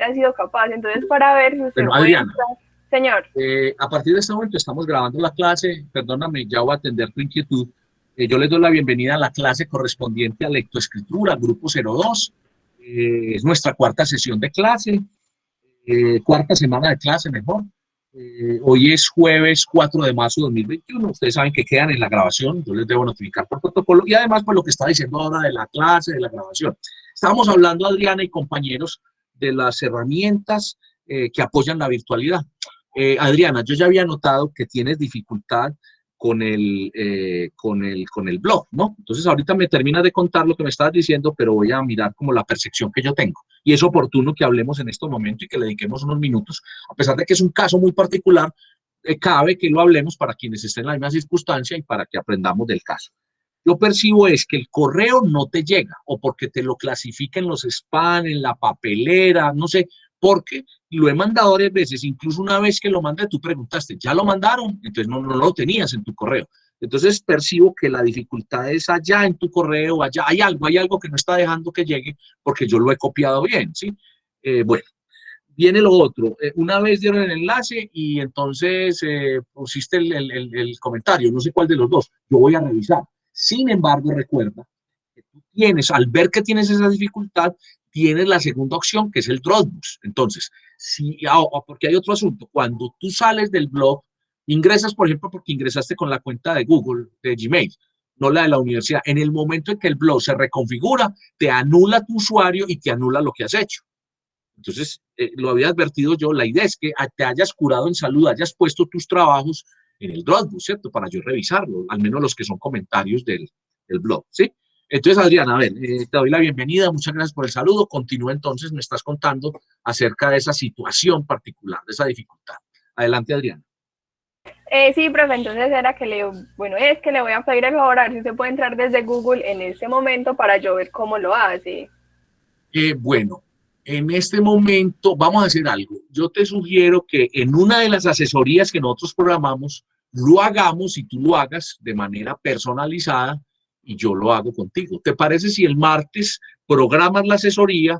ha sido capaz. Entonces, para ver si usted Bueno, puede Adriana, entrar. Señor. a partir de este momento estamos grabando la clase, perdóname, ya voy a atender tu inquietud. Yo les doy la bienvenida a la clase correspondiente a lectoescritura, grupo 02. Es nuestra cuarta sesión de clase, cuarta semana de clase mejor. Hoy es jueves 4 de marzo de 2021. Ustedes saben que quedan en la grabación, yo les debo notificar por protocolo y además por lo que está diciendo ahora de la clase, de la grabación. Estábamos hablando, Adriana y compañeros, de las herramientas que apoyan la virtualidad. Adriana, yo ya había notado que tienes dificultad con el blog, ¿no? Entonces ahorita me terminas de contar lo que me estabas diciendo, pero voy a mirar como la percepción que yo tengo. Y es oportuno que hablemos en estos momentos y que le dediquemos unos minutos, a pesar de que es un caso muy particular, cabe que lo hablemos para quienes estén en la misma circunstancia y para que aprendamos del caso. Yo percibo es que el correo no te llega o porque te lo clasifica en los spam, en la papelera, no sé, porque lo he mandado varias veces, incluso una vez que lo mandé, tú preguntaste, ¿ya lo mandaron? Entonces no lo tenías en tu correo. Entonces percibo que la dificultad es allá en tu correo, allá hay algo que no está dejando que llegue porque yo lo he copiado bien, ¿sí? Bueno, viene lo otro. Una vez dieron el enlace y entonces pusiste el comentario, no sé cuál de los dos, yo voy a revisar. Sin embargo, recuerda que tú tienes, al ver que tienes esa dificultad, tienes la segunda opción, que es el Dropbox. Entonces, porque hay otro asunto, cuando tú sales del blog, ingresas, por ejemplo, porque ingresaste con la cuenta de Google, de Gmail, no la de la universidad. En el momento en que el blog se reconfigura, te anula tu usuario y te anula lo que has hecho. Entonces, lo había advertido yo, la idea es que te hayas curado en salud, hayas puesto tus trabajos en el Dropbox, ¿cierto? Para yo revisarlo, al menos los que son comentarios del blog, ¿sí? Entonces, Adriana, a ver, te doy la bienvenida, muchas gracias por el saludo. Continúa entonces, me estás contando acerca de esa situación particular, de esa dificultad. Adelante, Adriana. Sí, profe, entonces era que bueno, es que le voy a pedir el favor a ver si usted puede entrar desde Google en este momento para yo ver cómo lo hace. Bueno, en este momento vamos a hacer algo. Yo te sugiero que en una de las asesorías que nosotros programamos, lo hagamos y tú lo hagas de manera personalizada y yo lo hago contigo. ¿Te parece si el martes programas la asesoría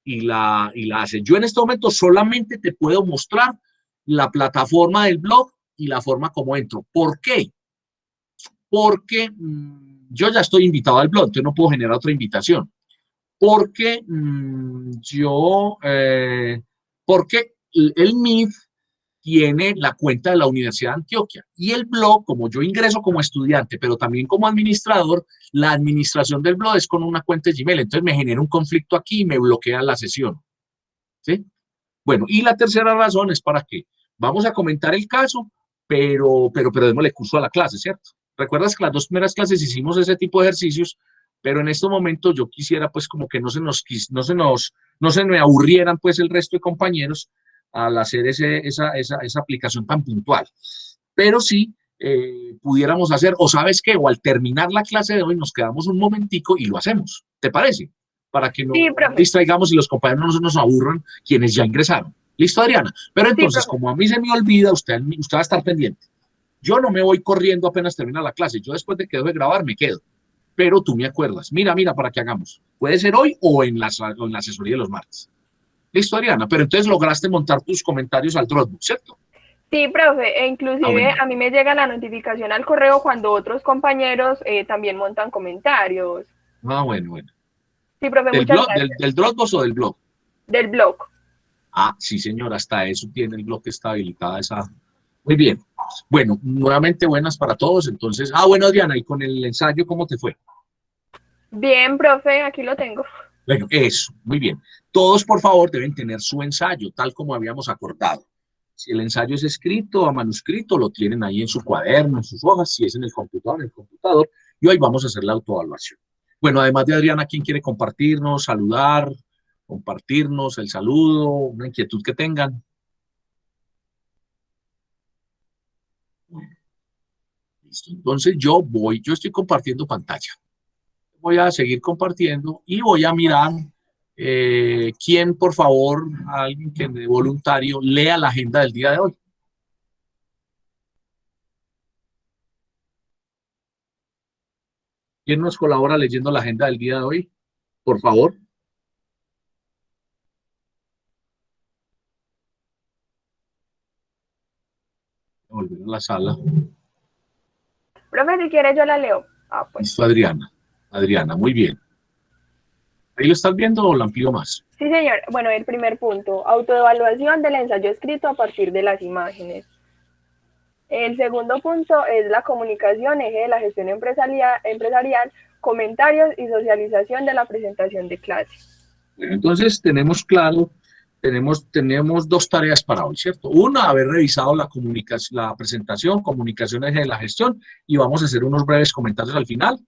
y la haces? Yo en este momento solamente te puedo mostrar la plataforma del blog y la forma como entro. ¿Por qué? Porque yo ya estoy invitado al blog, entonces no puedo generar otra invitación porque porque el MIF tiene la cuenta de la Universidad de Antioquia y el blog, como yo ingreso como estudiante, pero también como administrador, la administración del blog es con una cuenta de Gmail, entonces me genera un conflicto aquí y me bloquea la sesión, ¿sí? Bueno, y la tercera razón es para que vamos a comentar el caso, pero démosle curso a la clase, ¿cierto? Recuerdas que las dos primeras clases hicimos ese tipo de ejercicios, pero en este momento yo quisiera pues como que no se me aburrieran pues el resto de compañeros al hacer esa aplicación tan puntual. Pero sí pudiéramos hacer, o sabes qué, o al terminar la clase de hoy nos quedamos un momentico y lo hacemos, ¿te parece? Para que Sí, no profe. distraigamos y los compañeros no se nos aburran quienes ya ingresaron. ¿Listo, Adriana? Pero Sí, entonces, profe. como a mí se me olvida, usted va a estar pendiente. Yo no me voy corriendo apenas termina la clase. Yo después de que dejo de grabar me quedo. Pero tú me acuerdas. Mira, para que hagamos. Puede ser hoy o en la asesoría de los martes. ¿Listo, Adriana? Pero entonces lograste montar tus comentarios al Dropbox, ¿cierto? Sí, profe, e Ah, inclusive bueno. a mí me llega la notificación al correo cuando otros compañeros también montan comentarios. Ah, bueno. Sí, profe, ¿Del muchas blog, gracias. del Dropbox o del blog? Del blog. Ah, sí, señor, hasta eso tiene el blog que está habilitada esa. Muy bien. Bueno, nuevamente buenas para todos. Entonces, bueno, Diana, y con el ensayo, ¿cómo te fue? Bien, profe, aquí lo tengo. Bueno, eso, muy bien. Todos, por favor, deben tener su ensayo, tal como habíamos acordado. Si el ensayo es escrito a manuscrito, lo tienen ahí en su cuaderno, en sus hojas, si es en el computador, y hoy vamos a hacer la autoevaluación. Bueno, además de Adriana, ¿quién quiere compartirnos, saludar, compartirnos el saludo, una inquietud que tengan? Listo. Entonces yo estoy compartiendo pantalla. Voy a seguir compartiendo y voy a mirar quién, por favor, alguien que de voluntario lea la agenda del día de hoy. ¿Quién nos colabora leyendo la agenda del día de hoy? Por favor. volver a la sala. Profe, si quiere yo la leo. Ah, pues. Listo, Adriana. Adriana, muy bien. ¿Ahí lo estás viendo o lo amplío más? Sí, señor. Bueno, el primer punto, autoevaluación del ensayo escrito a partir de las imágenes. El segundo punto es la comunicación, eje de la gestión empresarial, comentarios y socialización de la presentación de clase. Bueno, entonces tenemos claro, tenemos dos tareas para hoy, ¿cierto? Una, haber revisado la comunicación, la presentación, comunicación eje de la gestión, y vamos a hacer unos breves comentarios al final.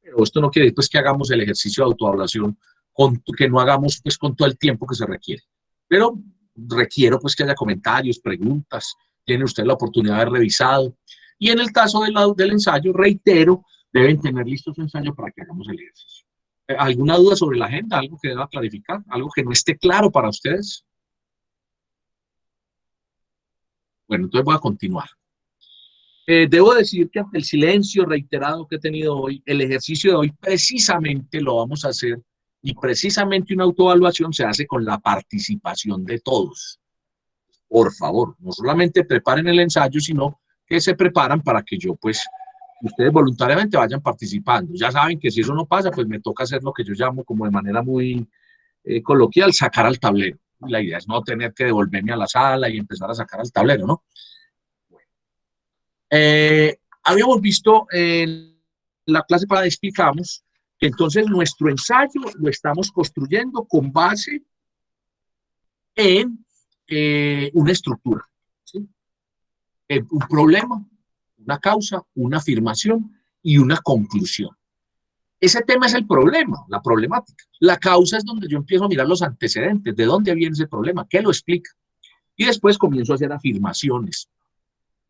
Pero esto no quiere decir pues, que hagamos el ejercicio de autoevaluación, que no hagamos pues, con todo el tiempo que se requiere. Pero requiero pues, que haya comentarios, preguntas, tiene usted la oportunidad de haber revisado. Y en el caso del ensayo, reitero, deben tener listo su ensayo para que hagamos el ejercicio. ¿Alguna duda sobre la agenda? ¿Algo que deba clarificar? ¿Algo que no esté claro para ustedes? Bueno, entonces voy a continuar. Debo decir que ante el silencio reiterado que he tenido hoy, el ejercicio de hoy precisamente lo vamos a hacer y precisamente una autoevaluación se hace con la participación de todos. Por favor, no solamente preparen el ensayo, sino que se preparan para que yo, pues, ustedes voluntariamente vayan participando. Ya saben que si eso no pasa, pues me toca hacer lo que yo llamo como de manera muy coloquial, sacar al tablero. La idea es no tener que devolverme a la sala y empezar a sacar al tablero, ¿no? Habíamos visto en la clase para explicamos que entonces nuestro ensayo lo estamos construyendo con base en una estructura, ¿sí? Un problema, una causa, una afirmación y una conclusión. Ese tema es el problema, la problemática. La causa es donde yo empiezo a mirar los antecedentes, de dónde viene ese problema, qué lo explica. Y después comienzo a hacer afirmaciones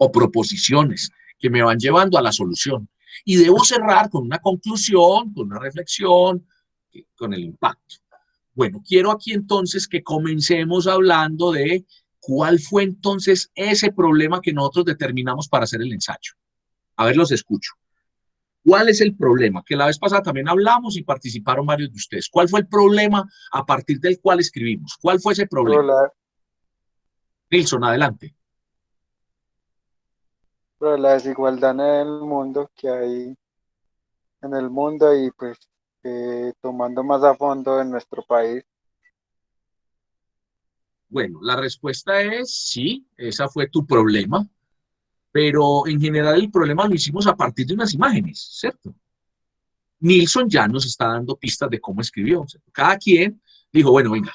o proposiciones que me van llevando a la solución. Y debo cerrar con una conclusión, con una reflexión, con el impacto. Bueno, quiero aquí entonces que comencemos hablando de cuál fue entonces ese problema que nosotros determinamos para hacer el ensayo. A ver, los escucho. ¿Cuál es el problema? Que la vez pasada también hablamos y participaron varios de ustedes. ¿Cuál fue el problema a partir del cual escribimos? ¿Cuál fue ese problema? Hola. Nilson, adelante. Pero la desigualdad en el mundo que hay en el mundo y pues tomando más a fondo en nuestro país. Bueno, la respuesta es sí, esa fue tu problema, pero en general el problema lo hicimos a partir de unas imágenes, ¿cierto? Nilson ya nos está dando pistas de cómo escribió. ¿Cierto? Cada quien dijo, bueno, venga,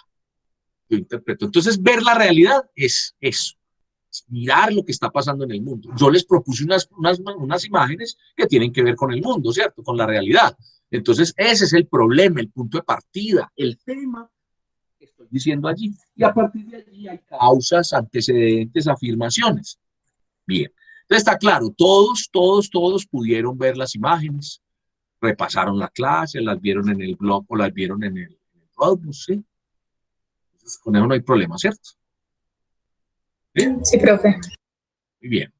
yo interpreto. Entonces, ver la realidad es eso, es mirar lo que está pasando en el mundo. Yo les propuse unas imágenes que tienen que ver con el mundo, ¿cierto? Con la realidad. Entonces, ese es el problema, el punto de partida, el tema que estoy diciendo allí. Y a partir de allí hay causas, antecedentes, afirmaciones. Bien. Entonces, está claro, todos pudieron ver las imágenes, repasaron la clase, las vieron en el blog o las vieron en el Rodbus, ¿sí? Entonces, con eso no hay problema, ¿cierto? ¿Sí? Sí, profe. Muy bien.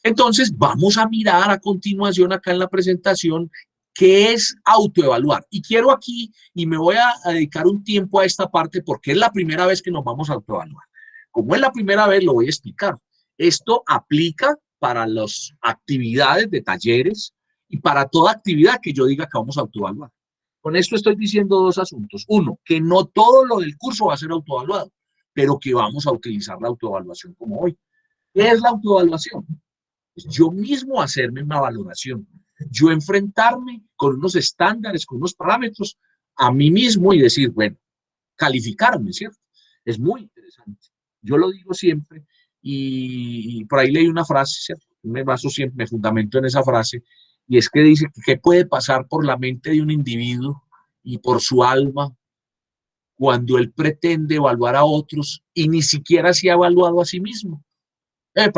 Entonces, vamos a mirar a continuación acá en la presentación qué es autoevaluar. Y quiero aquí, y me voy a dedicar un tiempo a esta parte porque es la primera vez que nos vamos a autoevaluar. Como es la primera vez, lo voy a explicar. Esto aplica para las actividades de talleres y para toda actividad que yo diga que vamos a autoevaluar. Con esto estoy diciendo dos asuntos. Uno, que no todo lo del curso va a ser autoevaluado, pero que vamos a utilizar la autoevaluación como hoy. ¿Qué es la autoevaluación? Yo mismo hacerme una valoración, yo enfrentarme con unos estándares, con unos parámetros a mí mismo y decir, bueno, calificarme, ¿cierto? Es muy interesante. Yo lo digo siempre y por ahí leí una frase, ¿cierto? Me baso siempre, me fundamento en esa frase y es que dice que qué puede pasar por la mente de un individuo y por su alma cuando él pretende evaluar a otros y ni siquiera se ha evaluado a sí mismo. Me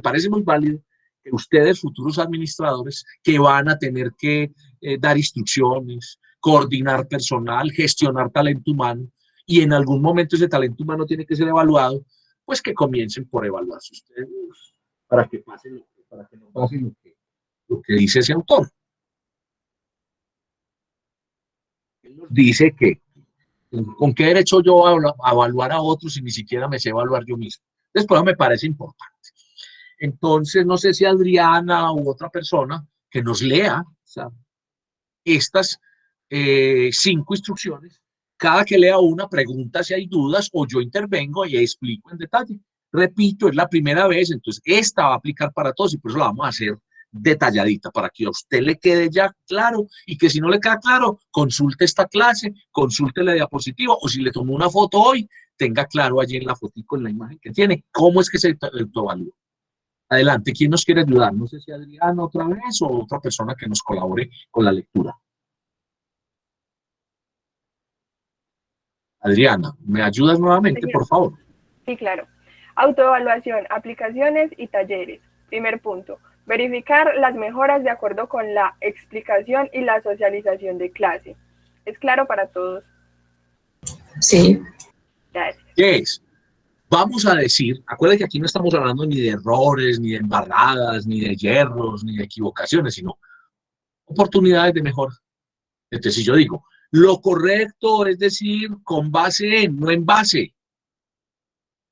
parece muy válido que ustedes, futuros administradores, que van a tener que dar instrucciones, coordinar personal, gestionar talento humano, y en algún momento ese talento humano tiene que ser evaluado, pues que comiencen por evaluarse ustedes para que pase para que no pase lo que dice ese autor. Él nos dice que con qué derecho yo a evaluar a otros si ni siquiera me sé evaluar yo mismo. Después me parece importante. Entonces, no sé si Adriana u otra persona que nos lea, o sea, estas 5 instrucciones, cada que lea una pregunta si hay dudas o yo intervengo y explico en detalle. Repito, es la primera vez, entonces esta va a aplicar para todos y por eso la vamos a hacer detalladita para que a usted le quede ya claro y que si no le queda claro, consulte esta clase, consulte la diapositiva o si le tomó una foto hoy, tenga claro allí en la fotico, en la imagen que tiene, cómo es que se autoevalúa. Adelante, ¿quién nos quiere ayudar? No sé si Adriana otra vez o otra persona que nos colabore con la lectura. Adriana, ¿me ayudas nuevamente, por favor? Sí, claro. Autoevaluación, aplicaciones y talleres. Primer punto. Verificar las mejoras de acuerdo con la explicación y la socialización de clase. ¿Es claro para todos? Sí. Gracias. ¿Qué es? Vamos a decir, acuérdense que aquí no estamos hablando ni de errores, ni de embarradas, ni de yerros, ni de equivocaciones, sino oportunidades de mejora. Entonces, si yo digo, lo correcto es decir con base en, no en base.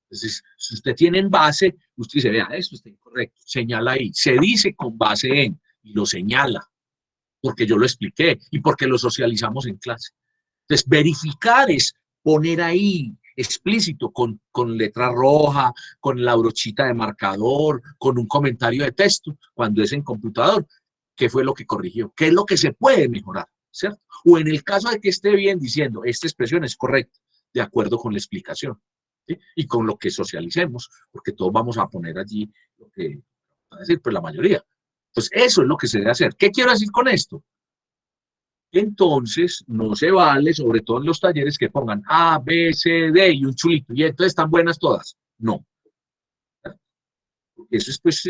Entonces, si usted tiene en base, usted dice, vea, esto está incorrecto, señala ahí, se dice con base en, y lo señala, porque yo lo expliqué y porque lo socializamos en clase. Entonces, verificar es poner ahí explícito, con letra roja, con la brochita de marcador, con un comentario de texto, cuando es en computador, qué fue lo que corrigió, qué es lo que se puede mejorar, ¿cierto? O en el caso de que esté bien diciendo, esta expresión es correcta, de acuerdo con la explicación, ¿sí? Y con lo que socialicemos, porque todos vamos a poner allí lo que va a decir, pues la mayoría. Entonces, eso es lo que se debe hacer. ¿Qué quiero decir con esto? Entonces, no se vale, sobre todo en los talleres, que pongan A, B, C, D y un chulito, y entonces están buenas todas. No. Eso es, pues,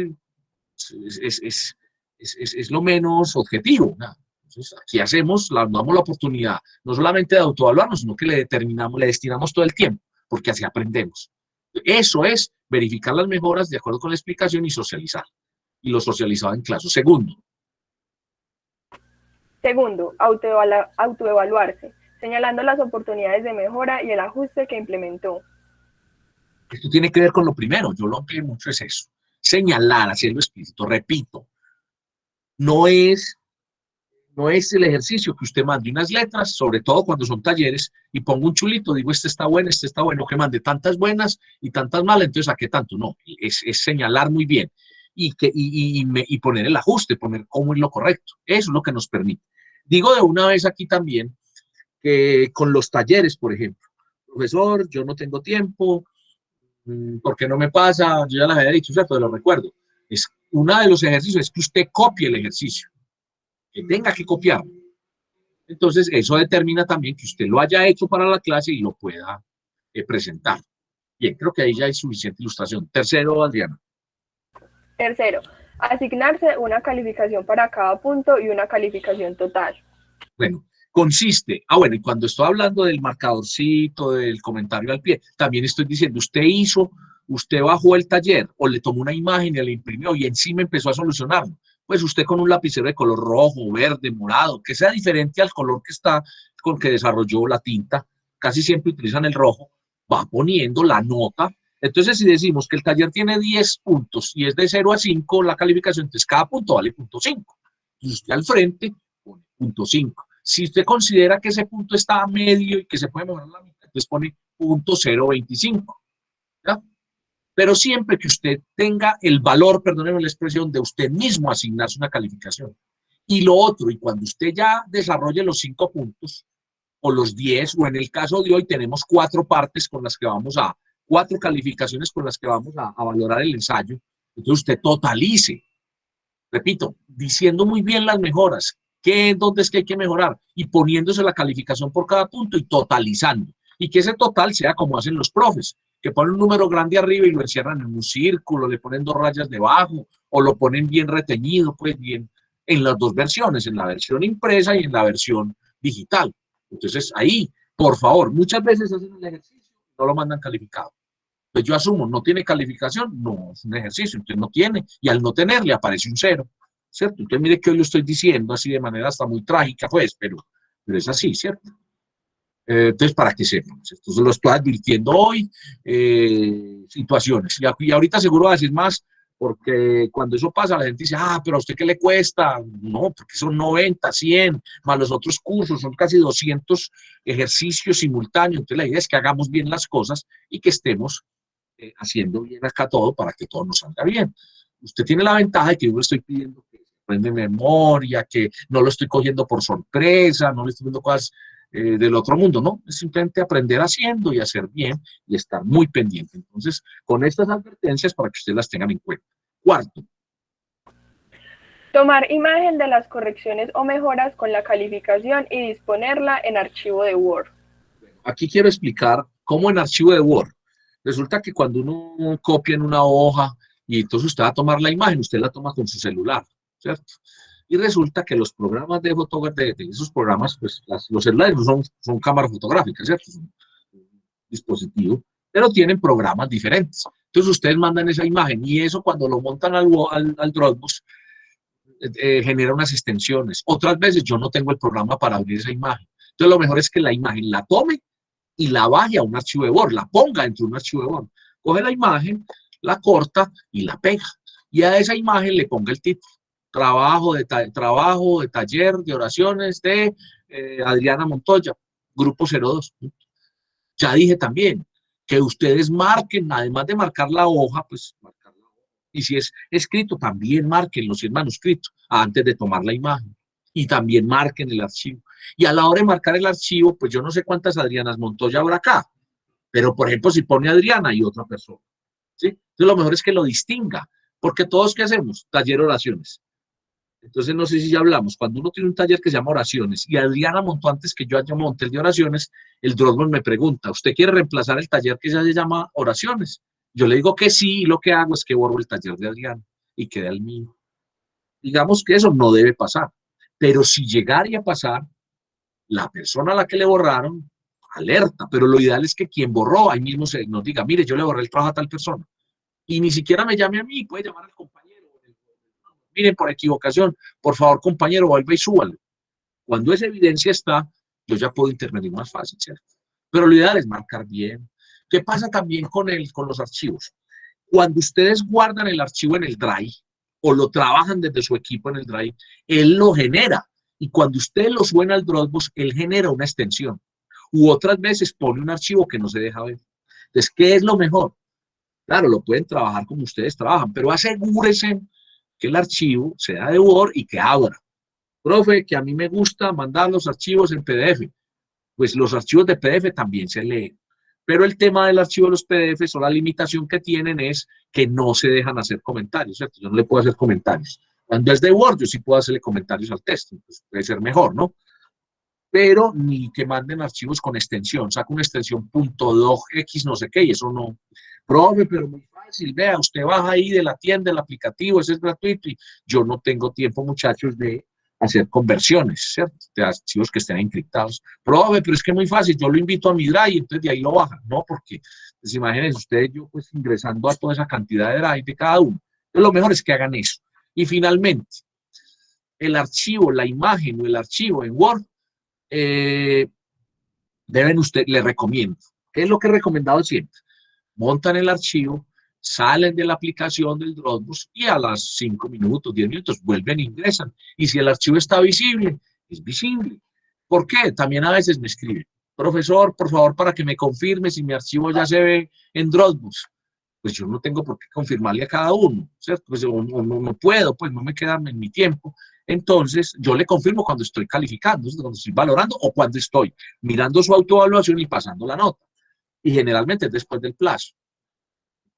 es lo menos objetivo. ¿No? Entonces, aquí hacemos, damos la oportunidad, no solamente de autoevaluarnos, sino que le destinamos todo el tiempo, porque así aprendemos. Eso es verificar las mejoras de acuerdo con la explicación y socializar. Y lo socializado en clase. Segundo, autoevaluarse, señalando las oportunidades de mejora y el ajuste que implementó. Esto tiene que ver con lo primero, yo lo amplié mucho, es eso. Señalar, hacerlo explícito, repito, no es el ejercicio que usted mande unas letras, sobre todo cuando son talleres, y pongo un chulito, digo, este está bueno, que mande tantas buenas y tantas malas, entonces saqué tanto. No, es señalar muy bien y poner el ajuste, poner cómo es lo correcto. Eso es lo que nos permite. Digo de una vez aquí también que con los talleres, por ejemplo, profesor, yo no tengo tiempo, ¿por qué no me pasa? Yo ya les había dicho, ¿cierto? Lo recuerdo. Uno de los ejercicios es que usted copie el ejercicio, que tenga que copiarlo. Entonces, eso determina también que usted lo haya hecho para la clase y lo pueda presentar. Bien, creo que ahí ya hay suficiente ilustración. Tercero, Adriana. Tercero, asignarse una calificación para cada punto y una calificación total. Bueno, consiste, bueno, y cuando estoy hablando del marcadorcito, del comentario al pie, también estoy diciendo, usted bajó el taller o le tomó una imagen y la imprimió y encima empezó a solucionarlo. Pues usted con un lapicero de color rojo, verde, morado, que sea diferente al color que está, con que desarrolló la tinta, casi siempre utilizan el rojo, va poniendo la nota. Entonces, si decimos que el taller tiene 10 puntos y es de 0 a 5 la calificación, entonces cada punto vale 0.5. Y usted al frente pone 0.5. Si usted considera que ese punto está a medio y que se puede mejorar la mitad, entonces pone 0.025. ¿Ya? Pero siempre que usted tenga el valor, perdónenme la expresión, de usted mismo asignarse una calificación. Y lo otro, y cuando usted ya desarrolle los 5 puntos, o los 10, o en el caso de hoy tenemos 4 partes con las que vamos 4 calificaciones con las que vamos a valorar el ensayo, entonces usted totalice, repito, diciendo muy bien las mejoras, dónde es que hay que mejorar, y poniéndose la calificación por cada punto y totalizando. Y que ese total sea como hacen los profes, que ponen un número grande arriba y lo encierran en un círculo, le ponen 2 rayas debajo, o lo ponen bien retenido, pues bien, en las 2 versiones, en la versión impresa y en la versión digital. Entonces, ahí, por favor, muchas veces hacen el ejercicio, no lo mandan calificado. Pues yo asumo, no tiene calificación, no es un ejercicio, entonces no tiene, y al no tener le aparece un 0, ¿cierto? Entonces mire que hoy lo estoy diciendo así de manera hasta muy trágica, pues, pero es así, ¿cierto? Entonces, para que sepan, esto se lo estoy advirtiendo hoy, situaciones, y ahorita seguro va a decir más Porque cuando eso pasa, la gente dice, pero ¿a usted qué le cuesta? No, porque son 90, 100, más los otros cursos, son casi 200 ejercicios simultáneos. Entonces la idea es que hagamos bien las cosas y que estemos haciendo bien acá todo para que todo nos salga bien. Usted tiene la ventaja de que yo le estoy pidiendo que aprenda de memoria, que no lo estoy cogiendo por sorpresa, no le estoy viendo cosas del otro mundo, no, es simplemente aprender haciendo y hacer bien y estar muy pendiente. Entonces, con estas advertencias para que ustedes las tengan en cuenta. Cuarto. Tomar imagen de las correcciones o mejoras con la calificación y disponerla en archivo de Word. Aquí quiero explicar cómo en archivo de Word. Resulta que cuando uno copia en una hoja y entonces usted va a tomar la imagen, usted la toma con su celular, ¿cierto? Y resulta que los programas de fotografía, de esos programas, pues los celulares no son cámaras fotográficas, ¿cierto? Son un dispositivo, pero tienen programas diferentes. Entonces ustedes mandan esa imagen y eso cuando lo montan al Dropbox genera unas extensiones. Otras veces yo no tengo el programa para abrir esa imagen. Entonces lo mejor es que la imagen la tome y la baje a un archivo de Word, la ponga dentro de un archivo de Word. Coge la imagen, la corta y la pega. Y a esa imagen le ponga el título. Trabajo de taller de oraciones de Adriana Montoya, grupo 02. Ya dije también que ustedes marquen, además de marcar la hoja, pues marcar la hoja. Y si es escrito, también márquenlo, si es manuscrito, antes de tomar la imagen. Y también marquen el archivo. Y a la hora de marcar el archivo, pues yo no sé cuántas Adrianas Montoya habrá acá, pero por ejemplo, si pone Adriana y otra persona, ¿sí? Entonces lo mejor es que lo distinga, porque todos, ¿qué hacemos? Taller oraciones. Entonces, no sé si ya hablamos, cuando uno tiene un taller que se llama oraciones y Adriana montó antes que yo haya montado el de oraciones, el Dropbox me pregunta, ¿usted quiere reemplazar el taller que ya se llama oraciones? Yo le digo que sí, y lo que hago es que borro el taller de Adriana y queda el mío. Digamos que eso no debe pasar, pero si llegara a pasar, la persona a la que le borraron, alerta, pero lo ideal es que quien borró ahí mismo nos diga, mire, yo le borré el trabajo a tal persona, y ni siquiera me llame a mí, puede llamar al compañero. Miren, por equivocación, por favor, compañero, vuelva y súbalo. Cuando esa evidencia está, yo ya puedo intervenir más fácil, ¿cierto? Pero lo ideal es marcar bien. ¿Qué pasa también con los archivos? Cuando ustedes guardan el archivo en el Drive o lo trabajan desde su equipo en el Drive, él lo genera. Y cuando ustedes lo suben al Dropbox, él genera una extensión. U otras veces pone un archivo que no se deja ver. Entonces, ¿qué es lo mejor? Claro, lo pueden trabajar como ustedes trabajan, pero asegúrense que el archivo sea de Word y que abra. Profe, que a mí me gusta mandar los archivos en PDF. Pues los archivos de PDF también se leen. Pero el tema del archivo de los PDFs o la limitación que tienen es que no se dejan hacer comentarios, ¿cierto? Yo no le puedo hacer comentarios. Cuando es de Word, yo sí puedo hacerle comentarios al texto. Pues puede ser mejor, ¿no? Pero ni que manden archivos con extensión. Saca una extensión .docx no sé qué y eso no. Profe, pero muy fácil. Vea, usted baja ahí de la tienda, el aplicativo, ese es gratuito y yo no tengo tiempo, muchachos, de hacer conversiones, ¿cierto? De archivos que estén encriptados. Profe, pero es que es muy fácil, yo lo invito a mi Drive y entonces de ahí lo bajan. No, porque, pues imagínense ustedes, yo pues ingresando a toda esa cantidad de Drive de cada uno. Entonces, lo mejor es que hagan eso. Y finalmente, el archivo, la imagen o el archivo en Word, le recomiendo. ¿Qué es lo que he recomendado siempre? Montan el archivo, salen de la aplicación del Dropbox y a las 5 minutos, 10 minutos vuelven e ingresan. Y si el archivo está visible, es visible. ¿Por qué? También a veces me escriben, profesor, por favor, para que me confirme si mi archivo ya se ve en Dropbox. Pues yo no tengo por qué confirmarle a cada uno, ¿cierto? Pues no puedo, pues no me queda en mi tiempo. Entonces, yo le confirmo cuando estoy calificando, cuando estoy valorando o cuando estoy mirando su autoevaluación y pasando la nota. Y generalmente es después del plazo.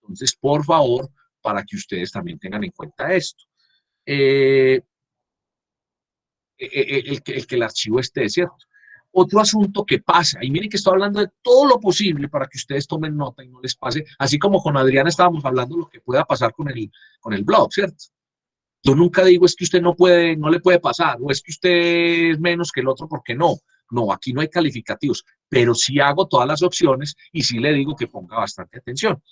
Entonces, por favor, para que ustedes también tengan en cuenta esto. El que el archivo esté, ¿cierto? Otro asunto que pasa, y miren que estoy hablando de todo lo posible para que ustedes tomen nota y no les pase, así como con Adriana estábamos hablando de lo que pueda pasar con el blog, ¿cierto? Yo nunca digo es que usted no le puede pasar, o es que usted es menos que el otro, porque no. No, aquí no hay calificativos, pero sí hago todas las opciones y sí le digo que ponga bastante atención.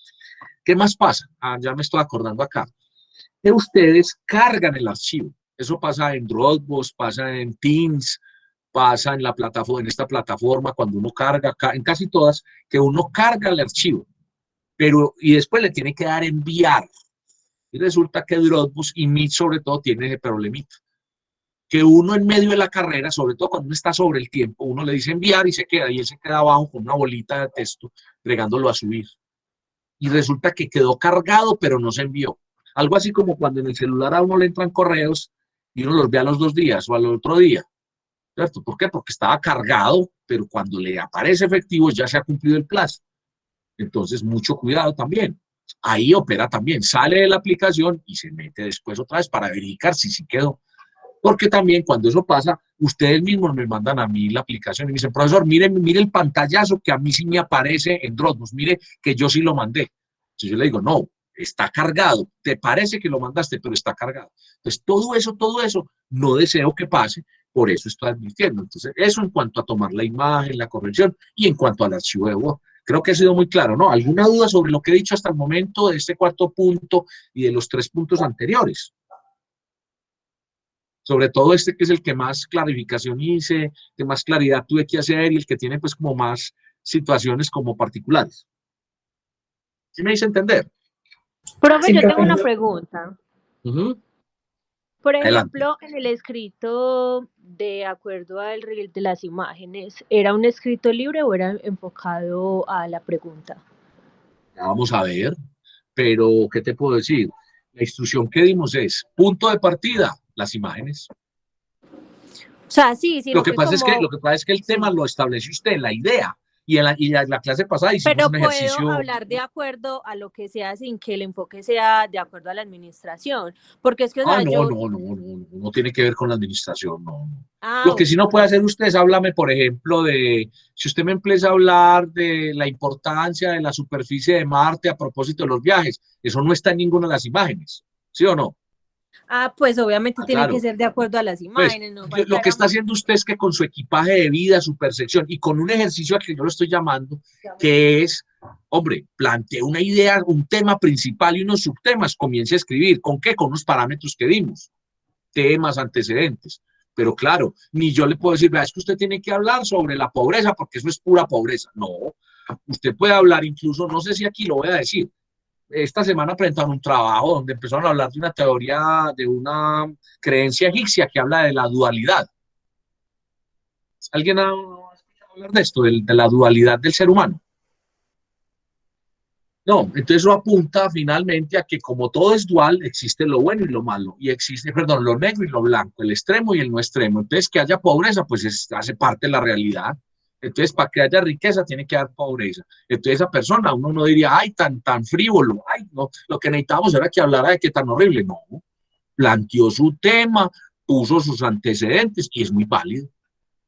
¿Qué más pasa? Ya me estoy acordando acá. Que ustedes cargan el archivo. Eso pasa en Dropbox, pasa en Teams, pasa en esta plataforma, cuando uno carga, en casi todas, que uno carga el archivo, y después le tiene que dar enviar. Y resulta que Dropbox y Meet sobre todo tienen ese problemita. Que uno en medio de la carrera, sobre todo cuando uno está sobre el tiempo, uno le dice enviar y se queda, y él se queda abajo con una bolita de texto, regándolo a subir. Y resulta que quedó cargado, pero no se envió. Algo así como cuando en el celular a uno le entran correos y uno los ve a los 2 días o al otro día, ¿cierto? ¿Por qué? Porque estaba cargado, pero cuando le aparece efectivo ya se ha cumplido el plazo. Entonces, mucho cuidado también. Ahí opera también, sale de la aplicación y se mete después otra vez para verificar si sí quedó. Porque también cuando eso pasa, ustedes mismos me mandan a mí la aplicación y me dicen, profesor, mire el pantallazo que a mí sí me aparece en Dropbox, mire que yo sí lo mandé. Entonces yo le digo, no, está cargado, te parece que lo mandaste, pero está cargado. Entonces todo eso, no deseo que pase, por eso estoy advirtiendo. Entonces eso en cuanto a tomar la imagen, la corrección y en cuanto al archivo de Word. Creo que ha sido muy claro, ¿no? ¿Alguna duda sobre lo que he dicho hasta el momento de este cuarto punto y de los 3 puntos anteriores? Sobre todo este que es el que más clarificación hice, que más claridad tuve que hacer y el que tiene pues como más situaciones como particulares. ¿Sí me hice entender? Profe, Sí, yo tengo una profe. pregunta. Uh-huh. Por Adelante. ejemplo, en el escrito, de acuerdo al reel de las imágenes, ¿era un escrito libre o era enfocado a la pregunta? Ya vamos a ver, pero ¿qué te puedo decir? La instrucción que dimos es punto de partida, las imágenes. O sea, sí, Lo sino que que pasa es que, como, lo que pasa es que el tema sí. lo establece usted, la idea. Y en la clase pasada hicimos Pero un puedo ejercicio. hablar de acuerdo a lo que sea sin que el enfoque sea de acuerdo a la administración. Porque es que, o Ah, sea, no, yo... no, no, no, no, no tiene que ver con la administración, no. Ah, Lo que ok, sí no puede profe. hacer usted es háblame, por ejemplo, si usted me empieza a hablar de la importancia de la superficie de Marte a propósito de los viajes, eso no está en ninguna de las imágenes, ¿sí o no? Ah, pues obviamente Ah, tiene que claro. ser de acuerdo a las Pues imágenes, no lo faltar que a está más. haciendo usted es que con su equipaje de vida, su percepción y con un ejercicio al que yo lo estoy llamando, que es, hombre, plantee una idea, un tema principal y unos subtemas, comience a escribir. ¿Con qué? Con unos parámetros que dimos, temas, antecedentes. Pero claro, ni yo le puedo decir, vea, es que usted tiene que hablar sobre la pobreza, porque eso es pura pobreza. No, usted puede hablar incluso, no sé si aquí lo voy a decir, esta semana presentaron un trabajo donde empezaron a hablar de una teoría, de una creencia egipcia que habla de la dualidad. ¿Alguien ha escuchado hablar de esto, de la dualidad del ser humano? No, entonces eso apunta finalmente a que como todo es dual, existe lo bueno y lo malo, y existe, perdón, lo negro y lo blanco, el extremo y el no extremo. Entonces que haya pobreza, pues hace parte de la realidad. Entonces, para que haya riqueza, tiene que haber pobreza. Entonces, esa persona, uno no diría, ay, tan frívolo, ay, no, lo que necesitábamos era que hablara de qué tan horrible. No, planteó su tema, puso sus antecedentes y es muy válido.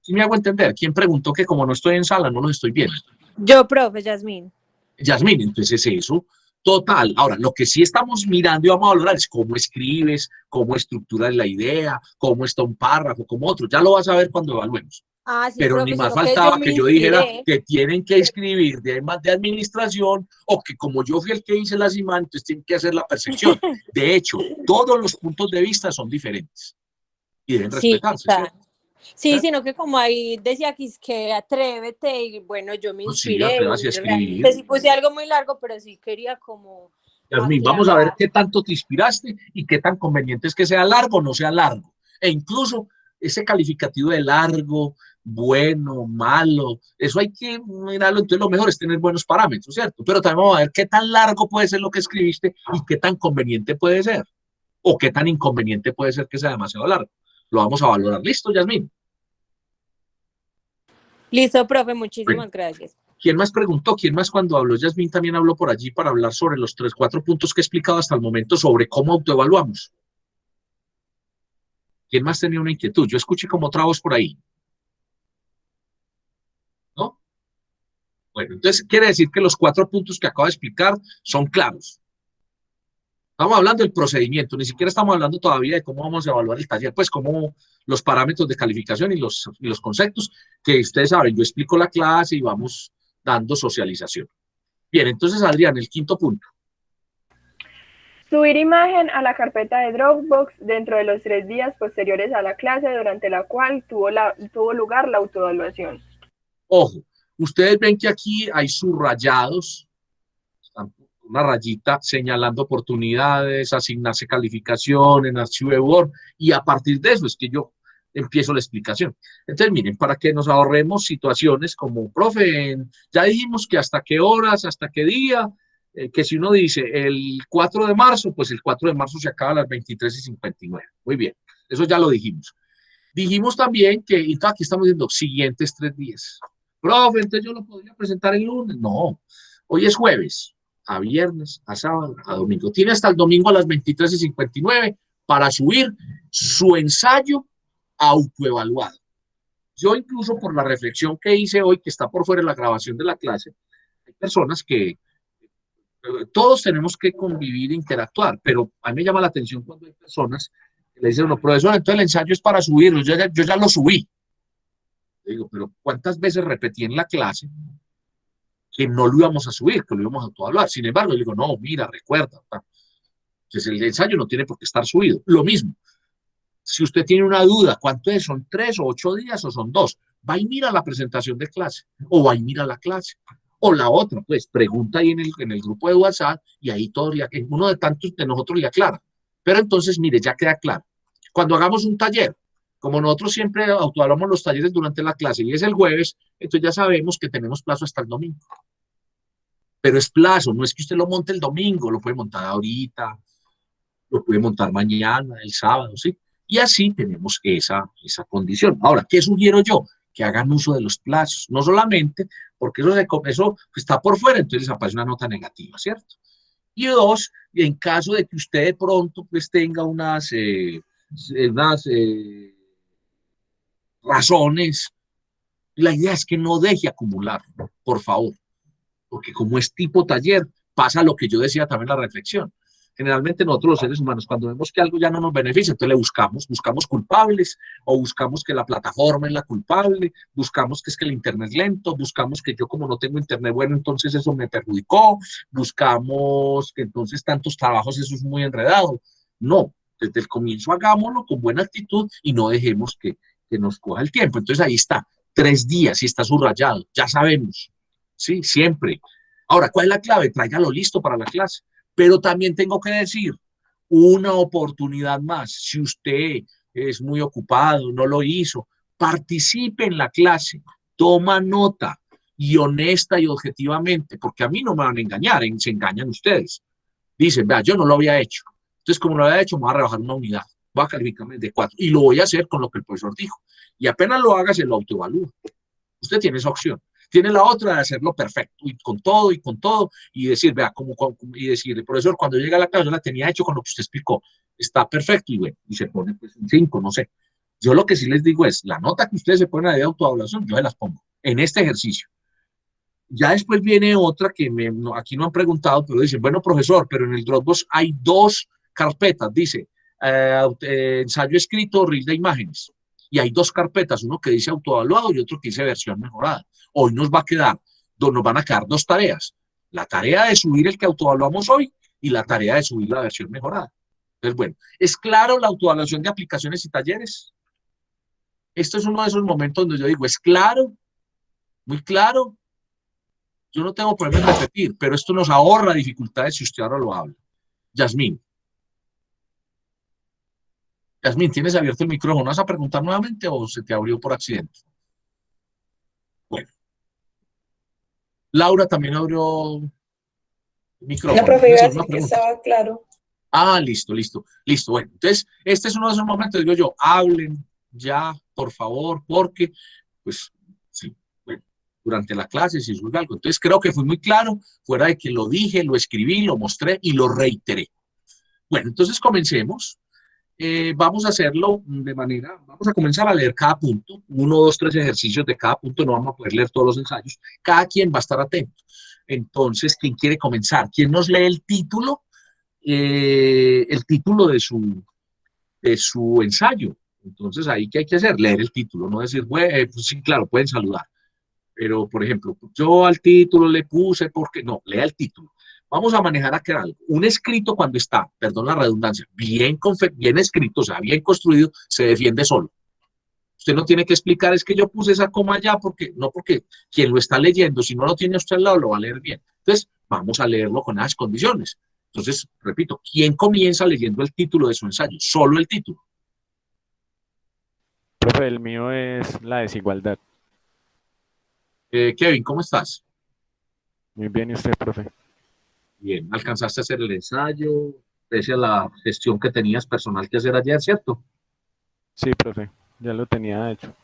¿Sí me hago entender? ¿Quién preguntó que como no estoy en sala, no los estoy viendo? Yo, profe, Yasmín. Yasmín, entonces eso, total. Ahora, lo que sí estamos mirando y vamos a valorar es cómo escribes, cómo estructuras la idea, cómo está un párrafo, como otro. Ya lo vas a ver cuando evaluemos. Ah, sí, Pero ni profe, más sino que yo faltaba me que yo dijera inspiré. que tienen que escribir de más de administración o que como yo fui el que hice las imágenes, entonces tienen que hacer la percepción. De hecho, todos los puntos de vista son diferentes y deben Sí, respetarse, total. ¿cierto? Sí, ¿Cierto? sino que como ahí decía que atrévete y bueno, yo me No, sí, inspiré atrévase a y escribir. realmente sí puse algo muy largo, pero sí quería como Yasmín, vamos a ver aclarar. qué tanto te inspiraste y qué tan conveniente es que sea largo o no sea largo. E incluso ese calificativo de largo, bueno, malo, eso hay que mirarlo. Entonces, lo mejor es tener buenos parámetros, ¿cierto? Pero también vamos a ver qué tan largo puede ser lo que escribiste y qué tan conveniente puede ser. O qué tan inconveniente puede ser que sea demasiado largo. Lo vamos a valorar. ¿Listo, Yasmín? Listo, profe, Bueno, muchísimas gracias. ¿quién más preguntó? ¿Quién más cuando habló? Yasmín también habló por allí para hablar sobre los 3, 4 puntos que he explicado hasta el momento sobre cómo autoevaluamos. ¿Quién más tenía una inquietud? Yo escuché como otra voz por ahí, ¿no? Bueno, entonces quiere decir que los 4 puntos que acabo de explicar son claros. Estamos hablando del procedimiento, ni siquiera estamos hablando todavía de cómo vamos a evaluar el taller, pues cómo los parámetros de calificación y los conceptos, que ustedes saben, yo explico la clase y vamos dando socialización. Bien, entonces Adrián, el quinto punto. Subir imagen a la carpeta de Dropbox dentro de los 3 días posteriores a la clase durante la cual tuvo lugar la autoevaluación. Ojo, ustedes ven que aquí hay subrayados, están una rayita señalando oportunidades, asignarse calificación en archivo de Word, y a partir de eso es que yo empiezo la explicación. Entonces, miren, para que nos ahorremos situaciones como, profe, ya dijimos que hasta qué horas, hasta qué día, que si uno dice el 4 de marzo, pues el 4 de marzo se acaba a las 23:59. Muy bien, eso ya lo dijimos. Dijimos también que, y aquí estamos diciendo, siguientes 3 días. Profe, entonces yo lo podría presentar el lunes. No, hoy es jueves, a viernes, a sábado, a domingo. Tiene hasta el domingo a las 23:59 para subir su ensayo autoevaluado. Yo incluso por la reflexión que hice hoy, que está por fuera de la grabación de la clase, hay personas que todos tenemos que convivir e interactuar, pero a mí me llama la atención cuando hay personas que le dicen, no, profesor, entonces el ensayo es para subirlo, yo ya lo subí. Le digo, pero ¿cuántas veces repetí en la clase que no lo íbamos a subir, que lo íbamos a autoevaluar? Sin embargo, yo digo, no, mira, recuerda. Entonces el ensayo no tiene por qué estar subido. Lo mismo, si usted tiene una duda, ¿cuánto es? ¿Son 3 o 8 días o son 2? Va y mira la presentación de clase, o va y mira la clase. O la otra, pues pregunta ahí en el grupo de WhatsApp y ahí todo, uno de tantos de nosotros le aclara. Pero entonces, mire, ya queda claro. Cuando hagamos un taller, como nosotros siempre autoevaluamos los talleres durante la clase y es el jueves, entonces ya sabemos que tenemos plazo hasta el domingo. Pero es plazo, no es que usted lo monte el domingo, lo puede montar ahorita, lo puede montar mañana, el sábado, ¿sí? Y así tenemos esa condición. Ahora, ¿qué sugiero yo? Que hagan uso de los plazos, no solamente porque eso está por fuera, entonces aparece una nota negativa, ¿cierto? Y dos, en caso de que usted de pronto pues tenga unas razones, la idea es que no deje acumular, por favor, porque como es tipo taller, pasa lo que yo decía también en la reflexión. Generalmente nosotros los seres humanos, cuando vemos que algo ya no nos beneficia, entonces le buscamos culpables, o buscamos que la plataforma es la culpable, buscamos que es que el internet es lento, buscamos que yo como no tengo internet bueno, entonces eso me perjudicó, buscamos que entonces tantos trabajos, eso es muy enredado. No, desde el comienzo hagámoslo con buena actitud y no dejemos que nos coja el tiempo. Entonces ahí está, 3 días y está subrayado, ya sabemos, ¿sí? Siempre. Ahora, ¿cuál es la clave? Tráigalo listo para la clase. Pero también tengo que decir, una oportunidad más, si usted es muy ocupado, no lo hizo, participe en la clase, toma nota y honesta y objetivamente, porque a mí no me van a engañar, se engañan ustedes. Dicen, vea, yo no lo había hecho, entonces como no lo había hecho, me voy a rebajar una unidad, voy a calificarme de 4 y lo voy a hacer con lo que el profesor dijo. Y apenas lo haga, se lo autoevalúa. Usted tiene esa opción. Tiene la otra de hacerlo perfecto, y con todo, y decir, vea, y decirle, profesor, cuando llega a la clase, yo la tenía hecho con lo que usted explicó, está perfecto, y bueno, y se pone pues un 5, no sé. Yo lo que sí les digo es, la nota que ustedes se ponen de autoevaluación, yo se las pongo en este ejercicio. Ya después viene otra que aquí no han preguntado, pero dicen, bueno, profesor, pero en el Dropbox hay 2 carpetas, dice, ensayo escrito, reel de imágenes. Y hay 2 carpetas, uno que dice autoevaluado y otro que dice versión mejorada. Hoy nos van a quedar 2 tareas. La tarea de subir el que autoevaluamos hoy y la tarea de subir la versión mejorada. Entonces, bueno, ¿es claro la autoevaluación de aplicaciones y talleres? Esto es uno de esos momentos donde yo digo, ¿es claro? Muy claro. Yo no tengo problema en repetir, pero esto nos ahorra dificultades si usted ahora lo habla. Yasmín, ¿tienes abierto el micrófono? ¿Vas a preguntar nuevamente o se te abrió por accidente? Bueno. Laura también abrió el micrófono. La profe iba a decir que estaba claro. Ah, listo. Bueno, entonces, este es uno de esos momentos, digo yo, hablen ya, por favor, porque, pues, sí, bueno, durante la clase si surge algo. Entonces, creo que fui muy claro, fuera de que lo dije, lo escribí, lo mostré y lo reiteré. Bueno, entonces comencemos. Vamos a hacerlo vamos a comenzar a leer cada punto, 1, 2, 3 ejercicios de cada punto, no vamos a poder leer todos los ensayos, cada quien va a estar atento. Entonces, ¿quién quiere comenzar? ¿Quién nos lee el título? El título de su ensayo. Entonces, ahí, ¿qué hay que hacer? Leer el título, no decir, pues sí, claro, pueden saludar, pero, por ejemplo, yo al título le puse, porque no, lea el título. Vamos a manejar acá algo. Un escrito cuando está, perdón la redundancia, bien escrito, o sea, bien construido, se defiende solo. Usted no tiene que explicar, es que yo puse esa coma allá, porque quien lo está leyendo, si no lo tiene usted al lado, lo va a leer bien. Entonces, vamos a leerlo con esas condiciones. Entonces, repito, ¿quién comienza leyendo el título de su ensayo? Solo el título. Profe, el mío es la desigualdad. Kevin, ¿cómo estás? Muy bien, ¿y usted, profe? Bien, ¿alcanzaste a hacer el ensayo, pese a la gestión que tenías personal que hacer ayer, cierto? Sí, profe, ya lo tenía hecho.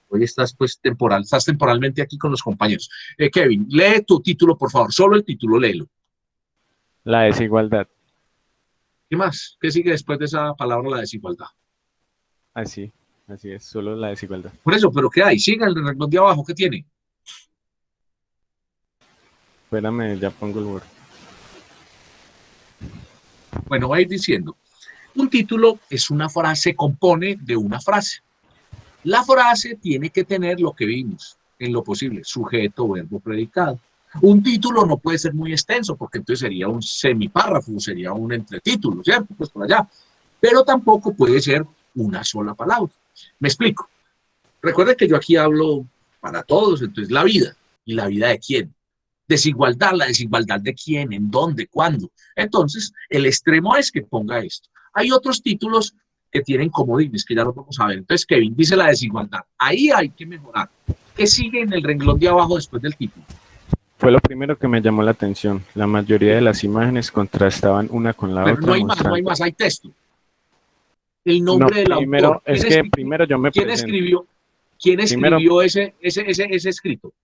Hoy estás, pues, estás temporalmente aquí con los compañeros. Kevin, lee tu título, por favor, solo el título, léelo. La desigualdad. ¿Qué más? ¿Qué sigue después de esa palabra, la desigualdad? Así es, solo la desigualdad. Por eso, ¿pero qué hay? Siga el renglón de abajo, ¿qué tiene? Espérame, ya pongo el Word. Bueno, va a ir diciendo. Un título es una frase, se compone de una frase. La frase tiene que tener lo que vimos, en lo posible, sujeto, verbo, predicado. Un título no puede ser muy extenso, porque entonces sería un semipárrafo, sería un entretítulo, ¿cierto? Pues por allá. Pero tampoco puede ser una sola palabra. Me explico. Recuerden que yo aquí hablo para todos, entonces la vida. ¿Y la vida de quién? Desigualdad, la desigualdad de quién, en dónde, cuándo. Entonces, el extremo es que ponga esto. Hay otros títulos que tienen comodines, que ya los vamos a ver. Entonces, Kevin dice la desigualdad. Ahí hay que mejorar. ¿Qué sigue en el renglón de abajo después del título? Fue lo primero que me llamó la atención. La mayoría de las imágenes contrastaban una con la Pero otra. no hay más, hay texto. El nombre del autor. Es que primero yo me presento. ¿Quién escribió ese escrito?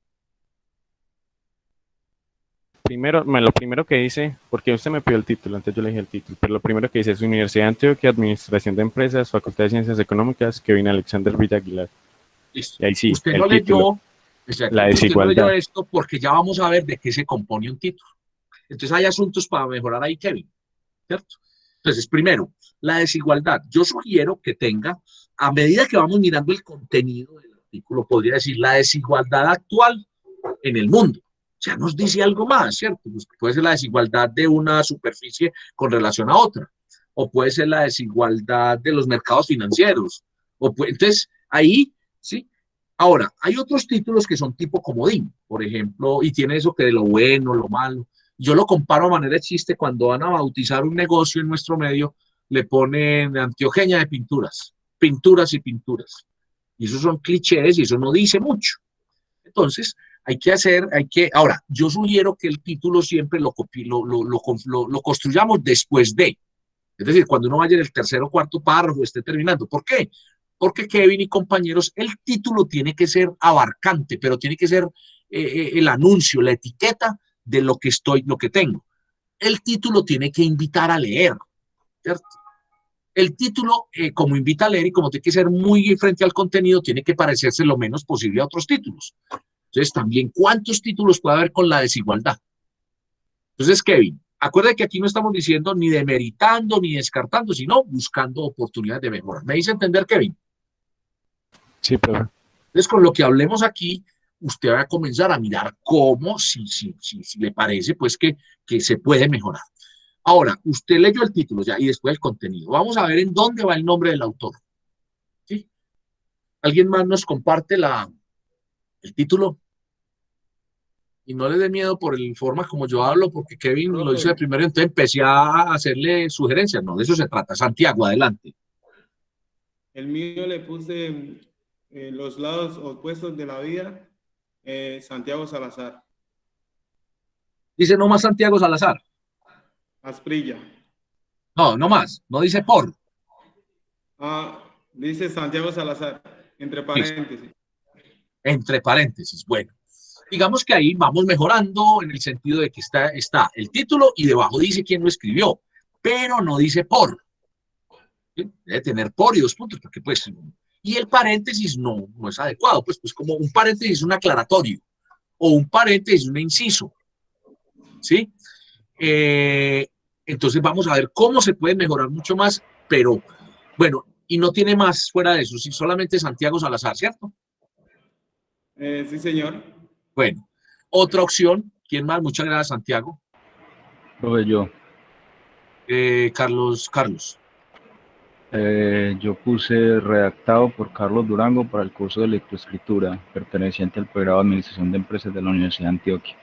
Lo primero que dice, porque usted me pidió el título, antes yo le dije el título, pero lo primero que dice es Universidad de Antioquia, Administración de Empresas, Facultad de Ciencias Económicas, Kevin Alexander Villa Aguilar. Listo. Y ahí sí, usted el no título, leyó, la desigualdad. usted no leyó esto porque ya vamos a ver de qué se compone un título. Entonces hay asuntos para mejorar ahí, Kevin, ¿cierto? Entonces, primero, la desigualdad. Yo sugiero que tenga, a medida que vamos mirando el contenido del artículo, podría decir la desigualdad actual en el mundo. Ya nos dice algo más, ¿cierto? Pues puede ser la desigualdad de una superficie con relación a otra, o puede ser la desigualdad de los mercados financieros. Entonces, ahí, ¿sí? Ahora, hay otros títulos que son tipo comodín, por ejemplo, y tiene eso que de lo bueno, lo malo. Yo lo comparo a manera de chiste cuando van a bautizar un negocio en nuestro medio, le ponen Antioqueña de pinturas, pinturas y pinturas. Y esos son clichés y eso no dice mucho. Entonces, ahora, yo sugiero que el título siempre lo construyamos después de, es decir, cuando uno vaya en el tercer o cuarto párrafo esté terminando. ¿Por qué? Porque Kevin y compañeros, el título tiene que ser abarcante, pero tiene que ser el anuncio, la etiqueta de lo que tengo. El título tiene que invitar a leer, ¿cierto? El título, como invita a leer y como tiene que ser muy frente al contenido, tiene que parecerse lo menos posible a otros títulos. Entonces, también, ¿cuántos títulos puede haber con la desigualdad? Entonces, Kevin, acuérdate que aquí no estamos diciendo ni demeritando ni descartando, sino buscando oportunidades de mejora. ¿Me dice entender, Kevin? Sí, profe. Entonces, con lo que hablemos aquí, usted va a comenzar a mirar cómo, si le parece, pues que se puede mejorar. Ahora, usted leyó el título ya y después el contenido. Vamos a ver en dónde va el nombre del autor. ¿Sí? ¿Alguien más nos comparte el título? Y no le dé miedo por el forma como yo hablo, porque Kevin lo hizo de primero, entonces empecé a hacerle sugerencias. No, de eso se trata. Santiago, adelante. El mío le puse los lados opuestos de la vida, Santiago Salazar. Dice no más Santiago Salazar. Asprilla. No, no más. No dice por. Dice Santiago Salazar, entre paréntesis. Listo. Entre paréntesis, bueno. Digamos que ahí vamos mejorando en el sentido de que está el título y debajo dice quién lo escribió, pero no dice por. ¿Sí? Debe tener por y 2 puntos, porque pues, y el paréntesis no es adecuado, pues como un paréntesis es un aclaratorio, o un paréntesis es un inciso, ¿sí? Entonces vamos a ver cómo se puede mejorar mucho más, pero bueno, y no tiene más fuera de eso, sí, solamente Santiago Salazar, ¿cierto? Sí, señor. Bueno, otra opción, ¿quién más? Muchas gracias, Santiago. Yo. Carlos. Yo puse redactado por Carlos Durango para el curso de lectoescritura, perteneciente al programa de Administración de Empresas de la Universidad de Antioquia.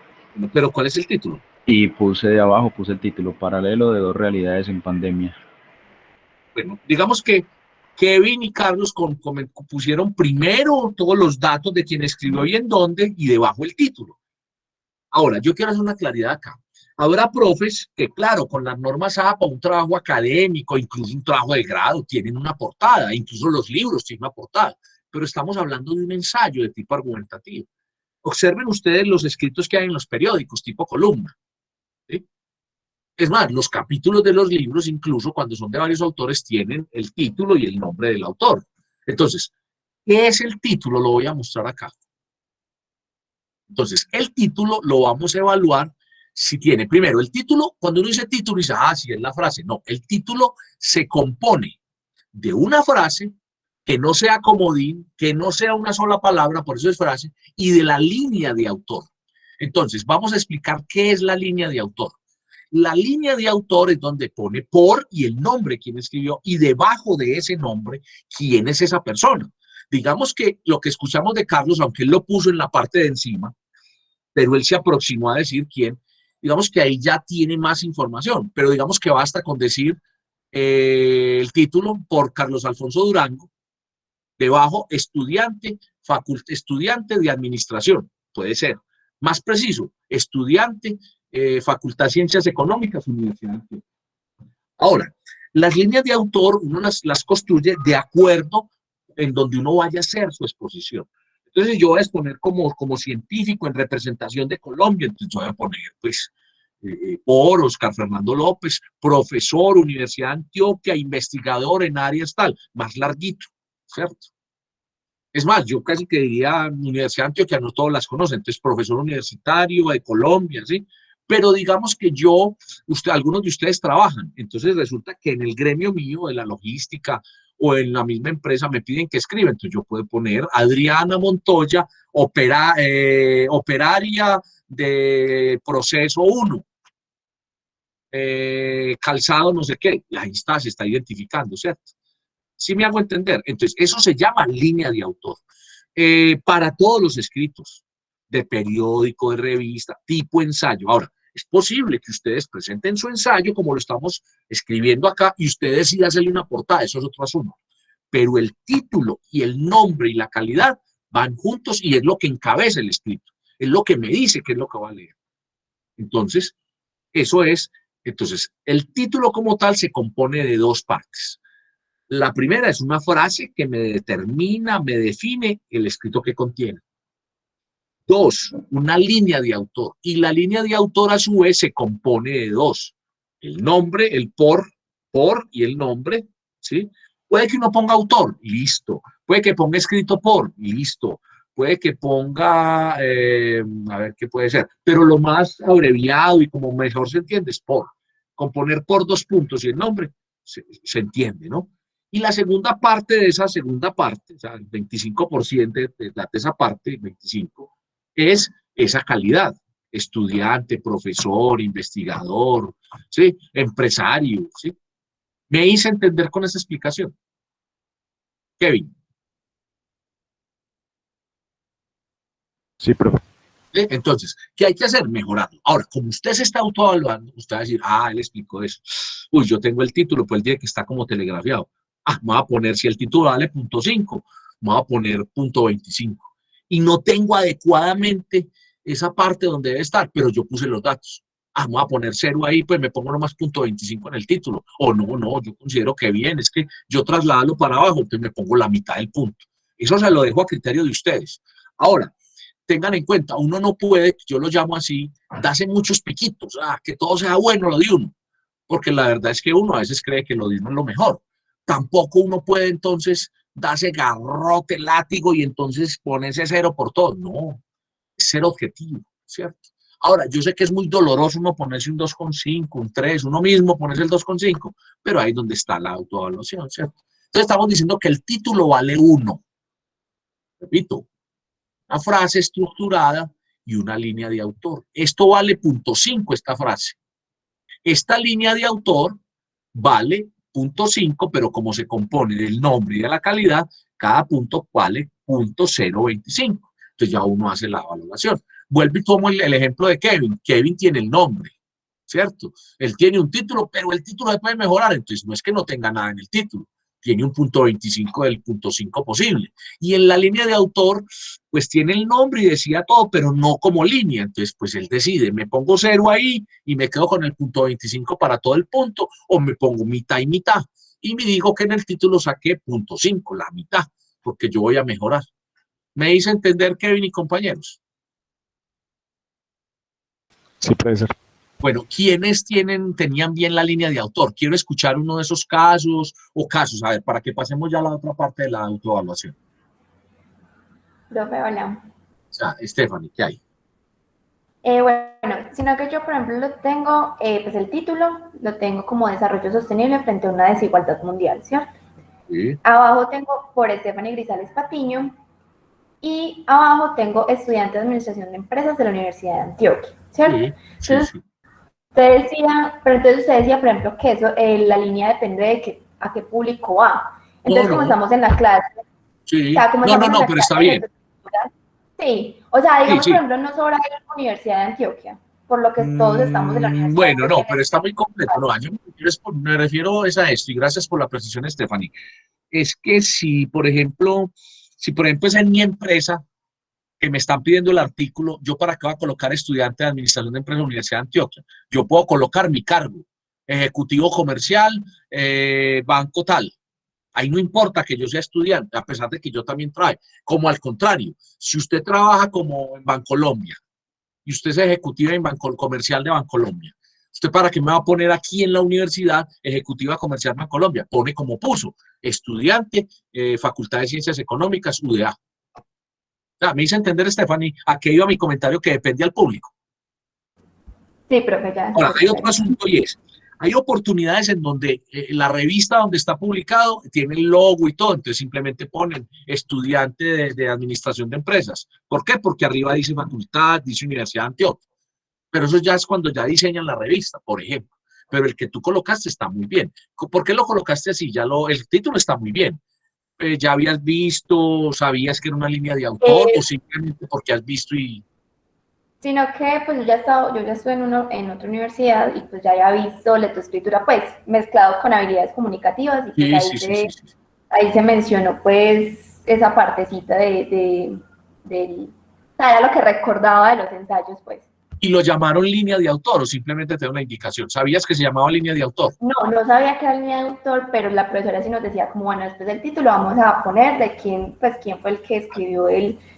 Pero ¿cuál es el título? Y puse de abajo, puse el título, paralelo de dos realidades en pandemia. Bueno, digamos que Kevin y Carlos pusieron primero todos los datos de quién escribió y en dónde, y debajo el título. Ahora, yo quiero hacer una claridad acá. Habrá profes que, claro, con las normas APA, un trabajo académico, incluso un trabajo de grado, tienen una portada, incluso los libros tienen una portada, pero estamos hablando de un ensayo de tipo argumentativo. Observen ustedes los escritos que hay en los periódicos, tipo columna, ¿sí? Es más, los capítulos de los libros, incluso cuando son de varios autores, tienen el título y el nombre del autor. Entonces, ¿qué es el título? Lo voy a mostrar acá. Entonces, el título lo vamos a evaluar si tiene, primero, el título, cuando uno dice título, dice, ah, sí, es la frase. No, el título se compone de una frase que no sea comodín, que no sea una sola palabra, por eso es frase, y de la línea de autor. Entonces, vamos a explicar qué es la línea de autor. La línea de autor es donde pone por y el nombre quien escribió, y debajo de ese nombre, quién es esa persona. Digamos que lo que escuchamos de Carlos, aunque él lo puso en la parte de encima, pero él se aproximó a decir quién, digamos que ahí ya tiene más información, pero digamos que basta con decir el título por Carlos Alfonso Durango, debajo estudiante, estudiante de administración, puede ser. Más preciso, estudiante, Facultad de Ciencias Económicas, Universidad de Antioquia. Ahora, las líneas de autor uno las construye de acuerdo en donde uno vaya a hacer su exposición. Entonces yo voy a exponer como científico en representación de Colombia, entonces yo voy a poner pues por Oscar Fernando López, profesor, Universidad de Antioquia, investigador en áreas tal, más larguito, ¿cierto? Es más, yo casi que diría Universidad de Antioquia, no todos las conocen, entonces profesor universitario de Colombia, ¿sí? Pero digamos que algunos de ustedes trabajan, entonces resulta que en el gremio mío de la logística o en la misma empresa me piden que escriba, entonces yo puedo poner Adriana Montoya, operaria de proceso 1, calzado no sé qué, y ahí está, se está identificando, ¿cierto? ¿Sí me hago entender? Entonces, eso se llama línea de autor. Para todos los escritos, de periódico, de revista, tipo ensayo. Ahora, es posible que ustedes presenten su ensayo como lo estamos escribiendo acá y ustedes sí hacen una portada, eso es otro asunto. Pero el título y el nombre y la calidad van juntos y es lo que encabeza el escrito, es lo que me dice qué es lo que va a leer. Entonces, eso es, entonces, el título como tal se compone de dos partes. La primera es una frase que me determina, me define el escrito que contiene. Dos, una línea de autor. Y la línea de autor a su vez se compone de dos. El nombre, el por y el nombre, ¿sí? Puede que uno ponga autor, listo. Puede que ponga escrito por, listo. Puede que ponga, a ver qué puede ser. Pero lo más abreviado y como mejor se entiende es por. Con poner por 2 puntos y el nombre se entiende, ¿no? Y la segunda parte de esa segunda parte, o sea, el 25% de esa parte, 25%, es esa calidad. Estudiante, profesor, investigador, ¿sí? Empresario, ¿sí? Me hice entender con esa explicación. Kevin. Sí, profe. Entonces, ¿qué hay que hacer? Mejorarlo. Ahora, como usted se está autoevaluando, usted va a decir, ah, él explicó eso. Uy, yo tengo el título, pues él tiene que está como telegrafiado. Ah, me voy a poner, si el título vale .5, me voy a poner .25. Y no tengo adecuadamente esa parte donde debe estar, pero yo puse los datos. Ah, me voy a poner 0 ahí, pues me pongo nomás .25 en el título. O no, yo considero que bien, es que yo traslado para abajo, entonces me pongo la mitad del punto. Eso se lo dejo a criterio de ustedes. Ahora, tengan en cuenta, uno no puede, yo lo llamo así, darse muchos piquitos, que todo sea bueno lo de uno, porque la verdad es que uno a veces cree que lo de uno es lo mejor. Tampoco uno puede entonces darse garrote, látigo y entonces ponerse 0 por todo. No, es ser objetivo, ¿cierto? Ahora, yo sé que es muy doloroso uno ponerse un 2,5, un 3, uno mismo ponerse el 2,5, pero ahí es donde está la autoevaluación, ¿cierto? Entonces estamos diciendo que el título vale 1. Repito, una frase estructurada y una línea de autor. Esto vale .5 esta frase. Esta línea de autor vale .5, pero como se compone del nombre y de la calidad, cada punto vale .025. Entonces ya uno hace la valoración. Vuelvo y tomo el ejemplo de Kevin. Kevin tiene el nombre, ¿cierto? Él tiene un título, pero el título se puede mejorar, entonces no es que no tenga nada en el título, tiene un punto 25 del punto 5 posible. Y en la línea de autor, pues tiene el nombre y decía todo, pero no como línea, entonces pues él decide, me pongo 0 ahí y me quedo con el punto 25 para todo el punto, o me pongo mitad y mitad, y me digo que en el título saqué punto 5, la mitad, porque yo voy a mejorar. ¿Me hice entender, Kevin y compañeros? Sí, puede ser. Bueno, ¿quiénes tenían bien la línea de autor? Quiero escuchar uno de esos casos o casos, a ver, para que pasemos ya a la otra parte de la autoevaluación. Profe, hola. O sea, Stephanie, ¿qué hay? Bueno, sino que yo, por ejemplo, lo tengo, pues el título lo tengo como desarrollo sostenible frente a una desigualdad mundial, ¿cierto? Sí. Abajo tengo por Stephanie Grisales Patiño y abajo tengo estudiante de administración de empresas de la Universidad de Antioquia, ¿cierto? Sí, sí, Entonces, sí. usted decía, por ejemplo, que eso, la línea depende de a qué público va. Entonces, como No, estamos en la clase, sí. o sea, como estamos en la Pero está clase de bien. lectura, sí, o sea, Sí, digamos, por sí. ejemplo, no sobra ir a la Universidad de Antioquia, por lo que todos estamos en la Universidad de Bueno, no, Antioquia. pero está muy completo. No, yo me refiero es a esto, y gracias por la precisión, Stephanie. Es que si, por ejemplo, es en mi empresa, que me están pidiendo el artículo, yo para qué voy a colocar estudiante de administración de empresas de la Universidad de Antioquia. Yo puedo colocar mi cargo, ejecutivo comercial, banco tal. Ahí no importa que yo sea estudiante, a pesar de que yo también trae. Como al contrario, si usted trabaja como en Bancolombia y usted es ejecutivo en Banco Comercial de Bancolombia, ¿usted para qué me va a poner aquí en la universidad ejecutiva comercial Bancolombia? Pone como puso, estudiante, Facultad de Ciencias Económicas, UDA. Me hice entender, Stephanie, a qué iba mi comentario que depende al público. Sí, profe, ya. Ahora, hay otro asunto y es, hay oportunidades en donde la revista donde está publicado tiene el logo y todo, entonces simplemente ponen estudiante de administración de empresas. ¿Por qué? Porque arriba dice facultad, dice Universidad de Antioquia. Pero eso ya es cuando ya diseñan la revista, por ejemplo. Pero el que tú colocaste está muy bien. ¿Por qué lo colocaste así? El título está muy bien. ¿Ya habías visto, sabías que era una línea de autor o simplemente porque has visto y... Sino que pues yo ya estuve en otra universidad y pues ya había visto lectoescritura pues mezclado con habilidades comunicativas y pues Sí. ahí se mencionó pues esa partecita o sea, era lo que recordaba de los ensayos pues. ¿Y lo llamaron línea de autor o simplemente te da una indicación? ¿Sabías que se llamaba línea de autor? No sabía que era línea de autor, pero la profesora sí nos decía como, bueno, después del título vamos a poner de quién fue el que escribió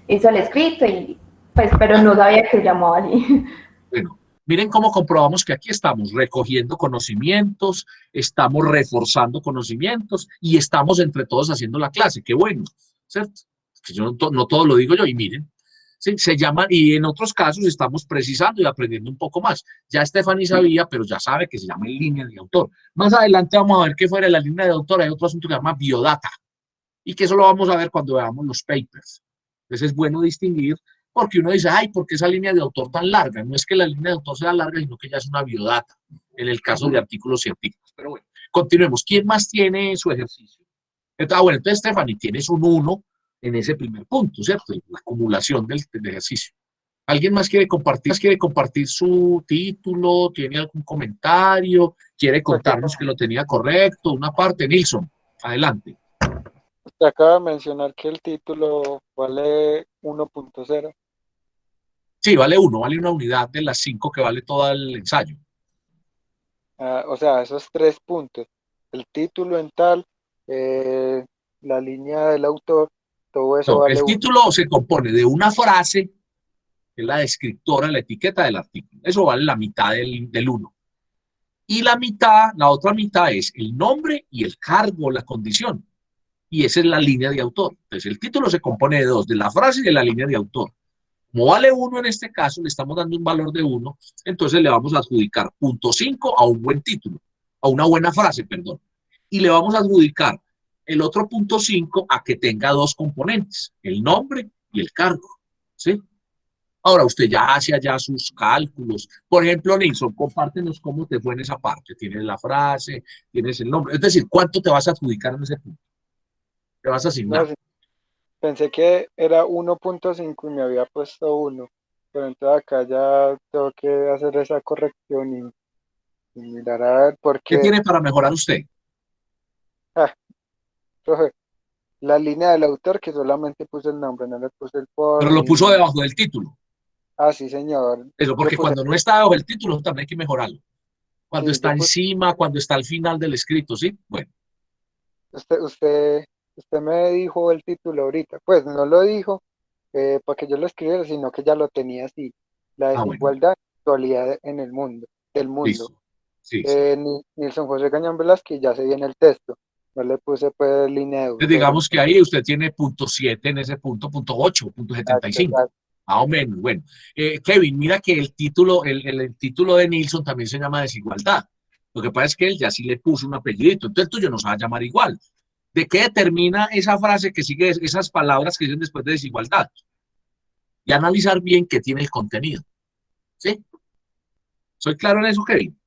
hizo el escrito y pues, pero no sabía que se llamaba así. Bueno, miren cómo comprobamos que aquí estamos recogiendo conocimientos, estamos reforzando conocimientos y estamos entre todos haciendo la clase. Qué bueno, ¿cierto? Que yo no todo lo digo yo y miren, ¿sí? Se llaman, y en otros casos estamos precisando y aprendiendo un poco más. Ya Stephanie sabía, pero ya sabe que se llama línea de autor. Más adelante vamos a ver qué fuera la línea de autor. Hay otro asunto que se llama biodata y que eso lo vamos a ver cuando veamos los papers. Entonces es bueno distinguir porque uno dice, ay, ¿por qué esa línea de autor tan larga? No es que la línea de autor sea larga, sino que ya es una biodata en el caso de artículos científicos. Pero bueno, continuemos. ¿Quién más tiene su ejercicio? Entonces, Stephanie, tienes un 1 en ese primer punto, ¿cierto? La acumulación del ejercicio. ¿Alguien más quiere compartir su título? ¿Tiene algún comentario? ¿Quiere contarnos que lo tenía correcto? Una parte, Nilsson, adelante. Usted acaba de mencionar que el título vale 1.0. Sí, vale 1, vale una unidad de las 5 que vale todo el ensayo. O sea, esos 3 puntos. El título en tal, la línea del autor, todo eso No, vale el 1. título se compone de una frase, que es la descriptora, la etiqueta del artículo. Eso vale la mitad del 1. Y la otra mitad es el nombre y el cargo, la condición. Y esa es la línea de autor. Entonces, el título se compone de 2, de la frase y de la línea de autor. Como vale 1 en este caso, le estamos dando un valor de 1, entonces le vamos a adjudicar 0.5 a un buen título, a una buena frase, perdón. Y le vamos a adjudicar el otro 0.5 a que tenga 2 componentes, el nombre y el cargo, ¿sí? Ahora usted ya hace allá sus cálculos. Por ejemplo, Nilsson, compártenos cómo te fue en esa parte. Tienes la frase, tienes el nombre. Es decir, ¿cuánto te vas a adjudicar en ese punto? Te vas a asignar. No, pensé que era 1.5 y me había puesto 1, pero entonces acá ya tengo que hacer esa corrección y y mirar a ver por ¿Qué qué. tiene para mejorar usted? Ah, profe, la línea del autor que solamente puse el nombre, no le puse el Pero por lo puso ni... debajo del título. Ah, sí, señor. Eso, Yo porque puse, cuando no está debajo del título también hay que mejorarlo. Cuando sí, está encima, cuando está al final del escrito, ¿sí? Bueno, usted me dijo el título ahorita. Pues no lo dijo para que yo lo escribiera, sino que ya lo tenía así. La bueno, desigualdad actualidad en el mundo, del mundo. listo. Sí, sí. Nilson José Cañón Velázquez, ya se viene el texto. No le puse pues línea de Entonces, autor. digamos que ahí usted tiene punto 7 en ese punto, punto 8, punto Exacto, 75. exacto. Más o menos. Bueno, Kevin, mira que el título, el título de Nilsson también se llama Desigualdad. Lo que pasa es que él ya sí le puso un apellidito, entonces el tuyo no se va a llamar igual. ¿De qué determina esa frase que sigue, esas palabras que dicen después de desigualdad? Y analizar bien qué tiene el contenido. ¿Sí? ¿Soy claro en eso, Kevin?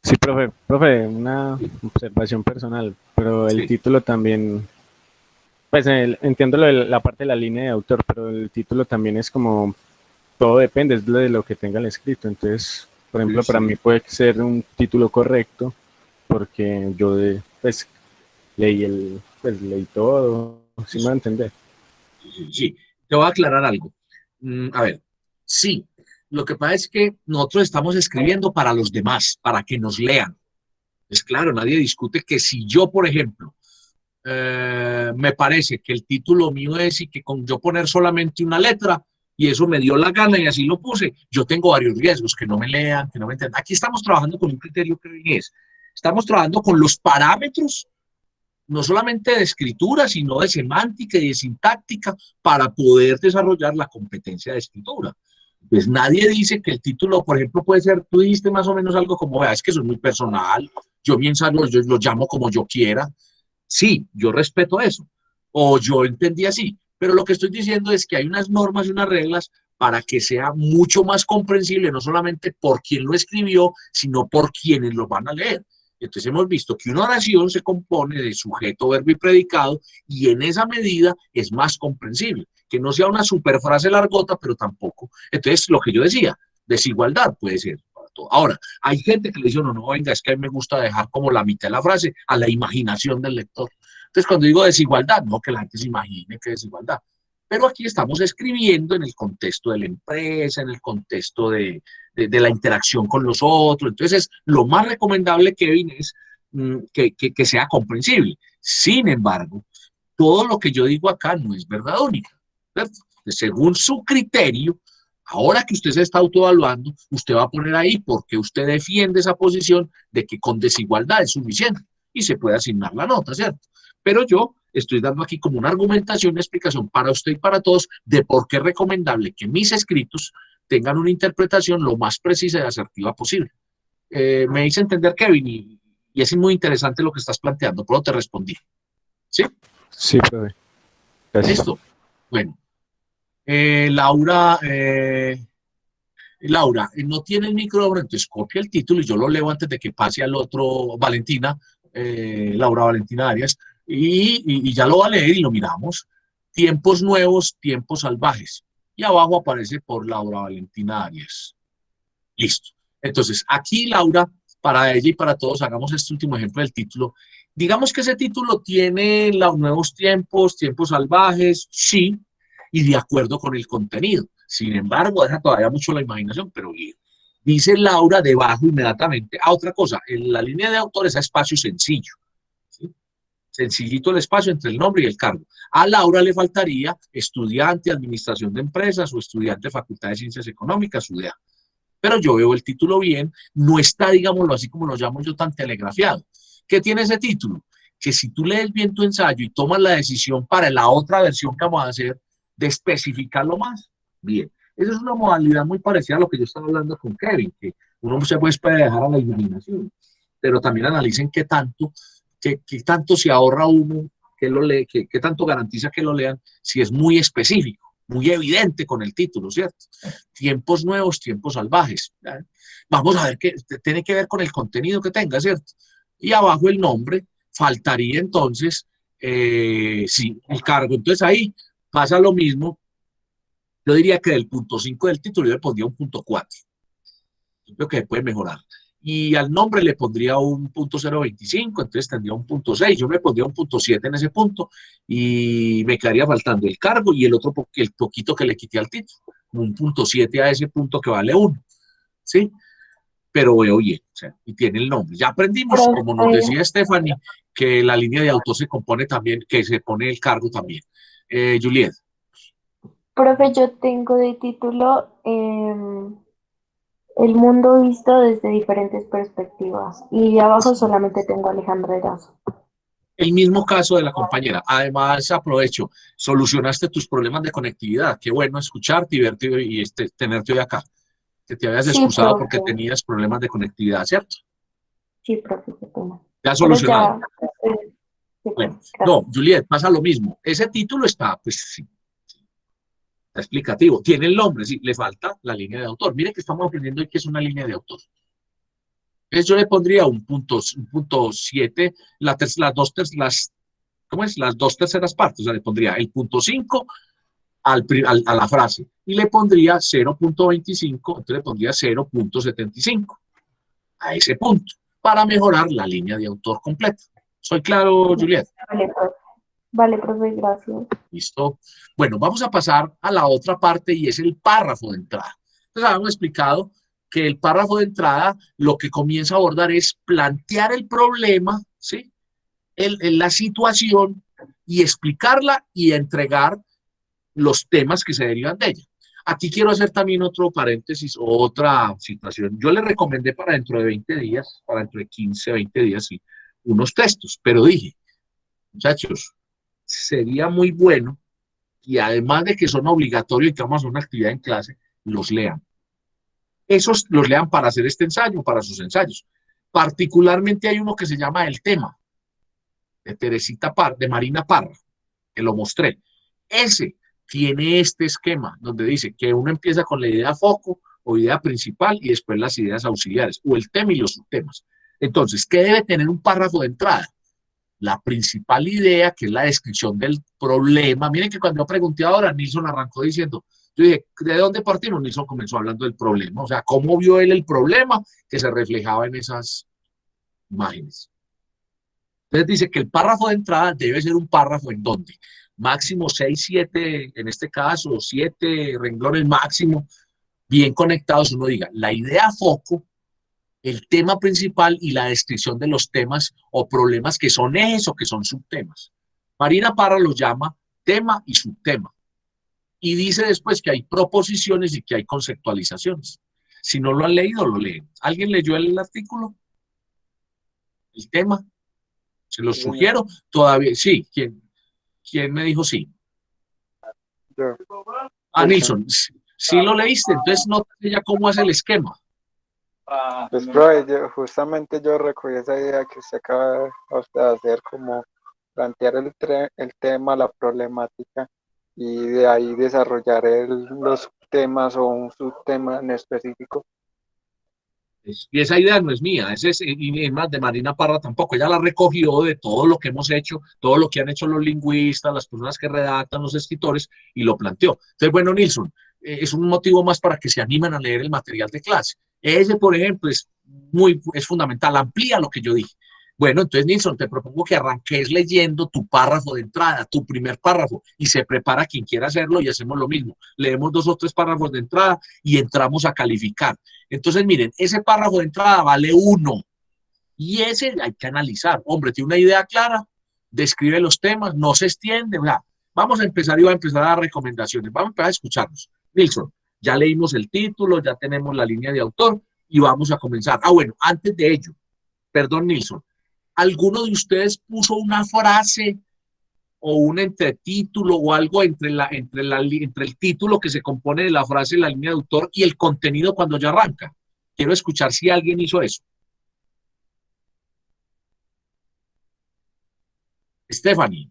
Sí, profe, una observación personal, pero el Sí. título también, pues entiendo la parte de la línea de autor, pero el título también es como, todo depende, es de lo que tenga el escrito. Entonces, por ejemplo, para mí puede ser un título correcto, porque yo pues leí todo, ¿sí me va a entender? Sí, te voy a aclarar algo. A ver, sí, lo que pasa es que nosotros estamos escribiendo para los demás, para que nos lean. Es claro, nadie discute que si yo, por ejemplo, me parece que el título mío es y que con yo poner solamente una letra y eso me dio la gana y así lo puse, yo tengo varios riesgos, que no me lean, que no me entiendan. Aquí estamos trabajando con un criterio que es, estamos trabajando con los parámetros no solamente de escritura, sino de semántica y de sintáctica para poder desarrollar la competencia de escritura. Pues nadie dice que el título, por ejemplo, puede ser, tú dijiste más o menos algo como, vea, es que eso es muy personal, yo bien sano, yo lo llamo como yo quiera. Sí, yo respeto eso, o yo entendí así, pero lo que estoy diciendo es que hay unas normas y unas reglas para que sea mucho más comprensible, no solamente por quien lo escribió, sino por quienes lo van a leer. Entonces hemos visto que una oración se compone de sujeto, verbo y predicado y en esa medida es más comprensible. Que no sea una superfrase largota, pero tampoco. Entonces, lo que yo decía, desigualdad puede ser para todo. Ahora, hay gente que le dice, no, venga, es que a mí me gusta dejar como la mitad de la frase a la imaginación del lector. Entonces, cuando digo desigualdad, no que la gente se imagine que es desigualdad. Pero aquí estamos escribiendo en el contexto de la empresa, en el contexto de la interacción con los otros. Entonces, lo más recomendable, Kevin, es que sea comprensible. Sin embargo, todo lo que yo digo acá no es verdad única, ¿cierto? Según su criterio, ahora que usted se está autoevaluando, usted va a poner ahí porque usted defiende esa posición de que con desigualdad es suficiente y se puede asignar la nota, ¿cierto? Pero yo estoy dando aquí como una argumentación, una explicación para usted y para todos de por qué es recomendable que mis escritos tengan una interpretación lo más precisa y asertiva posible. Me hice entender, Kevin, y es muy interesante lo que estás planteando, pero te respondí. ¿Sí? Sí, profe. Gracias. Listo. Bueno. Laura, no tiene el micrófono, entonces copia el título y yo lo leo antes de que pase al otro, Valentina, Laura Valentina Arias, y ya lo va a leer y lo miramos. Tiempos nuevos, tiempos salvajes. Y abajo aparece por Laura Valentina Arias. Listo. Entonces, aquí, Laura, para ella y para todos, hagamos este último ejemplo del título. Digamos que ese título tiene los nuevos tiempos, tiempos salvajes, sí, y de acuerdo con el contenido. Sin embargo, deja todavía mucho la imaginación, pero bien. Dice Laura debajo inmediatamente. Otra cosa, en la línea de autores a espacio sencillo. ¿Sí? Sencillito el espacio entre el nombre y el cargo. A Laura le faltaría estudiante, administración de empresas o estudiante de Facultad de Ciencias Económicas, UDEA. Pero yo veo el título bien, no está, digámoslo así como lo llamo yo, tan telegrafiado. ¿Qué tiene ese título? Que si tú lees bien tu ensayo y tomas la decisión para la otra versión que vamos a hacer, de especificarlo más, bien. Esa es una modalidad muy parecida a lo que yo estaba hablando con Kevin, que uno se puede dejar a la imaginación, pero también analicen qué tanto se ahorra uno, qué lo lee, qué tanto garantiza que lo lean, si es muy específico, muy evidente con el título, ¿cierto? Tiempos nuevos, tiempos salvajes. ¿Ya? Vamos a ver qué tiene que ver con el contenido que tenga, ¿cierto? Y abajo el nombre, faltaría entonces, sí, el cargo. Entonces ahí pasa lo mismo. Yo diría que del punto 5 del título yo le pondría un punto 4. Yo creo que puede mejorar. Y al nombre le pondría un .025, entonces tendría un .6, yo me pondría un .7 en ese punto y me quedaría faltando el cargo y el otro, el poquito que le quité al título, un .7 a ese punto que vale 1, ¿sí? Pero veo bien, o sea, y tiene el nombre. Ya aprendimos, como nos decía Stephanie, que la línea de autor se compone también, que se pone el cargo también. Juliet. Profe, yo tengo de título El mundo visto desde diferentes perspectivas y abajo solamente tengo Alejandra Erazo. El mismo caso de la compañera. Además, aprovecho, solucionaste tus problemas de conectividad. Qué bueno escucharte y verte y tenerte hoy acá. Que te habías excusado porque tenías problemas de conectividad, ¿cierto? Sí, profe, qué pena. ¿Ya solucionado? Sí, bueno, no, Juliet, pasa lo mismo. Ese título está, pues sí, está explicativo. Tiene el nombre, sí, le falta la línea de autor. Mire que estamos aprendiendo hoy que es una línea de autor. Entonces yo le pondría un punto 7, las dos terceras partes, o sea, le pondría el punto 5 a la frase y le pondría 0.25, entonces le pondría 0.75 a ese punto para mejorar la línea de autor completa. ¿Soy claro, Juliet? Vale, profe, gracias. Listo. Bueno, vamos a pasar a la otra parte y es el párrafo de entrada. Entonces, habíamos explicado que el párrafo de entrada lo que comienza a abordar es plantear el problema, ¿sí? La situación y explicarla y entregar los temas que se derivan de ella. Aquí quiero hacer también otro paréntesis, otra situación. Yo le recomendé para dentro de 20 días, para dentro de 15, 20 días, sí, unos textos, pero dije, muchachos, sería muy bueno y además de que son obligatorios y que vamos a hacer una actividad en clase, los lean. Esos los lean para hacer este ensayo, para sus ensayos. Particularmente hay uno que se llama El tema, de Marina Parra, que lo mostré. Ese tiene este esquema donde dice que uno empieza con la idea foco o idea principal y después las ideas auxiliares, o el tema y los subtemas. Entonces, ¿qué debe tener un párrafo de entrada? La principal idea, que es la descripción del problema. Miren que cuando yo pregunté ahora, Nilsson arrancó diciendo, yo dije, ¿de dónde partimos? Nilsson comenzó hablando del problema, o sea, ¿cómo vio él el problema que se reflejaba en esas imágenes? Entonces dice que el párrafo de entrada debe ser un párrafo en donde máximo 6, 7, en este caso, 7 renglones máximo, bien conectados, uno diga, la idea foco, el tema principal y la descripción de los temas o problemas que son ejes o que son subtemas. Marina Parra los llama tema y subtema. Y dice después que hay proposiciones y que hay conceptualizaciones. Si no lo han leído, lo leen. ¿Alguien leyó el artículo? ¿El tema? Se los sugiero. Todavía, sí. ¿Quién me dijo sí? Yo. Nilsson, sí lo leíste, entonces no sé ya cómo es el esquema. Pues, profe, justamente yo recogí esa idea que usted acaba de hacer, como plantear el tema, la problemática, y de ahí desarrollar los temas o un subtema en específico. Y esa idea no es mía, y es más de Marina Parra tampoco, ella la recogió de todo lo que hemos hecho, todo lo que han hecho los lingüistas, las personas que redactan, los escritores, y lo planteó. Entonces, bueno, Nilsson, es un motivo más para que se animen a leer el material de clase. Ese, por ejemplo, es fundamental, amplía lo que yo dije. Bueno, entonces, Nilsson, te propongo que arranques leyendo tu párrafo de entrada, tu primer párrafo, y se prepara quien quiera hacerlo y hacemos lo mismo. Leemos 2 o 3 párrafos de entrada y entramos a calificar. Entonces, miren, ese párrafo de entrada vale 1 y ese hay que analizar. Hombre, tiene una idea clara, describe los temas, no se extiende. O sea, vamos a empezar y voy a empezar a dar recomendaciones. Vamos a empezar a escucharnos. Nilsson, ya leímos el título, ya tenemos la línea de autor y vamos a comenzar. Bueno, antes de ello, perdón, Nilsson, ¿alguno de ustedes puso una frase o un entretítulo o algo entre el título que se compone de la frase, la línea de autor y el contenido cuando ya arranca? Quiero escuchar si alguien hizo eso. Stephanie,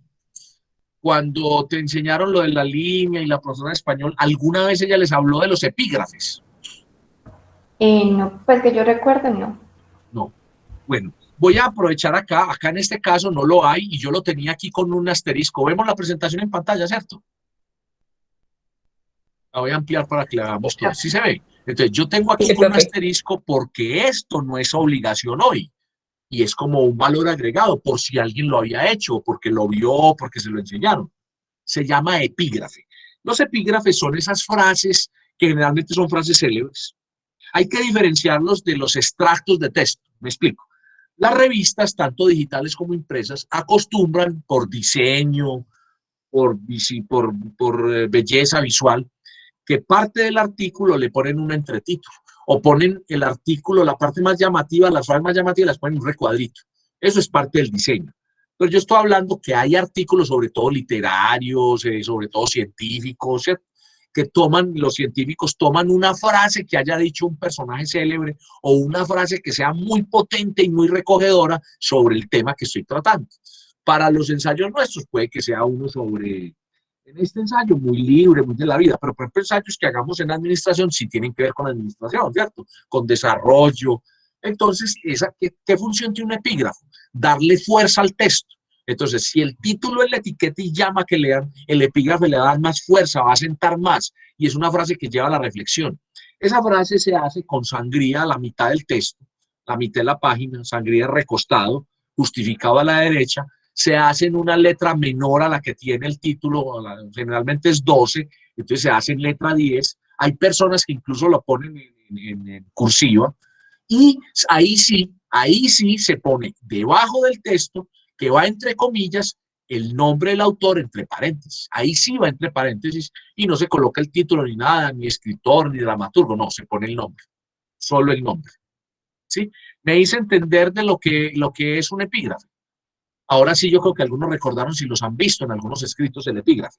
cuando te enseñaron lo de la línea y la profesora de español, ¿alguna vez ella les habló de los epígrafes? No, pues que yo recuerdo, no. No. Bueno, voy a aprovechar acá en este caso no lo hay y yo lo tenía aquí con un asterisco. Vemos la presentación en pantalla, ¿cierto? La voy a ampliar para que la veamos todos. ¿Sí se ve? Entonces, yo tengo aquí Sí, con un profe. asterisco porque esto no es obligación hoy. Y es como un valor agregado por si alguien lo había hecho, porque lo vio, porque se lo enseñaron. Se llama epígrafe. Los epígrafes son esas frases que generalmente son frases célebres. Hay que diferenciarlos de los extractos de texto. Me explico. Las revistas, tanto digitales como impresas, acostumbran por diseño, por belleza visual, que parte del artículo le ponen un entretítulo o ponen el artículo, la parte más llamativa, las frases más llamativas, las ponen en un recuadrito. Eso es parte del diseño. Pero yo estoy hablando que hay artículos, sobre todo literarios, sobre todo científicos, ¿cierto? Que los científicos toman una frase que haya dicho un personaje célebre o una frase que sea muy potente y muy recogedora sobre el tema que estoy tratando. Para los ensayos nuestros puede que sea uno sobre, en este ensayo, muy libre, muy de la vida, pero por ejemplo ensayos que hagamos en administración sí tienen que ver con administración, ¿cierto? Con desarrollo. Entonces, ¿qué función tiene un epígrafo? Darle fuerza al texto. Entonces, si el título es la etiqueta y llama que lean, el epígrafe le da más fuerza, va a sentar más, y es una frase que lleva a la reflexión. Esa frase se hace con sangría a la mitad del texto, la mitad de la página, sangría recostado, justificado a la derecha, se hace en una letra menor a la que tiene el título, generalmente es 12, entonces se hace en letra 10. Hay personas que incluso lo ponen en cursiva, y ahí sí se pone debajo del texto, que va entre comillas, el nombre del autor entre paréntesis. Ahí sí va entre paréntesis y no se coloca el título ni nada, ni escritor, ni dramaturgo, no, se pone el nombre, solo el nombre. ¿Sí? Me hice entender de lo que es un epígrafe. Ahora sí, yo creo que algunos recordaron si los han visto en algunos escritos el epígrafe.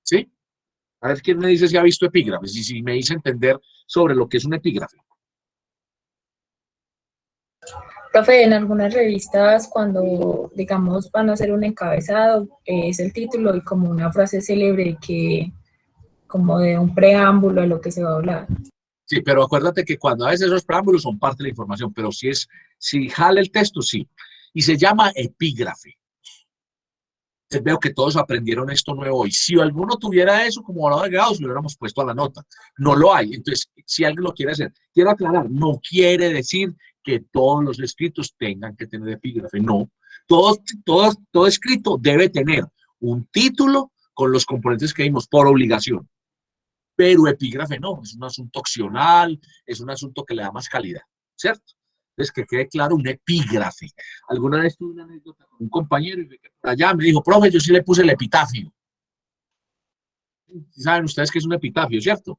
¿Sí? A ver quién me dice si ha visto epígrafes y si me hice entender sobre lo que es un epígrafe. Profe, en algunas revistas cuando, digamos, van a hacer un encabezado, es el título y como una frase célebre que, como de un preámbulo a lo que se va a hablar. Sí, pero acuérdate que cuando a veces esos preámbulos son parte de la información, pero si jala el texto, sí. Y se llama epígrafe. Entonces veo que todos aprendieron esto nuevo hoy. Si alguno tuviera eso como valor agregado, lo hubiéramos puesto a la nota. No lo hay. Entonces, si alguien lo quiere hacer, quiero aclarar, no quiere decir que todos los escritos tengan que tener epígrafe. No. Todo escrito debe tener un título con los componentes que vimos por obligación. Pero epígrafe no, es un asunto opcional, es un asunto que le da más calidad, ¿cierto? Entonces, que quede claro, un epígrafe. Alguna vez tuve una anécdota con un compañero y allá me dijo, profe, yo sí le puse el epitafio. ¿Saben ustedes qué es un epitafio, cierto?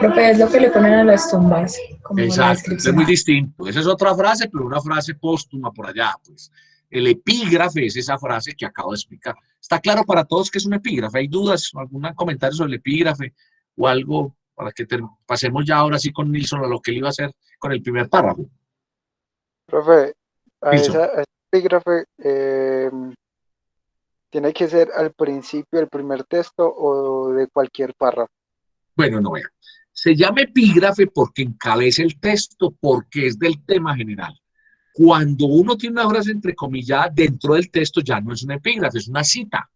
Profe, es lo que le ponen a las tumbas, como la Exacto, descripción. es muy distinto. Esa es otra frase, pero una frase póstuma por allá, pues. El epígrafe es esa frase que acabo de explicar. ¿Está claro para todos qué es un epígrafe? ¿Hay dudas, algún comentario sobre el epígrafe o algo para que pasemos ya ahora sí con Nilsson a lo que él iba a hacer con el primer párrafo? Profe, a Nilsson. ese epígrafe tiene que ser al principio del primer texto o de cualquier párrafo. Bueno, no vea. Se llama epígrafe porque encabeza el texto, porque es del tema general. Cuando uno tiene una frase entrecomillada dentro del texto, ya no es un epígrafe, es una cita.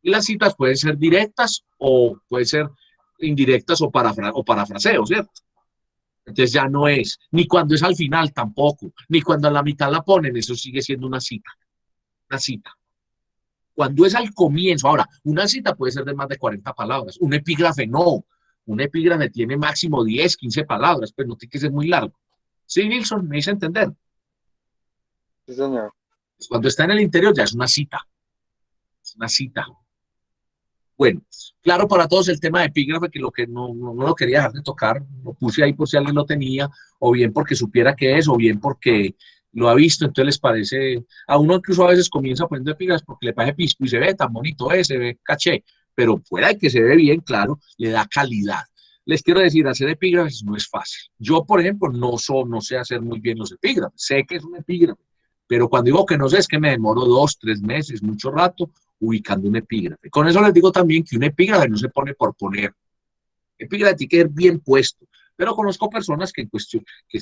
Y las citas pueden ser directas o pueden ser indirectas o parafraseos, ¿cierto? Entonces ya no es, ni cuando es al final tampoco, ni cuando a la mitad la ponen, eso sigue siendo una cita. Una cita. Cuando es al comienzo, ahora, una cita puede ser de más de 40 palabras, un epígrafe no. Un epígrafe tiene máximo 10, 15 palabras, pero no tiene que ser muy largo. Sí, Nilsson, me hice entender. Sí, señor. Cuando está en el interior ya es una cita. Es una cita. Bueno, claro para todos el tema de epígrafe, que lo que no lo quería dejar de tocar, lo puse ahí por si alguien lo tenía, o bien porque supiera qué es, o bien porque lo ha visto, entonces les parece, a uno incluso a veces comienza poniendo epígrafes porque le parece pisco y se ve tan bonito, se ve caché, pero fuera de que se ve bien, claro, le da calidad. Les quiero decir, hacer epígrafes no es fácil. Yo, por ejemplo, no sé hacer muy bien los epígrafes, sé que es un epígrafe, pero cuando digo que no sé es que me demoro 2, 3 meses, mucho rato, ubicando un epígrafe. Con eso les digo también que un epígrafe no se pone por poner. Epígrafe tiene que ser bien puesto. Pero conozco personas que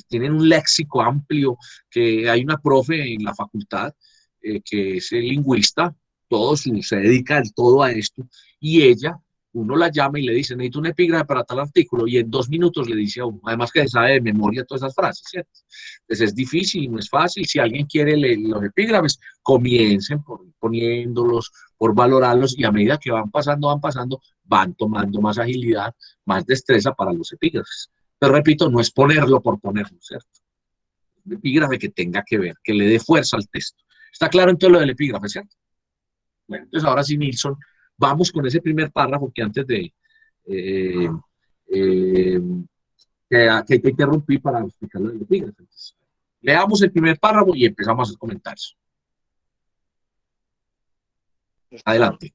tienen un léxico amplio, que hay una profe en la facultad que es lingüista, se dedica del todo a esto, y ella uno la llama y le dice, necesito un epígrafe para tal artículo, y en 2 minutos le dice a uno, además que sabe de memoria todas esas frases, ¿cierto? Entonces es difícil, no es fácil. Si alguien quiere leer los epígrafes, comiencen por poniéndolos, por valorarlos, y a medida que van pasando, van tomando más agilidad, más destreza para los epígrafes. Pero repito, no es ponerlo por ponerlo, ¿cierto? Un epígrafe que tenga que ver, que le dé fuerza al texto. ¿Está claro entonces lo del epígrafe, cierto? Bueno, entonces ahora sí, Nilsson, vamos con ese primer párrafo que antes de que te interrumpí para explicar lo del epígrafe. Entonces, leamos el primer párrafo y empezamos a hacer comentarios. Adelante.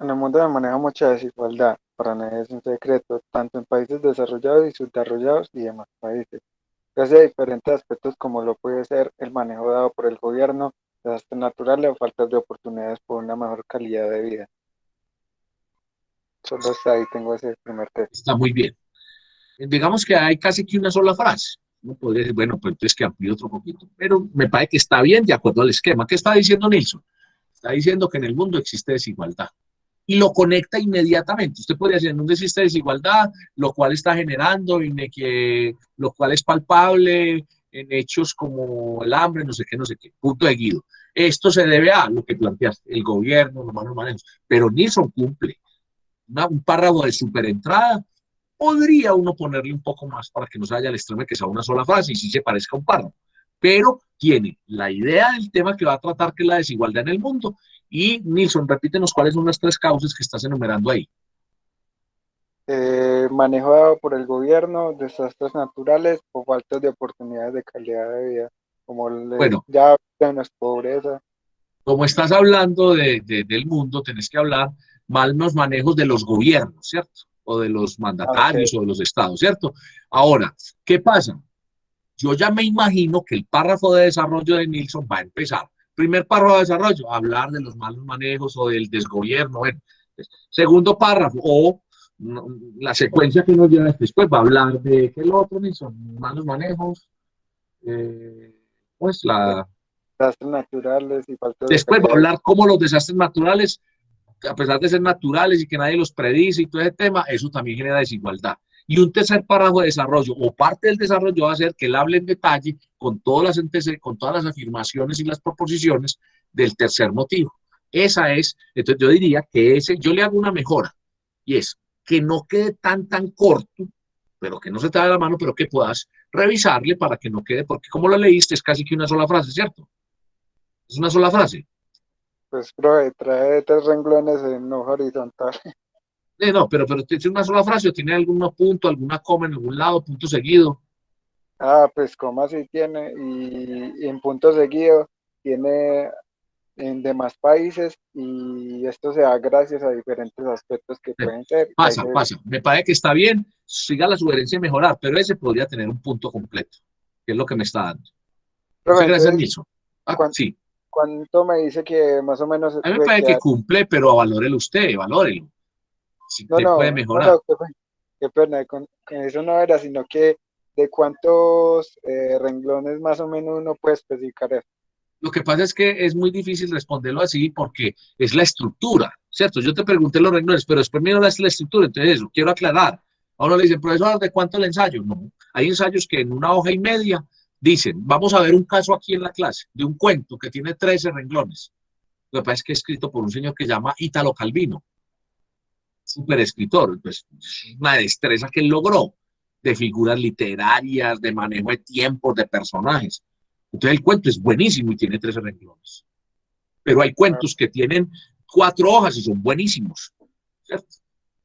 En el mundo se maneja mucha desigualdad, para nadie es un secreto, tanto en países desarrollados y subdesarrollados y demás países. Gracias a diferentes aspectos como lo puede ser el manejo dado por el gobierno, desastres naturales o faltas de oportunidades por una mejor calidad de vida. Solo hasta ahí tengo ese primer texto. Está muy bien. Digamos que hay casi que una sola frase. Uno podría decir, bueno, pues entonces que amplíe otro poquito. Pero me parece que está bien de acuerdo al esquema. ¿Qué está diciendo Nilsson? Está diciendo que en el mundo existe desigualdad. Y lo conecta inmediatamente. Usted podría decir, en donde existe desigualdad, lo cual está generando, lo cual es palpable en hechos como el hambre, no sé qué, punto de guido. Esto se debe a lo que planteaste, el gobierno, los malos manejos. Pero Nilsson cumple. Un párrafo de superentrada, podría uno ponerle un poco más para que no se vaya al extremo de que sea una sola frase y sí se parezca a un párrafo. Pero tiene la idea del tema que va a tratar, que es la desigualdad en el mundo. Y Nilsson, repítenos cuáles son las 3 causas que estás enumerando ahí. Manejo dado por el gobierno, desastres naturales o faltas de oportunidades de calidad de vida, como ya no es pobreza. Como estás hablando del mundo, tenés que hablar malos manejos de los gobiernos, ¿cierto? O de los mandatarios o de los estados, ¿cierto? Ahora, ¿qué pasa? Yo ya me imagino que el párrafo de desarrollo de Nilsson va a empezar. Primer párrafo de desarrollo, hablar de los malos manejos o del desgobierno. Bueno. Segundo párrafo, o la secuencia que nos lleva después, va a hablar de ¿qué es lo otro, Nilsson? Malos manejos, pues desastres naturales y faltas de después va a hablar cómo los desastres naturales, a pesar de ser naturales y que nadie los predice y todo ese tema, eso también genera desigualdad. Y un tercer párrafo de desarrollo, o parte del desarrollo, va a ser que él hable en detalle con todas las afirmaciones y las proposiciones del tercer motivo. Esa es, entonces yo diría que yo le hago una mejora, y es que no quede tan corto, pero que no se te vaya la mano, pero que puedas revisarle para que no quede, porque como lo leíste es casi que una sola frase, ¿cierto? Es una sola frase. Pues, profe, trae 3 renglones en hoja horizontal. No, pero ¿tiene una sola frase o tiene algún punto, alguna coma en algún lado, punto seguido? Pues coma sí tiene, y en punto seguido tiene en demás países, y esto se da gracias a diferentes aspectos que pueden ser. Pasa. Me parece que está bien, siga la sugerencia de mejorar, pero ese podría tener un punto completo, que es lo que me está dando. Muchas gracias, Nilsson. Sí. ¿Cuánto me dice que más o menos? A mí me parece que cumple, pero valórelo usted, valórelo. Si usted puede mejorar. Qué pena, con eso no era, sino que de cuántos renglones más o menos uno puede especificar eso. Lo que pasa es que es muy difícil responderlo así porque es la estructura, ¿cierto? Yo te pregunté los renglones, pero después me la estructura, entonces eso, quiero aclarar. A uno le dicen, profesor, ¿de cuánto el ensayo? No, hay ensayos que en una hoja y media dicen, vamos a ver un caso aquí en la clase, de un cuento que tiene 13 renglones. Lo que pasa es que es escrito por un señor que se llama Ítalo Calvino, súper escritor, pues una destreza que él logró de figuras literarias, de manejo de tiempos, de personajes. Entonces el cuento es buenísimo y tiene 13 renglones. Pero hay cuentos que tienen 4 hojas y son buenísimos, ¿cierto?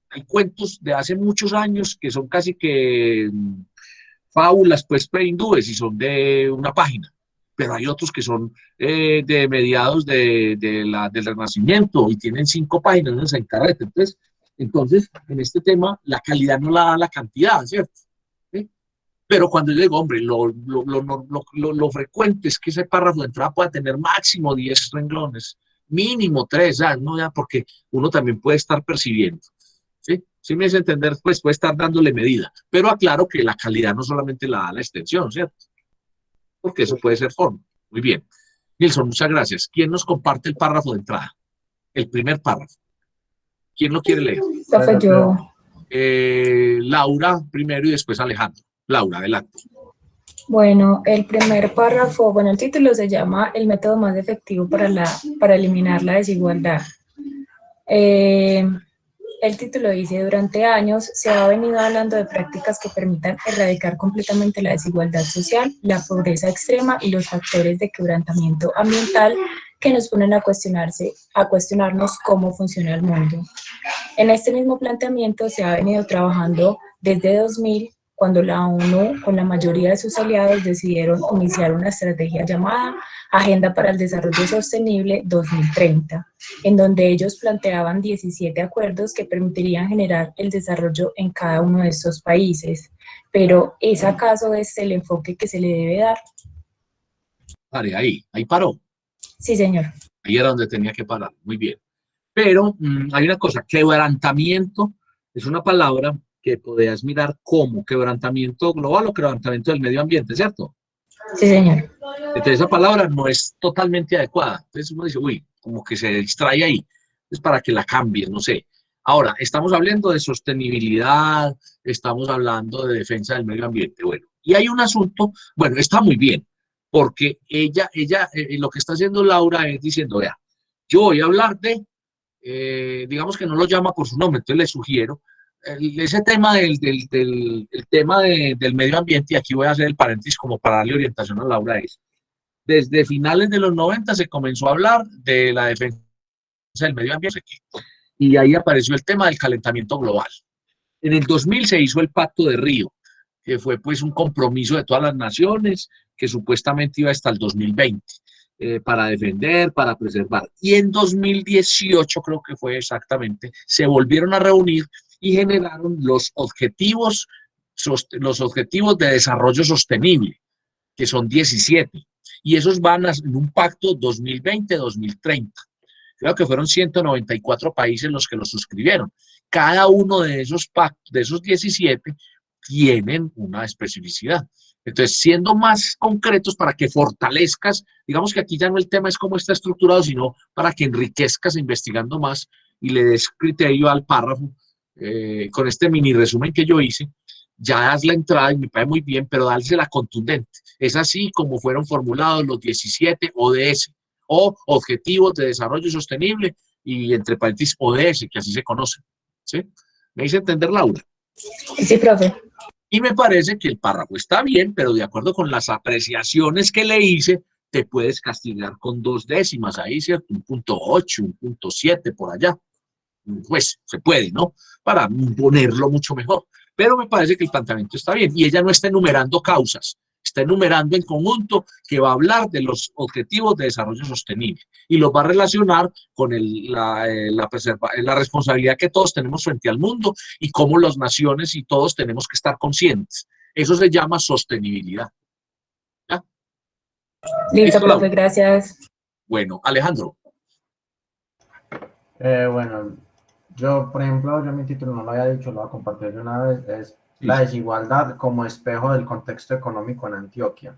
Hay cuentos de hace muchos años que son casi que fábulas, pues, prehindúes y son de una página. Pero hay otros que son de mediados del Renacimiento y tienen 5 páginas en carrete. Entonces, en este tema, la calidad no la da la cantidad, ¿cierto? ¿Sí? Pero cuando yo digo, hombre, lo frecuente es que ese párrafo de entrada pueda tener máximo 10 renglones, mínimo 3, ¿no? Ya, porque uno también puede estar percibiendo. ¿Sí? Si me hace entender, pues puede estar dándole medida. Pero aclaro que la calidad no solamente la da la extensión, ¿cierto? Porque eso puede ser forma. Muy bien. Nilsson, muchas gracias. ¿Quién nos comparte el párrafo de entrada? El primer párrafo. ¿Quién lo quiere leer? Profe, yo. Laura primero y después Alejandro. Laura, adelante. Bueno, el primer párrafo, bueno, el título se llama El método más efectivo para eliminar la desigualdad. El título dice, durante años se ha venido hablando de prácticas que permitan erradicar completamente la desigualdad social, la pobreza extrema y los factores de quebrantamiento ambiental que nos ponen a cuestionarnos cómo funciona el mundo. En este mismo planteamiento se ha venido trabajando desde 2000, cuando la ONU, con la mayoría de sus aliados, decidieron iniciar una estrategia llamada Agenda para el Desarrollo Sostenible 2030, en donde ellos planteaban 17 acuerdos que permitirían generar el desarrollo en cada uno de estos países. Pero, ¿es acaso este el enfoque que se le debe dar? Pare, ahí paró. Sí, señor. Ahí era donde tenía que parar, muy bien. Pero hay una cosa, quebrantamiento es una palabra que podrías mirar como quebrantamiento global o quebrantamiento del medio ambiente, ¿cierto? Sí, señor. Entonces esa palabra no es totalmente adecuada. Entonces uno dice, uy, como que se distrae ahí. Es para que la cambies, no sé. Ahora, estamos hablando de sostenibilidad, estamos hablando de defensa del medio ambiente. Bueno, y hay un asunto, bueno, está muy bien, porque ella lo que está haciendo Laura es diciendo, vea, yo voy a hablar de, digamos que no lo llama por su nombre, entonces le sugiero, ese tema el tema del medio ambiente, y aquí voy a hacer el paréntesis como para darle orientación a Laura, es, desde finales de los 90 se comenzó a hablar de la defensa del medio ambiente, y ahí apareció el tema del calentamiento global. En el 2000 se hizo el Pacto de Río, que fue pues un compromiso de todas las naciones, que supuestamente iba hasta el 2020. Para defender, para preservar. Y en 2018, creo que fue exactamente, se volvieron a reunir y generaron los objetivos de desarrollo sostenible, que son 17. Y esos van en un pacto 2020-2030. Creo que fueron 194 países los que los suscribieron. Cada uno de esos pactos, de esos 17, tienen una especificidad. Entonces, siendo más concretos para que fortalezcas, digamos que aquí ya no el tema es cómo está estructurado, sino para que enriquezcas investigando más y le des criterio al párrafo, con este mini resumen que yo hice, ya das la entrada y me parece muy bien, pero dársela contundente. Es así como fueron formulados los 17 ODS, o Objetivos de Desarrollo Sostenible, y entre paréntesis ODS, que así se conocen. ¿Sí? ¿Me hice entender, Laura? Sí, profe. Y me parece que el párrafo está bien, pero de acuerdo con las apreciaciones que le hice, te puedes castigar con 2 décimas ahí, ¿cierto? 1.8, 1.7 por allá. Pues se puede, ¿no? Para ponerlo mucho mejor. Pero me parece que el planteamiento está bien. Y ella no está enumerando causas, está enumerando en conjunto que va a hablar de los objetivos de desarrollo sostenible y los va a relacionar con la responsabilidad que todos tenemos frente al mundo y cómo las naciones y todos tenemos que estar conscientes. Eso se llama sostenibilidad. ¿Ya? Listo, profe, gracias. Bueno, Alejandro. Bueno, yo, por ejemplo, yo mi título no lo había dicho, lo voy a compartir de una vez, es La desigualdad como espejo del contexto económico en Antioquia.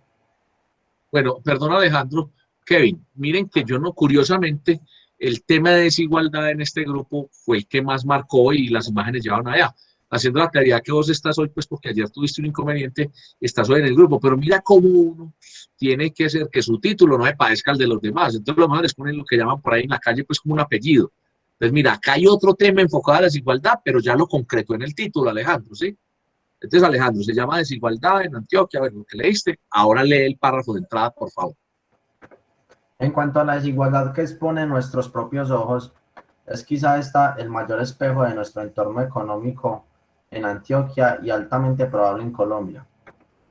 Bueno, perdón, Alejandro. Kevin, miren que yo no, curiosamente, el tema de desigualdad en este grupo fue el que más marcó y las imágenes llevaron allá. Haciendo la claridad que vos estás hoy, pues porque ayer tuviste un inconveniente, estás hoy en el grupo, pero mira cómo uno tiene que hacer que su título no se parezca al de los demás. Entonces, los demás les ponen lo que llaman por ahí en la calle, pues como un apellido. Entonces, mira, acá hay otro tema enfocado a la desigualdad, pero ya lo concretó en el título, Alejandro, ¿sí? Entonces, Alejandro, se llama Desigualdad en Antioquia, a ver lo que leíste. Ahora lee el párrafo de entrada, por favor. En cuanto a la desigualdad que expone nuestros propios ojos, es quizá esta el mayor espejo de nuestro entorno económico en Antioquia y altamente probable en Colombia.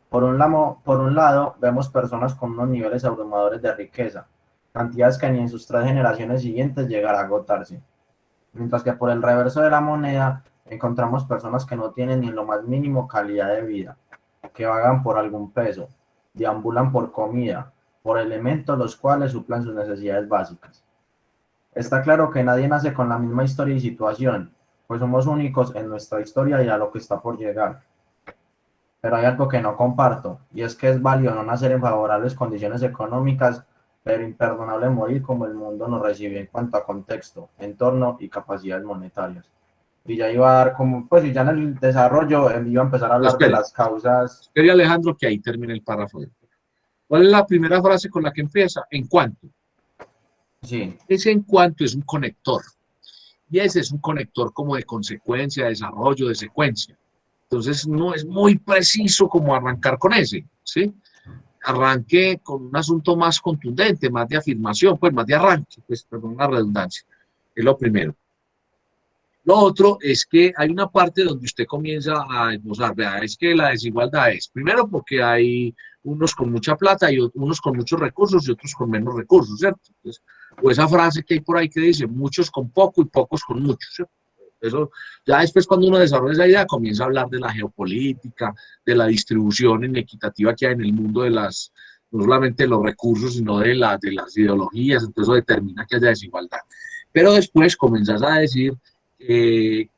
Por un lado, vemos personas con unos niveles abrumadores de riqueza, cantidades que ni en sus 3 generaciones siguientes llegará a agotarse. Mientras que por el reverso de la moneda, encontramos personas que no tienen ni en lo más mínimo calidad de vida, que vagan por algún peso, deambulan por comida, por elementos los cuales suplan sus necesidades básicas. Está claro que nadie nace con la misma historia y situación, pues somos únicos en nuestra historia y a lo que está por llegar. Pero hay algo que no comparto, y es que es válido no nacer en favorables condiciones económicas pero imperdonable morir como el mundo nos recibe en cuanto a contexto, entorno y capacidades monetarias. Y ya iba a dar como, pues, y ya en el desarrollo iba a empezar a hablar de las causas. Espere, Alejandro, que ahí termine el párrafo. ¿Cuál es la primera frase con la que empieza? En cuanto. Sí. Ese en cuanto es un conector. Y ese es un conector como de consecuencia, de desarrollo, de secuencia. Entonces no es muy preciso como arrancar con ese, ¿sí? Arranque con un asunto más contundente, más de afirmación, pues más de arranque, pues perdón la redundancia. Es lo primero. Lo otro es que hay una parte donde usted comienza a esbozar, vea, es que la desigualdad es, primero porque hay unos con mucha plata y unos con muchos recursos y otros con menos recursos, ¿cierto? Entonces, o esa frase que hay por ahí que dice, muchos con poco y pocos con mucho, ¿cierto? Eso, ya después cuando uno desarrolla esa idea, comienza a hablar de la geopolítica, de la distribución inequitativa que hay en el mundo de las, no solamente de los recursos, sino de las ideologías, entonces eso determina que haya desigualdad. Pero después comenzás a decir que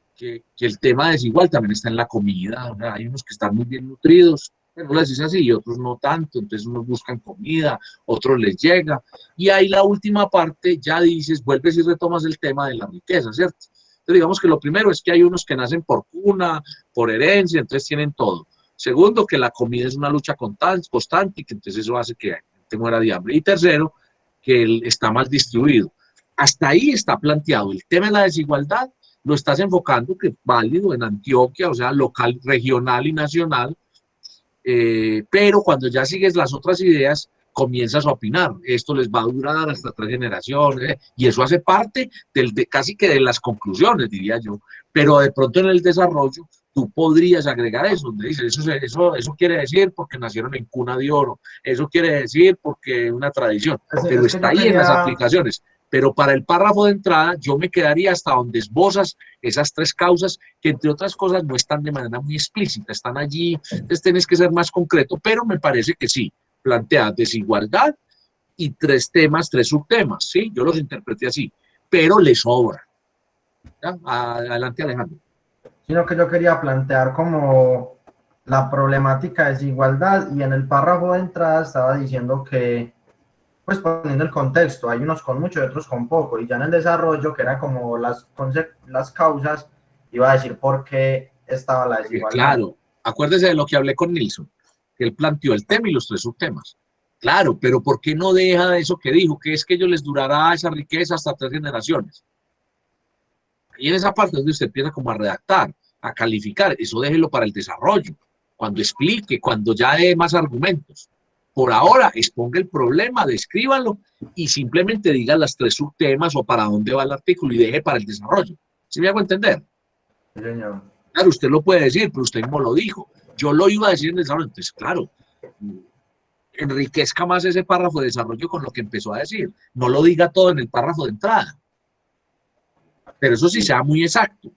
el tema desigual también está en la comida, ¿verdad? Hay unos que están muy bien nutridos, pero les dice así, y otros no tanto, entonces unos buscan comida, otros les llega, y ahí la última parte ya dices, vuelves y retomas el tema de la riqueza, ¿cierto? Entonces digamos que lo primero es que hay unos que nacen por cuna, por herencia, entonces tienen todo. Segundo, que la comida es una lucha constante y que entonces eso hace que te muera de hambre. Y tercero, que está mal distribuido. Hasta ahí está planteado. El tema de la desigualdad lo estás enfocando, que es válido en Antioquia, o sea, local, regional y nacional, pero cuando ya sigues las otras ideas, comienzas a opinar, esto les va a durar hasta 3 generaciones, y eso hace parte casi que de las conclusiones, diría yo, pero de pronto en el desarrollo tú podrías agregar eso, donde dices, eso quiere decir porque nacieron en cuna de oro, eso quiere decir porque una tradición, pero está ahí en las aplicaciones. Pero para el párrafo de entrada yo me quedaría hasta donde esbozas esas 3 causas que entre otras cosas no están de manera muy explícita, están allí, entonces tienes que ser más concreto, pero me parece que sí, plantea desigualdad y 3 temas, 3 subtemas, ¿sí? Yo los interpreté así, pero le sobra. ¿Ya? Adelante, Alejandro. Sino que yo quería plantear como la problemática de desigualdad y en el párrafo de entrada estaba diciendo que, pues poniendo el contexto, hay unos con mucho y otros con poco, y ya en el desarrollo, que era como las causas, iba a decir por qué estaba la desigualdad. Claro, acuérdese de lo que hablé con Nilsson, que él planteó el tema y los 3 subtemas. Claro, pero ¿por qué no deja de eso que dijo? Que es que ellos les durará esa riqueza hasta 3 generaciones. Y en esa parte donde usted empieza como a redactar, a calificar, eso déjelo para el desarrollo, cuando explique, cuando ya dé más argumentos. Por ahora, exponga el problema, descríbalo y simplemente diga las 3 subtemas o para dónde va el artículo y deje para el desarrollo. ¿Sí me hago entender? Sí, señor. Claro, usted lo puede decir, pero usted mismo lo dijo. Yo lo iba a decir en el desarrollo, entonces, claro, enriquezca más ese párrafo de desarrollo con lo que empezó a decir. No lo diga todo en el párrafo de entrada. Pero eso sí sea muy exacto.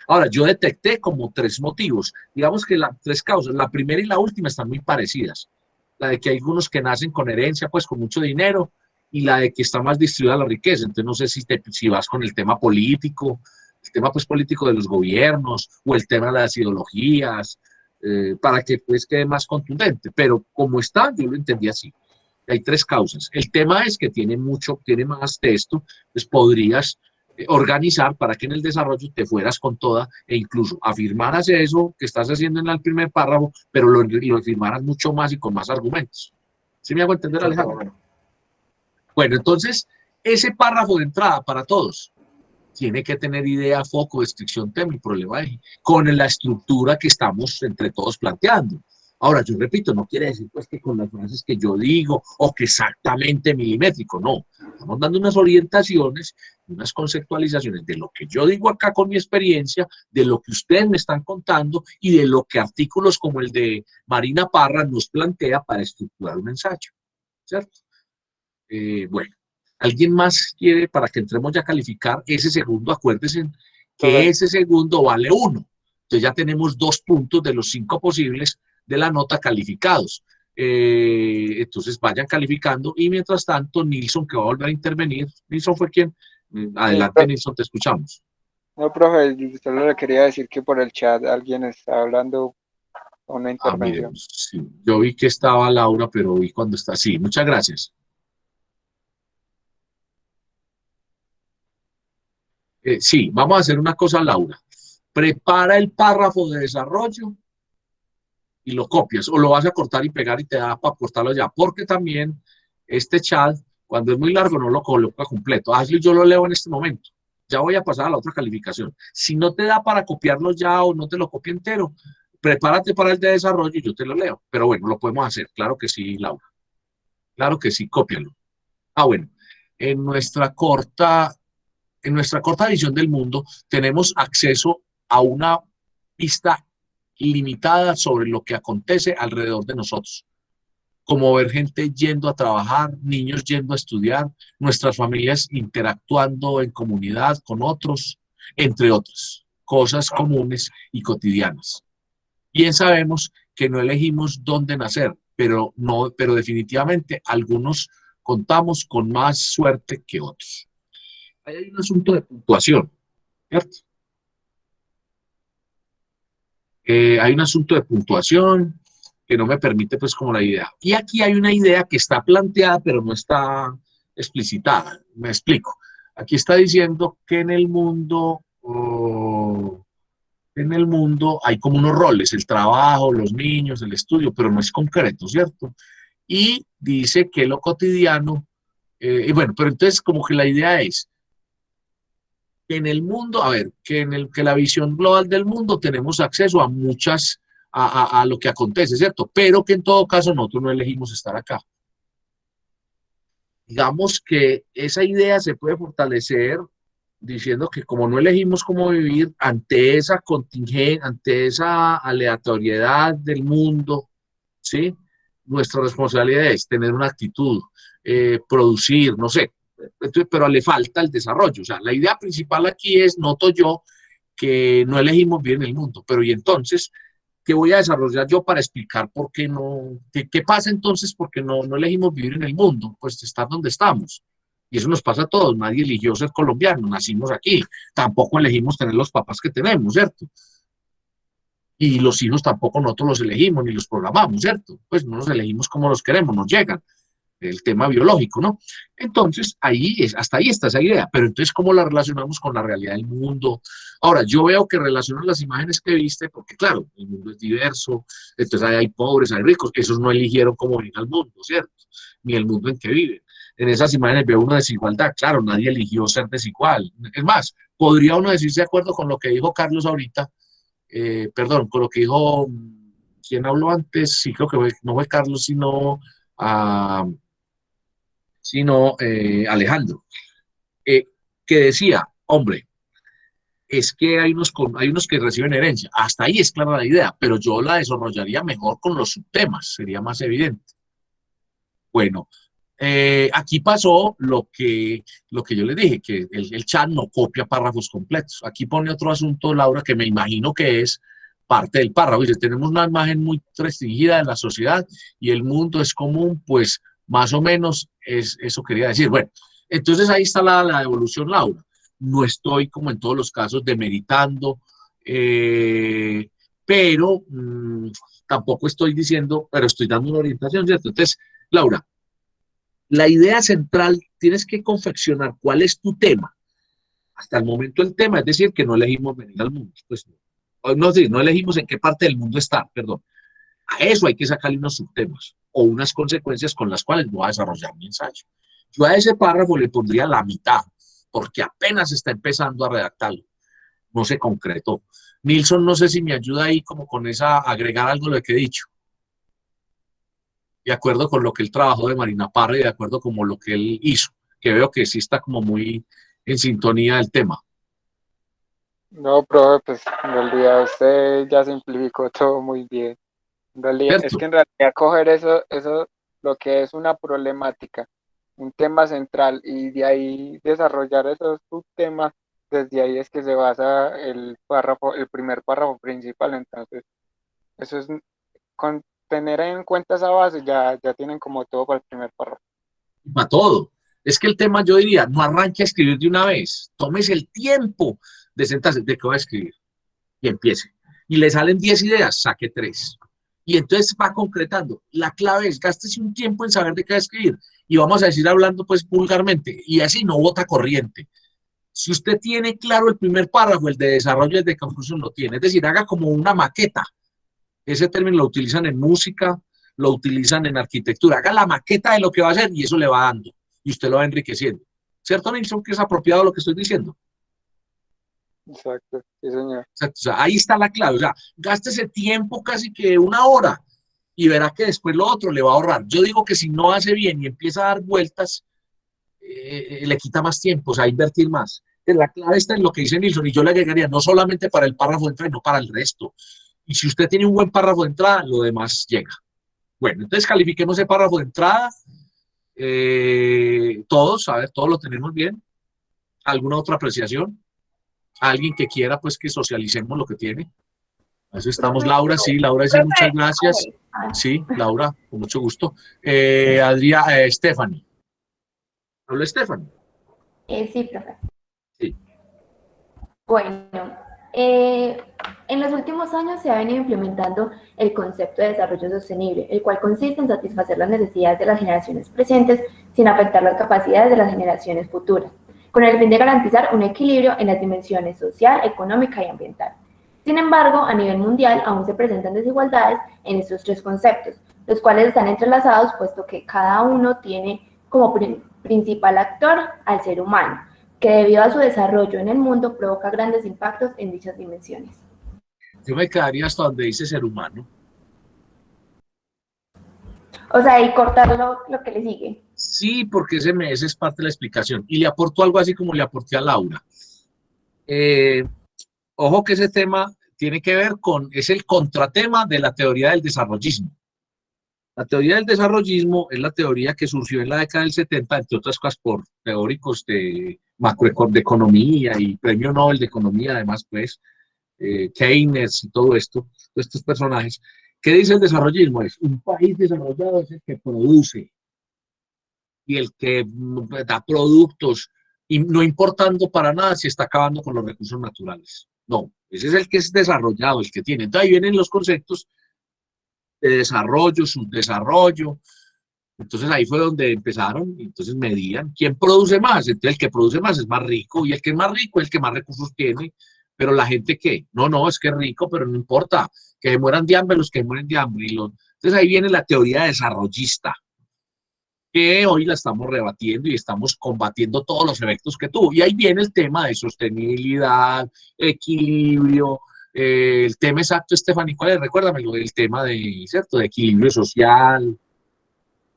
Ahora, yo detecté como 3 motivos. Digamos que las 3 causas, la primera y la última están muy parecidas. La de que hay algunos que nacen con herencia, pues con mucho dinero, y la de que está más distribuida la riqueza. Entonces, no sé si vas con el tema político, el tema pues político de los gobiernos, o el tema de las ideologías, para que pues quede más contundente. Pero como está, yo lo entendí así. Hay 3 causas. El tema es que tiene más texto, pues podrías organizar para que en el desarrollo te fueras con toda e incluso afirmaras eso que estás haciendo en el primer párrafo, pero lo afirmaras mucho más y con más argumentos. ¿Sí me hago entender, Alejandro? Bueno, entonces, ese párrafo de entrada para todos tiene que tener idea, foco, descripción, tema y problema con la estructura que estamos entre todos planteando. Ahora, yo repito, no quiere decir pues que con las frases que yo digo o que exactamente milimétrico, no. Estamos dando unas orientaciones, unas conceptualizaciones de lo que yo digo acá con mi experiencia, de lo que ustedes me están contando y de lo que artículos como el de Marina Parra nos plantea para estructurar un ensayo, ¿cierto? Bueno, ¿alguien más quiere, para que entremos ya a calificar ese segundo? Acuérdense que ese segundo vale 1. Entonces ya tenemos 2 puntos de los 5 posibles de la nota calificados. Entonces vayan calificando y mientras tanto Nilsson, que va a volver a intervenir. Nilsson fue quien. Adelante, Nilsson, te escuchamos. No, profe, solo le quería decir que por el chat alguien está hablando una intervención. Mire, sí, yo vi que estaba Laura, pero vi cuando está. Sí, muchas gracias. Sí, vamos a hacer una cosa, Laura. Prepara el párrafo de desarrollo y lo copias, o lo vas a cortar y pegar y te da para cortarlo ya, porque también este chat, cuando es muy largo, no lo coloca completo. Hazlo y yo lo leo en este momento. Ya voy a pasar a la otra calificación. Si no te da para copiarlo ya o no te lo copia entero, prepárate para el de desarrollo y yo te lo leo. Pero bueno, lo podemos hacer. Claro que sí, Laura. Claro que sí, cópialo. Ah, bueno. En nuestra corta visión del mundo, tenemos acceso a una vista limitada sobre lo que acontece alrededor de nosotros, como ver gente yendo a trabajar, niños yendo a estudiar, nuestras familias interactuando en comunidad con otros, entre otras cosas comunes y cotidianas. Bien sabemos que no elegimos dónde nacer, pero definitivamente algunos contamos con más suerte que otros. Ahí hay un asunto de puntuación, ¿cierto? Hay un asunto de puntuación que no me permite, pues, como la idea. Y aquí hay una idea que está planteada, pero no está explicitada. Me explico. Aquí está diciendo que en el mundo hay como unos roles, el trabajo, los niños, el estudio, pero no es concreto, ¿cierto? Y dice que lo cotidiano, y bueno, pero entonces como que la idea es que en el mundo, a ver, que la visión global del mundo tenemos acceso a muchas, a lo que acontece, ¿cierto? Pero que en todo caso nosotros no elegimos estar acá. Digamos que esa idea se puede fortalecer diciendo que como no elegimos cómo vivir ante esa contingencia, ante esa aleatoriedad del mundo, ¿sí? Nuestra responsabilidad es tener una actitud, producir, no sé, entonces, pero le falta el desarrollo. O sea, la idea principal aquí es, noto yo, que no elegimos bien el mundo, pero y entonces, ¿qué voy a desarrollar yo para explicar por qué no? ¿Qué pasa entonces porque no elegimos vivir en el mundo? Pues estar donde estamos. Y eso nos pasa a todos. Nadie eligió ser colombiano, nacimos aquí. Tampoco elegimos tener los papás que tenemos, ¿cierto? Y los hijos tampoco nosotros los elegimos ni los programamos, ¿cierto? Pues no los elegimos como los queremos, nos llegan. El tema biológico, ¿no? Entonces, hasta ahí está esa idea, pero entonces, ¿cómo la relacionamos con la realidad del mundo? Ahora, yo veo que relacionan las imágenes que viste, porque claro, el mundo es diverso, entonces hay pobres, hay ricos, esos no eligieron cómo venir al mundo, ¿cierto? Ni el mundo en que viven. En esas imágenes veo una desigualdad, claro, nadie eligió ser desigual. Es más, podría uno decirse de acuerdo con lo que dijo Carlos ahorita, perdón, con lo que dijo, ¿quién habló antes? Sí, creo que no fue Carlos, sino Alejandro, que decía, hombre, es que hay unos que reciben herencia. Hasta ahí es clara la idea, pero yo la desarrollaría mejor con los subtemas, sería más evidente. Bueno, aquí pasó lo que yo les dije, que el chat no copia párrafos completos. Aquí pone otro asunto, Laura, que me imagino que es parte del párrafo. Dice, tenemos una imagen muy restringida de la sociedad y el mundo es común, pues más o menos eso quería decir. Bueno, entonces ahí está la evolución, Laura. No estoy, como en todos los casos, demeritando, pero tampoco estoy diciendo, pero estoy dando una orientación, ¿cierto? Entonces, Laura, la idea central, tienes que confeccionar cuál es tu tema. Hasta el momento el tema, es decir, que no elegimos venir al mundo. Pues no elegimos en qué parte del mundo estar, perdón. A eso hay que sacarle unos subtemas o unas consecuencias con las cuales voy a desarrollar mi ensayo. Yo a ese párrafo le pondría la mitad, porque apenas está empezando a redactarlo. No se concretó. Nilsson, no sé si me ayuda ahí como con agregar algo de lo que he dicho. De acuerdo con lo que él trabajó de Marina Parra y de acuerdo con lo que él hizo, que veo que sí está como muy en sintonía del tema. No, profe, pues en realidad usted ya simplificó todo muy bien. En realidad, es que en realidad coger eso, lo que es una problemática, un tema central, y de ahí desarrollar esos subtemas, desde ahí es que se basa el primer párrafo principal. Entonces, eso es, con tener en cuenta esa base, ya tienen como todo para el primer párrafo. Para todo. Es que el tema, yo diría, no arranque a escribir de una vez, tómese el tiempo de sentarse, de qué voy a escribir, y empiece. Y le salen 10 ideas, saque 3. Y entonces va concretando. La clave es, gástese un tiempo en saber de qué va a escribir. Y vamos a decir hablando pues vulgarmente, y así no bota corriente. Si usted tiene claro el primer párrafo, el de desarrollo y el de conclusión lo tiene. Es decir, haga como una maqueta. Ese término lo utilizan en música, lo utilizan en arquitectura. Haga la maqueta de lo que va a hacer y eso le va dando. Y usted lo va enriqueciendo. ¿Cierto, Nilsson, que es apropiado lo que estoy diciendo? Exacto, sí, señor. Exacto. O sea, ahí está la clave. O sea, gástese tiempo casi que 1 hora y verá que después lo otro le va a ahorrar. Yo digo que si no hace bien y empieza a dar vueltas, le quita más tiempo, o sea, invertir más. La clave está en lo que dice Nilsson y yo le agregaría no solamente para el párrafo de entrada, sino para el resto. Y si usted tiene un buen párrafo de entrada, lo demás llega. Bueno, entonces califiquemos ese párrafo de entrada. Todos, a ver, todos lo tenemos bien. ¿Alguna otra apreciación? ¿Alguien que quiera, pues, que socialicemos lo que tiene? A eso estamos, Laura. Sí, Laura dice muchas gracias. Sí, Laura, con mucho gusto. Adrián, Stephanie. ¿Habla Stephanie? Sí, profe. Sí. Bueno, en los últimos años se ha venido implementando el concepto de desarrollo sostenible, el cual consiste en satisfacer las necesidades de las generaciones presentes sin afectar las capacidades de las generaciones futuras, con el fin de garantizar un equilibrio en las dimensiones social, económica y ambiental. Sin embargo, a nivel mundial aún se presentan desigualdades en estos tres conceptos, los cuales están entrelazados puesto que cada uno tiene como principal actor al ser humano, que debido a su desarrollo en el mundo provoca grandes impactos en dichas dimensiones. Yo me quedaría hasta donde dice ser humano. O sea, y cortar lo que le sigue. Sí, porque ese es parte de la explicación. Y le aporto algo así como le aporté a Laura. Ojo que ese tema tiene que ver es el contratema de la teoría del desarrollismo. La teoría del desarrollismo es la teoría que surgió en la década del 70, entre otras cosas por teóricos de macroeconomía y premio Nobel de Economía, además, pues, Keynes y todo esto, todos estos personajes. ¿Qué dice el desarrollismo? Es un país desarrollado es el que produce y el que da productos, y no importando para nada si está acabando con los recursos naturales. No, ese es el que es desarrollado, el que tiene. Entonces ahí vienen los conceptos de desarrollo, subdesarrollo. Entonces ahí fue donde empezaron, entonces medían quién produce más. Entonces el que produce más es más rico, y el que es más rico es el que más recursos tiene. Pero la gente que, no, es que es rico, pero no importa, que se mueran de hambre los que mueren de hambre. Entonces ahí viene la teoría desarrollista, que hoy la estamos rebatiendo y estamos combatiendo todos los efectos que tuvo. Y ahí viene el tema de sostenibilidad, equilibrio, el tema exacto, Stephanie, ¿cuál es? Recuérdamelo, el tema ¿cierto? De equilibrio social.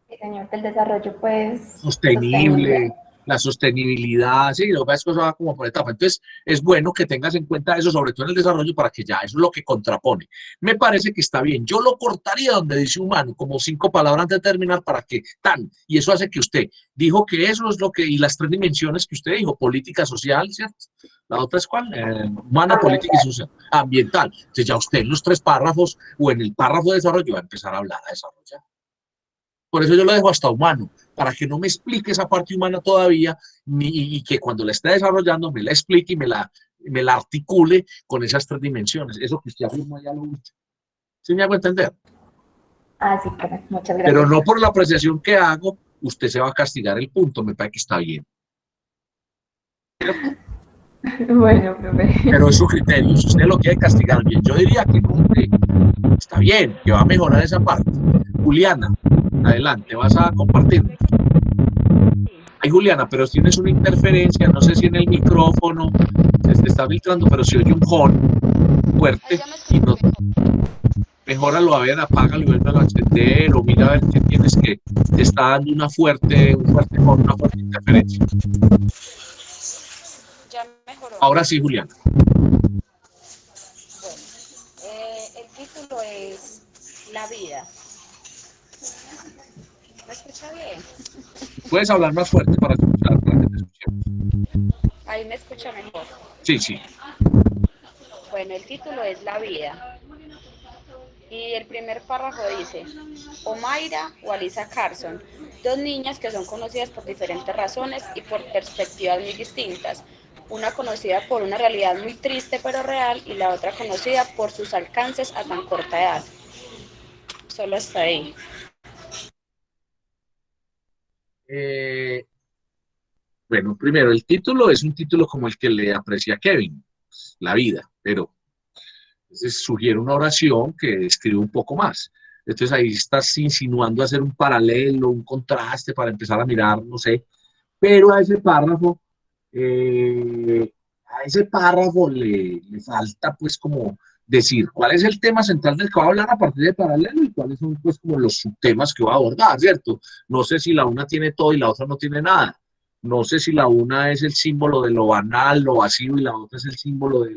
Sí, señor, del desarrollo, pues... Sostenible, la sostenibilidad, sí, lo que pasa es que eso va como por etapa. Entonces, es bueno que tengas en cuenta eso, sobre todo en el desarrollo, para que ya, eso es lo que contrapone. Me parece que está bien. Yo lo cortaría donde dice humano, como 5 palabras antes de terminar, para que y eso hace que usted dijo que eso es lo que, y las 3 dimensiones que usted dijo, política social, ¿cierto? La otra es ¿cuál? Humana, política y social, ambiental. Entonces, ya usted en los 3 párrafos o en el párrafo de desarrollo va a empezar a hablar, a desarrollar. Por eso yo lo dejo hasta humano, para que no me explique esa parte humana todavía, y que cuando la esté desarrollando me la explique y me la articule con esas 3 dimensiones. Eso que usted afirma ya lo último. ¿Sí me hago entender? Ah, sí, claro. Muchas gracias. Pero no por la apreciación que hago, usted se va a castigar el punto, me parece que está bien. Bueno, profe. Pero es su criterio, si usted lo quiere castigar bien, yo diría que no, que está bien, que va a mejorar esa parte. Juliana, adelante, vas a compartir. Ay, Juliana, pero tienes una interferencia, no sé si en el micrófono se te está filtrando, pero si oye un horn fuerte y no. Mejóralo, a ver, apágalo y vuélvelo a encender, o mira a ver qué tienes, que te está dando un fuerte horn, una fuerte interferencia. Ya mejoró. Ahora sí, Juliana. Bueno, el título es La vida. ¿Me escucha bien? Puedes hablar más fuerte para que te escuchemos. Ahí me escucha mejor. Sí, sí. Bueno, el título es La vida. Y el primer párrafo dice: Omaira o Alisa Carson, 2 niñas que son conocidas por diferentes razones y por perspectivas muy distintas. Una conocida por una realidad muy triste pero real, y la otra conocida por sus alcances a tan corta edad. Solo hasta ahí. Bueno, primero, el título es un título como el que le aprecia Kevin, la vida, pero entonces sugiere una oración que describe un poco más. Entonces ahí estás insinuando hacer un paralelo, un contraste para empezar a mirar, no sé, pero a ese párrafo le falta pues como decir cuál es el tema central del que va a hablar a partir de paralelo y cuáles son pues como los subtemas que va a abordar, ¿cierto? No sé si la una tiene todo y la otra no tiene nada. No sé si la una es el símbolo de lo banal, lo vacío y la otra es el símbolo de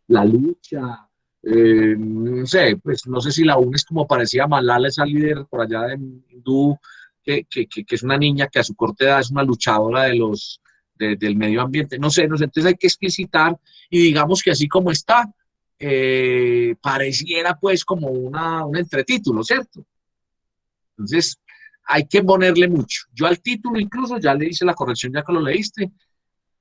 la lucha. No sé, pues no sé si la una es como parecía Malala, esa líder por allá de hindú, que es una niña que a su corta edad es una luchadora del medio ambiente. No sé, entonces hay que explicitar y digamos que así como está, pareciera pues como un entretítulo, ¿cierto? Entonces hay que ponerle mucho. Yo al título incluso ya le hice la corrección ya que lo leíste,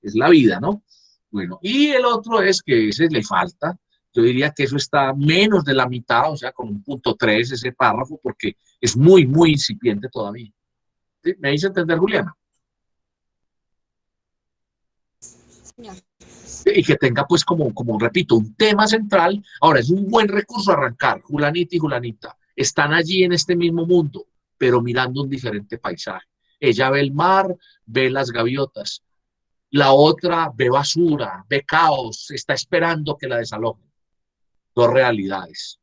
es la vida, ¿no? Bueno, y el otro es que ese le falta, yo diría que eso está menos de la mitad, o sea, con un punto 3 ese párrafo, porque es muy, muy incipiente todavía. ¿Sí? ¿Me hice entender, Juliana? Y que tenga, pues, como repito, un tema central. Ahora, es un buen recurso arrancar. Julanita y Julanita están allí en este mismo mundo, pero mirando un diferente paisaje. Ella ve el mar, ve las gaviotas. La otra ve basura, ve caos, está esperando que la desalojen. Dos realidades.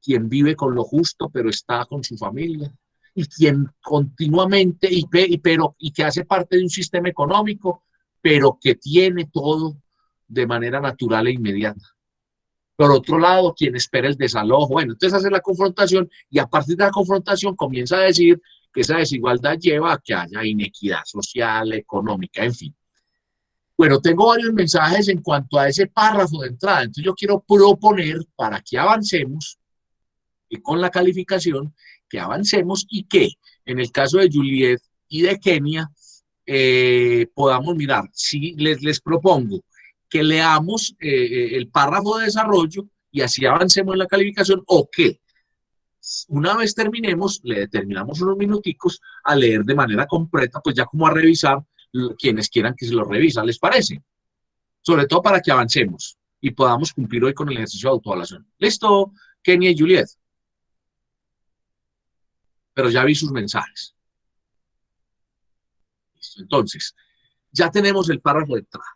Quien vive con lo justo, pero está con su familia. Y quien continuamente, y que hace parte de un sistema económico, pero que tiene todo de manera natural e inmediata. Por otro lado, quien espera el desalojo, bueno, entonces hace la confrontación y a partir de la confrontación comienza a decir que esa desigualdad lleva a que haya inequidad social, económica, en fin. Bueno, tengo varios mensajes en cuanto a ese párrafo de entrada, entonces yo quiero proponer para que avancemos y con la calificación, que avancemos y que en el caso de Juliet y de Kenia podamos mirar. Si les propongo que leamos el párrafo de desarrollo y así avancemos en la calificación, o que una vez terminemos, le determinamos unos minuticos a leer de manera completa, pues ya como a revisar quienes quieran que se lo revisa, ¿les parece? Sobre todo para que avancemos y podamos cumplir hoy con el ejercicio de autoevaluación. ¿Listo, Kenia y Juliet? Pero ya vi sus mensajes. Listo. Entonces, ya tenemos el párrafo de entrada.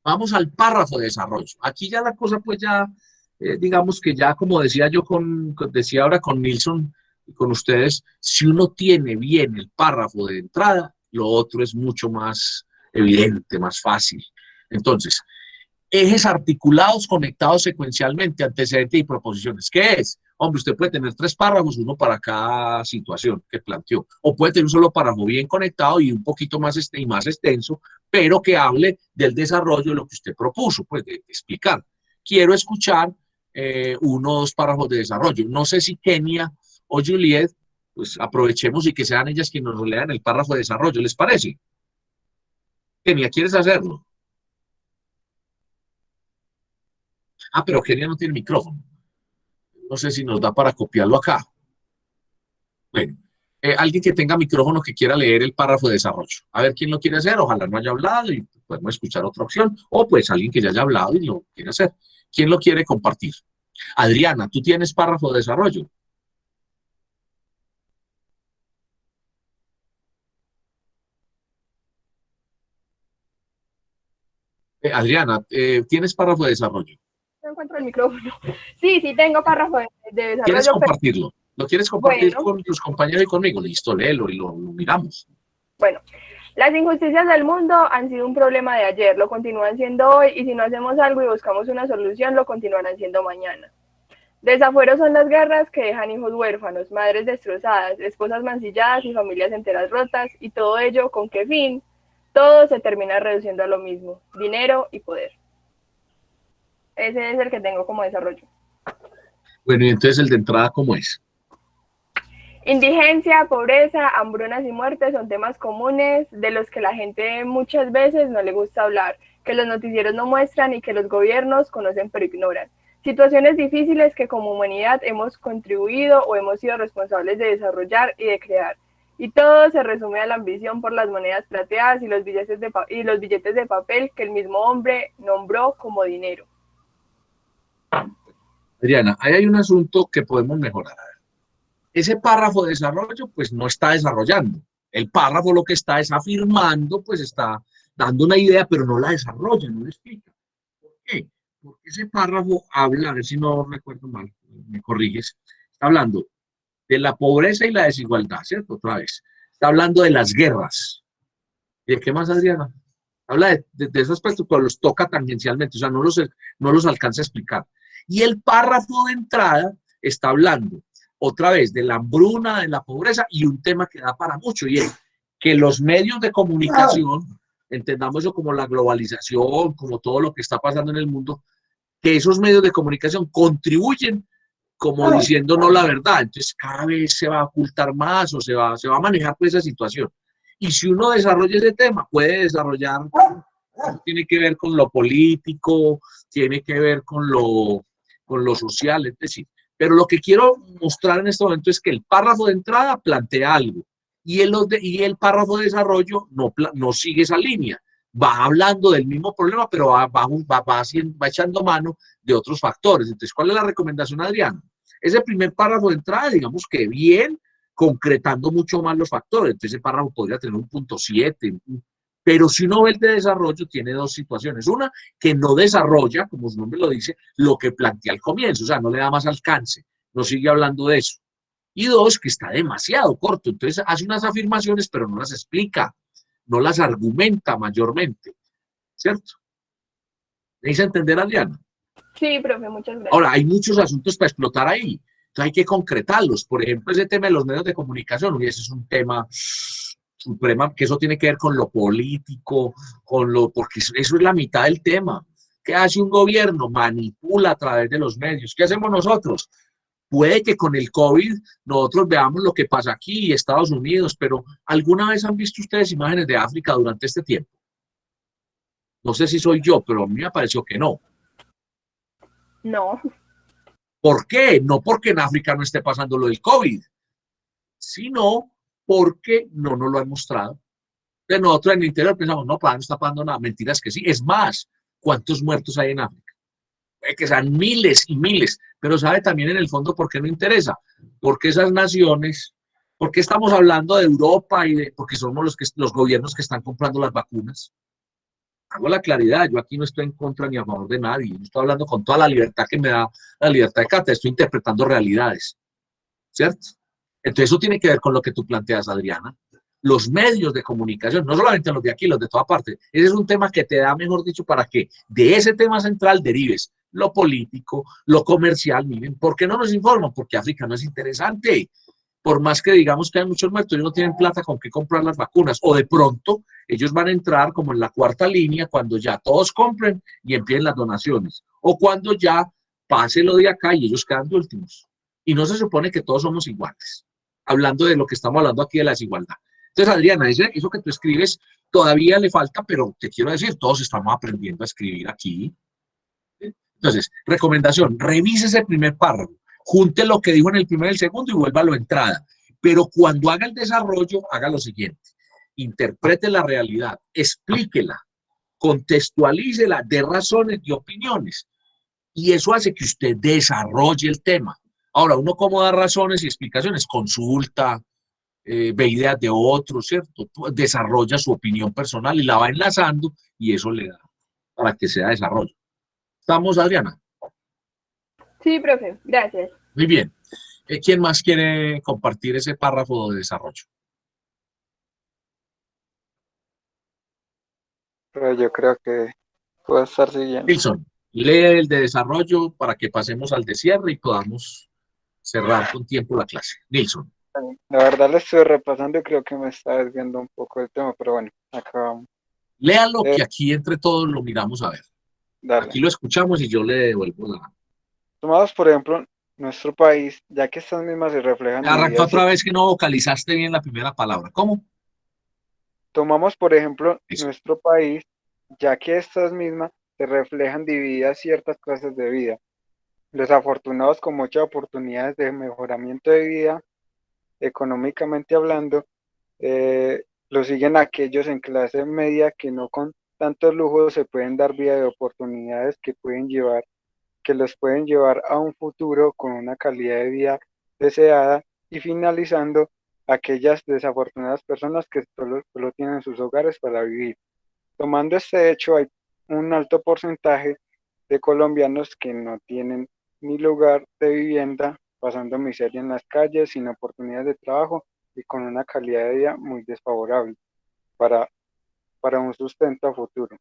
Vamos al párrafo de desarrollo. Aquí ya la cosa, pues ya, digamos que ya, como decía yo, decía ahora con Nilsson y con ustedes, si uno tiene bien el párrafo de entrada, lo otro es mucho más evidente, más fácil. Entonces, ejes articulados conectados secuencialmente, antecedentes y proposiciones. ¿Qué es? Hombre, usted puede tener 3 párrafos, uno para cada situación que planteó, o puede tener un solo párrafo bien conectado y un poquito más, más extenso, pero que hable del desarrollo de lo que usted propuso, pues de explicar. Quiero escuchar 1 o 2 párrafos de desarrollo. No sé si Kenia o Juliet, pues aprovechemos y que sean ellas quienes nos lean el párrafo de desarrollo, ¿les parece? Kenia, ¿quieres hacerlo? Ah, pero Kenia no tiene micrófono. No sé si nos da para copiarlo acá. Bueno, alguien que tenga micrófono que quiera leer el párrafo de desarrollo. A ver quién lo quiere hacer. Ojalá no haya hablado y podemos escuchar otra opción. O pues alguien que ya haya hablado y lo quiere hacer. ¿Quién lo quiere compartir? Adriana, ¿tú tienes párrafo de desarrollo? Adriana, ¿tienes párrafo de desarrollo? No encuentro el micrófono. Sí, sí tengo párrafo de desarrollo. ¿Quieres compartirlo? ¿Lo quieres compartir bueno, con tus compañeros y conmigo? Listo, léelo y lo miramos. Bueno, las injusticias del mundo han sido un problema de ayer, lo continúan siendo hoy, y si no hacemos algo y buscamos una solución, lo continuarán siendo mañana. Desafueros son las guerras que dejan hijos huérfanos, madres destrozadas, esposas mancilladas y familias enteras rotas, y todo ello, ¿con qué fin? Todo se termina reduciendo a lo mismo, dinero y poder. Ese es el que tengo como desarrollo. Bueno, y entonces el de entrada, ¿cómo es? Indigencia, pobreza, hambrunas y muertes son temas comunes de los que la gente muchas veces no le gusta hablar, que los noticieros no muestran y que los gobiernos conocen pero ignoran. Situaciones difíciles que como humanidad hemos contribuido o hemos sido responsables de desarrollar y de crear. Y todo se resume a la ambición por las monedas plateadas y los billetes de papel que el mismo hombre nombró como dinero. Adriana, ahí hay un asunto que podemos mejorar. Ese párrafo de desarrollo, pues no está desarrollando. El párrafo lo que está es afirmando, pues está dando una idea, pero no la desarrolla, no la explica. ¿Por qué? Porque ese párrafo habla, a ver si no recuerdo mal, me corriges, está hablando de la pobreza y la desigualdad, ¿cierto? Otra vez. Está hablando de las guerras. ¿Y de qué más, Adriana? Habla de esos aspectos, pero los toca tangencialmente, o sea, no los alcanza a explicar. Y el párrafo de entrada está hablando otra vez de la hambruna, de la pobreza y un tema que da para mucho, y es que los medios de comunicación, entendamos eso como la globalización, como todo lo que está pasando en el mundo, que esos medios de comunicación contribuyen como diciendo no la verdad, entonces cada vez se va a ocultar más o se va a manejar por esa situación. Y si uno desarrolla ese tema, puede desarrollar, tiene que ver con lo político, tiene que ver con lo social, es decir, pero lo que quiero mostrar en este momento es que el párrafo de entrada plantea algo y el párrafo de desarrollo no sigue esa línea. Va hablando del mismo problema, pero va echando mano de otros factores. Entonces, ¿cuál es la recomendación, Adrián? Ese primer párrafo de entrada, digamos que bien, concretando mucho más los factores. Entonces, ese párrafo podría tener un punto 7, pero si uno ve el de desarrollo, tiene dos situaciones. Una, que no desarrolla, como su nombre lo dice, lo que plantea al comienzo, o sea, no le da más alcance, no sigue hablando de eso. Y dos, que está demasiado corto, entonces hace unas afirmaciones, pero no las explica, no las argumenta mayormente, ¿cierto? ¿Me hice entender, Adriana? Sí, profe, muchas gracias. Ahora, hay muchos asuntos para explotar ahí, entonces hay que concretarlos. Por ejemplo, ese tema de los medios de comunicación, y ese es un tema suprema, que eso tiene que ver con lo político, porque eso es la mitad del tema. ¿Qué hace un gobierno? Manipula a través de los medios. ¿Qué hacemos nosotros? Puede que con el COVID nosotros veamos lo que pasa aquí, Estados Unidos, pero ¿alguna vez han visto ustedes imágenes de África durante este tiempo? No sé si soy yo, pero a mí me pareció que no. No. ¿Por qué? No porque en África no esté pasando lo del COVID, sino porque no nos lo han mostrado. De nosotros en el interior pensamos, no, no está pasando nada. Mentiras que sí. Es más, ¿cuántos muertos hay en África? Que sean miles y miles, pero sabe también en el fondo por qué no interesa, porque esas naciones, porque estamos hablando de Europa y porque somos los gobiernos que están comprando las vacunas. Hago la claridad, yo aquí no estoy en contra ni a favor de nadie, yo estoy hablando con toda la libertad que me da la libertad de cátedra, estoy interpretando realidades, ¿cierto? Entonces eso tiene que ver con lo que tú planteas, Adriana. Los medios de comunicación, no solamente los de aquí, los de toda parte, ese es un tema que te da, mejor dicho, para que de ese tema central derives lo político, lo comercial. Miren, ¿por qué no nos informan? Porque África no es interesante. Por más que digamos que hay muchos muertos, ellos no tienen plata con qué comprar las vacunas, o de pronto ellos van a entrar como en la cuarta línea cuando ya todos compren y empiecen las donaciones, o cuando ya pase lo de acá y ellos quedan de últimos. Y no se supone que todos somos iguales, hablando de lo que estamos hablando aquí de la desigualdad. Entonces, Adriana, eso que tú escribes todavía le falta, pero te quiero decir, todos estamos aprendiendo a escribir aquí. Entonces, recomendación, revise ese primer párrafo, junte lo que dijo en el primero y el segundo y vuélvalo a entrada. Pero cuando haga el desarrollo, haga lo siguiente. Interprete la realidad, explíquela, contextualícela, dé razones y opiniones. Y eso hace que usted desarrolle el tema. Ahora, uno cómo da razones y explicaciones, consulta, ve ideas de otros, ¿cierto? Desarrolla su opinión personal y la va enlazando y eso le da para que sea desarrollo. ¿Estamos, Adriana? Sí, profe, gracias. Muy bien. ¿Quién más quiere compartir ese párrafo de desarrollo? Pero yo creo que puedo estar siguiendo. Wilson, lee el de desarrollo para que pasemos al de cierre y podamos cerrar con tiempo la clase. Nilsson. La verdad lo estoy repasando y creo que me está desviando un poco el tema, pero bueno, acabamos. Léalo que aquí entre todos lo miramos a ver. Dale. Aquí lo escuchamos y yo le devuelvo la... Tomamos, por ejemplo, nuestro país, ya que estas mismas se reflejan... Arranca otra vez que no vocalizaste bien la primera palabra. ¿Cómo? Tomamos, por ejemplo, nuestro país, ya que estas mismas se reflejan divididas ciertas clases de vida. Los afortunados con muchas oportunidades de mejoramiento de vida, económicamente hablando, lo siguen aquellos en clase media que no con tantos lujos se pueden dar vida de oportunidades que los pueden llevar a un futuro con una calidad de vida deseada, y finalizando aquellas desafortunadas personas que solo tienen sus hogares para vivir. Tomando este hecho, hay un alto porcentaje de colombianos que no tienen ni lugar de vivienda, pasando miseria en las calles, sin oportunidades de trabajo y con una calidad de vida muy desfavorable para, para un sustento a futuro.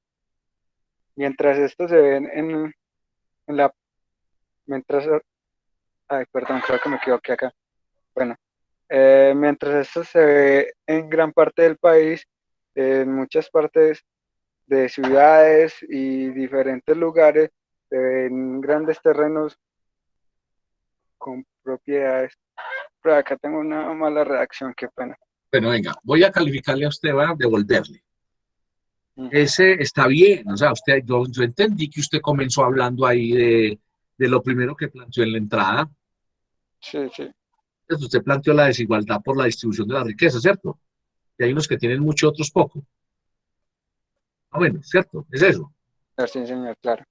Mientras esto se ve en la... Mientras... Ay, perdón, creo que me equivoqué acá. Bueno, mientras esto se ve en gran parte del país, en muchas partes de ciudades y diferentes lugares, se ven grandes terrenos con propiedades. Pero acá tengo una mala redacción, qué pena. Bueno, venga, voy a calificarle a usted, va a devolverle. Ese está bien, o sea, yo entendí que usted comenzó hablando ahí de lo primero que planteó en la entrada. Sí, sí. Entonces usted planteó la desigualdad por la distribución de la riqueza, ¿cierto? Y hay unos que tienen mucho, otros poco. Ah, bueno, ¿cierto? Es eso. Sí, señor, claro.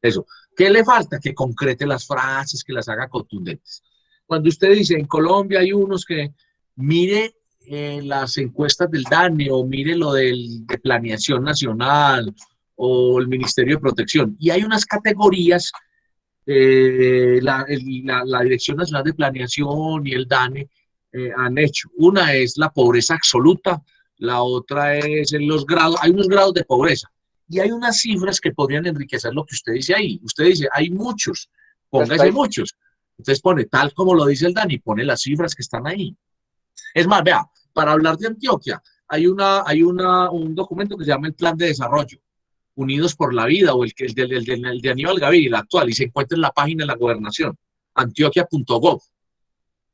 Eso. ¿Qué le falta? Que concrete las frases, que las haga contundentes. Cuando usted dice, en Colombia hay unos que, mire las encuestas del DANE o mire lo de Planeación Nacional o el Ministerio de Protección, y hay unas categorías, la Dirección Nacional de Planeación y el DANE han hecho. Una es la pobreza absoluta, la otra es en los grados, hay unos grados de pobreza. Y hay unas cifras que podrían enriquecer lo que usted dice ahí. Usted dice, hay muchos, póngase muchos. Entonces pone, tal como lo dice el Dani, pone las cifras que están ahí. Es más, vea, para hablar de Antioquia, hay un documento que se llama el Plan de Desarrollo, Unidos por la Vida, o el de Aníbal Gaviria, el actual, y se encuentra en la página de la gobernación, antioquia.gov.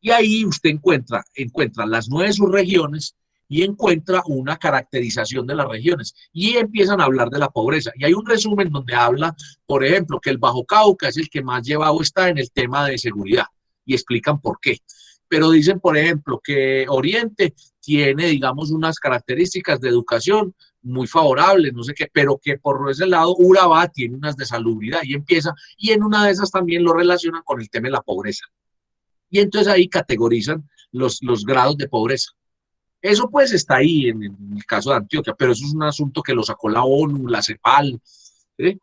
Y ahí usted encuentra las 9 subregiones y encuentra una caracterización de las regiones y empiezan a hablar de la pobreza. Y hay un resumen donde habla, por ejemplo, que el Bajo Cauca es el que más llevado está en el tema de seguridad y explican por qué. Pero dicen, por ejemplo, que Oriente tiene, digamos, unas características de educación muy favorables, no sé qué, pero que por ese lado Urabá tiene unas de salubridad y empieza, y en una de esas también lo relacionan con el tema de la pobreza. Y entonces ahí categorizan los grados de pobreza. Eso pues está ahí en el caso de Antioquia, pero eso es un asunto que lo sacó la ONU, la CEPAL, ¿sí?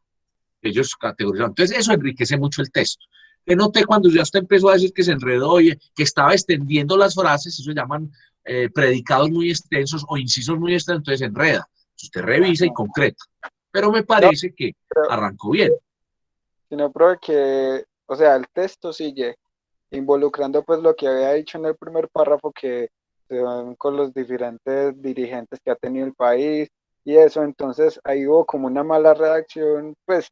Ellos categorizaron. Entonces eso enriquece mucho el texto. Que noté cuando ya usted empezó a decir que se enredó y que estaba extendiendo las frases, eso se llaman predicados muy extensos o incisos muy extensos, entonces enreda. Usted revisa y concreta. Pero me parece que arrancó bien. Sino, pero que, o sea, el texto sigue involucrando pues lo que había dicho en el primer párrafo, que se van con los diferentes dirigentes que ha tenido el país y eso. Entonces ahí hubo como una mala redacción, pues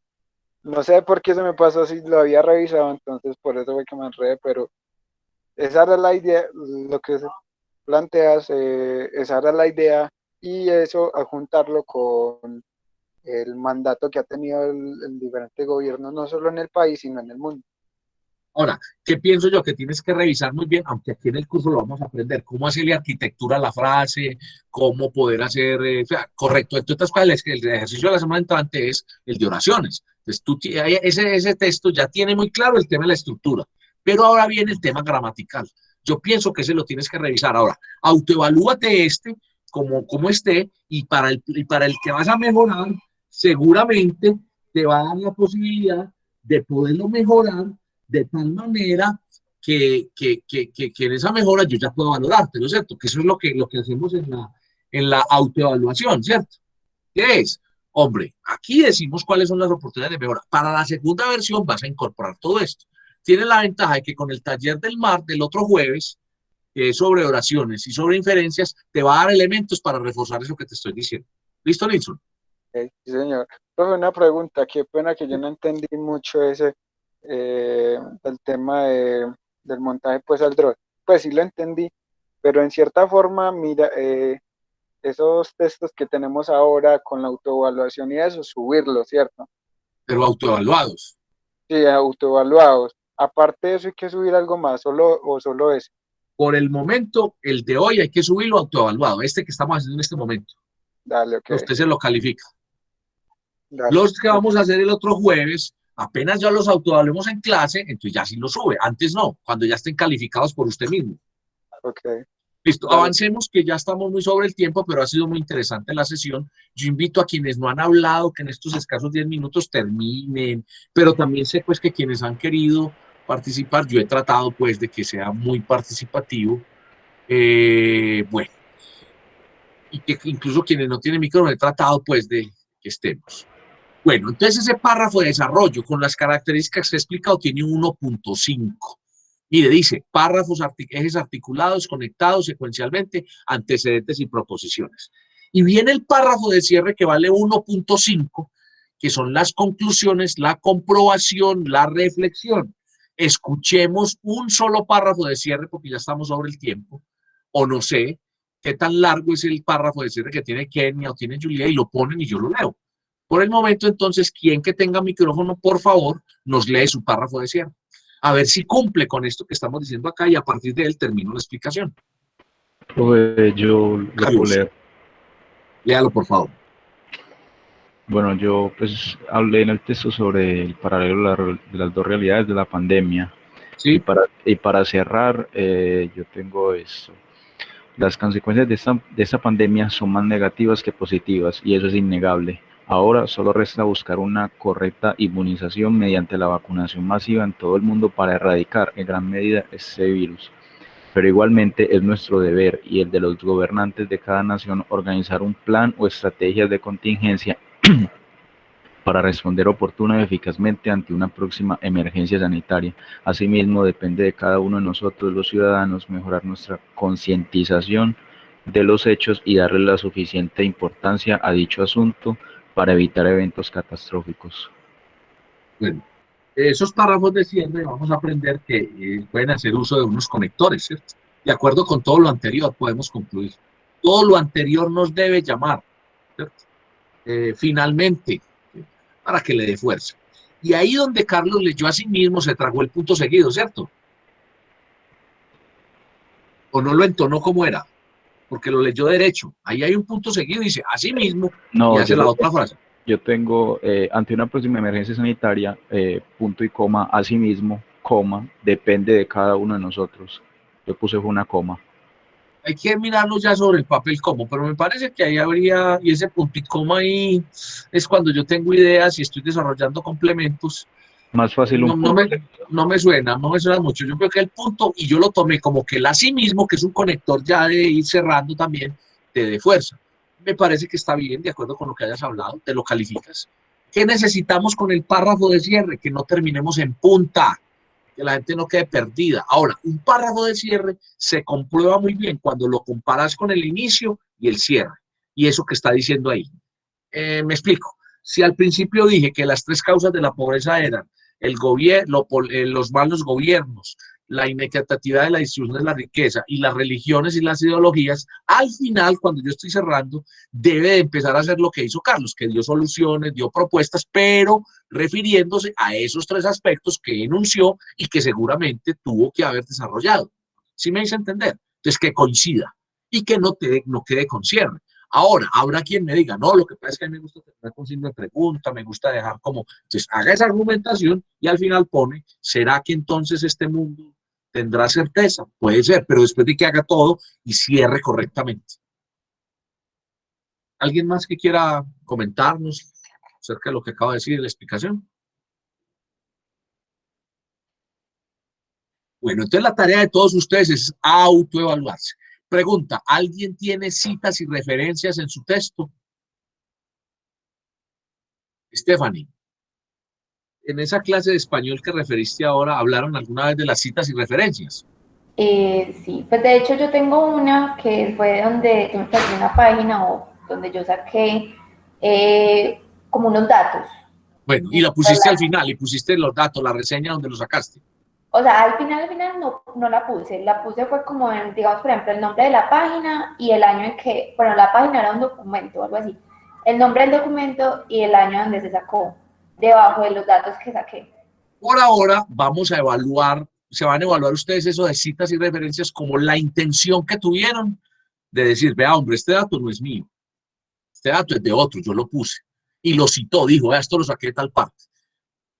no sé por qué se me pasó, si lo había revisado, entonces por eso fue que me enredé, pero esa era la idea, lo que planteas, esa era la idea, y eso a juntarlo con el mandato que ha tenido el diferente gobierno, no solo en el país, sino en el mundo. Ahora, ¿qué pienso yo? Que tienes que revisar muy bien, aunque aquí en el curso lo vamos a aprender, cómo hacerle arquitectura a la frase, cómo poder hacer, o sea, correcto. Entonces, el ejercicio de la semana entrante es el de oraciones. Entonces, ese texto ya tiene muy claro el tema de la estructura, pero ahora viene el tema gramatical. Yo pienso que ese lo tienes que revisar. Ahora, autoevalúate como esté, y para el que vas a mejorar, seguramente te va a dar la posibilidad de poderlo mejorar de tal manera que en esa mejora yo ya puedo valorarte, ¿no es cierto? Que eso es lo que hacemos en la autoevaluación, ¿cierto? ¿Qué es? Hombre, aquí decimos cuáles son las oportunidades de mejora. Para la segunda versión vas a incorporar todo esto. Tiene la ventaja de que con el taller del MAR del otro jueves, sobre oraciones y sobre inferencias, te va a dar elementos para reforzar eso que te estoy diciendo. ¿Listo, Nilsson? Sí, señor. Profe, una pregunta, qué pena que yo no entendí mucho ese, el tema del montaje pues al dron. Pues sí lo entendí, pero en cierta forma, mira, esos textos que tenemos ahora con la autoevaluación y eso, subirlos, ¿cierto? Pero autoevaluados. Sí, autoevaluados. Aparte de eso, hay que subir algo más, solo eso. Por el momento, el de hoy hay que subirlo autoevaluado, este que estamos haciendo en este momento. Dale, ok. Usted se lo califica. Dale. Los que vamos a hacer el otro jueves, apenas ya los autoevaluemos en clase, entonces ya sí los sube. Antes no, cuando ya estén calificados por usted mismo. Ok. Listo, Dale. avancemos, que ya estamos muy sobre el tiempo, pero ha sido muy interesante la sesión. Yo invito a quienes no han hablado que en estos escasos 10 minutos terminen, pero también sé pues que quienes han querido participar, yo he tratado pues de que sea muy participativo. Bueno, y que incluso quienes no tienen micrófono he tratado pues de que estemos. Bueno, entonces ese párrafo de desarrollo con las características que he explicado tiene 1.5. Mire, dice párrafos, ejes articulados, conectados secuencialmente, antecedentes y proposiciones. Y viene el párrafo de cierre que vale 1.5, que son las conclusiones, la comprobación, la reflexión. Escuchemos un solo párrafo de cierre porque ya estamos sobre el tiempo, o no sé qué tan largo es el párrafo de cierre que tiene Kenia o tiene Julia y lo ponen y yo lo leo. Por el momento, entonces, quien que tenga micrófono, por favor, nos lee su párrafo de cierre. A ver si cumple con esto que estamos diciendo acá y a partir de él termino la explicación. Yo lo puedo leer. Léalo, por favor. Bueno, yo pues hablé en el texto sobre el paralelo de las dos realidades de la pandemia. Sí. Y para cerrar, yo tengo esto. Las consecuencias de esta pandemia son más negativas que positivas y eso es innegable. Ahora solo resta buscar una correcta inmunización mediante la vacunación masiva en todo el mundo para erradicar en gran medida este virus. Pero igualmente es nuestro deber y el de los gobernantes de cada nación organizar un plan o estrategias de contingencia para responder oportuna y eficazmente ante una próxima emergencia sanitaria. Asimismo, depende de cada uno de nosotros, los ciudadanos, mejorar nuestra concientización de los hechos y darle la suficiente importancia a dicho asunto para evitar eventos catastróficos. Bueno, esos párrafos de cierre vamos a aprender que pueden hacer uso de unos conectores, ¿cierto? De acuerdo con todo lo anterior, podemos concluir. Todo lo anterior nos debe llamar, ¿cierto? Finalmente, para que le dé fuerza. Y ahí donde Carlos leyó a sí mismo se tragó el punto seguido, ¿cierto? O no lo entonó como era, porque lo leyó derecho. Ahí hay un punto seguido y dice a sí mismo y hace la otra frase. Yo tengo, ante una próxima emergencia sanitaria, punto y coma, asimismo, coma, depende de cada uno de nosotros. Yo puse una coma. Hay que mirarlo ya sobre el papel como, pero me parece que ahí habría, y ese punto y coma ahí es cuando yo tengo ideas y estoy desarrollando complementos. Más fácil no me suena mucho. Yo creo que el punto, y yo lo tomé como que el asimismo, que es un conector ya de ir cerrando también, te dé fuerza. Me parece que está bien, de acuerdo con lo que hayas hablado, te lo calificas. ¿Qué necesitamos con el párrafo de cierre? Que no terminemos en punta, que la gente no quede perdida. Ahora, un párrafo de cierre se comprueba muy bien cuando lo comparas con el inicio y el cierre, y eso que está diciendo ahí. Me explico. Si al principio dije que las 3 causas de la pobreza eran el gobierno, los malos gobiernos, la inequitatividad de la distribución de la riqueza y las religiones y las ideologías, al final, cuando yo estoy cerrando, debe de empezar a hacer lo que hizo Carlos, que dio soluciones, dio propuestas, pero refiriéndose a esos 3 aspectos que enunció y que seguramente tuvo que haber desarrollado. ¿Sí me hice entender? Entonces, que coincida y que no quede con cierre. Ahora, habrá quien me diga, no, lo que pasa es que a mí me gusta terminar con signo de pregunta, me gusta dejar como, entonces haga esa argumentación y al final pone, ¿será que entonces este mundo tendrá certeza? Puede ser, pero después de que haga todo y cierre correctamente. ¿Alguien más que quiera comentarnos acerca de lo que acabo de decir en la explicación? Bueno, entonces la tarea de todos ustedes es autoevaluarse. Pregunta, ¿alguien tiene citas y referencias en su texto? Stephanie, en esa clase de español que referiste ahora, ¿hablaron alguna vez de las citas y referencias? Sí, pues de hecho yo tengo una que fue donde yo me perdí una página o donde yo saqué como unos datos. Bueno, y la pusiste al final, y pusiste los datos, la reseña donde lo sacaste. O sea, al final no la puse fue como, digamos, por ejemplo, el nombre de la página y el año en que, bueno, la página era un documento o algo así, el nombre del documento y el año donde se sacó, debajo de los datos que saqué. Por ahora vamos a evaluar se van a evaluar ustedes eso de citas y referencias como la intención que tuvieron de decir, vea, hombre, este dato no es mío, este dato es de otro, yo lo puse. Y lo citó, dijo, vea, esto lo saqué de tal parte.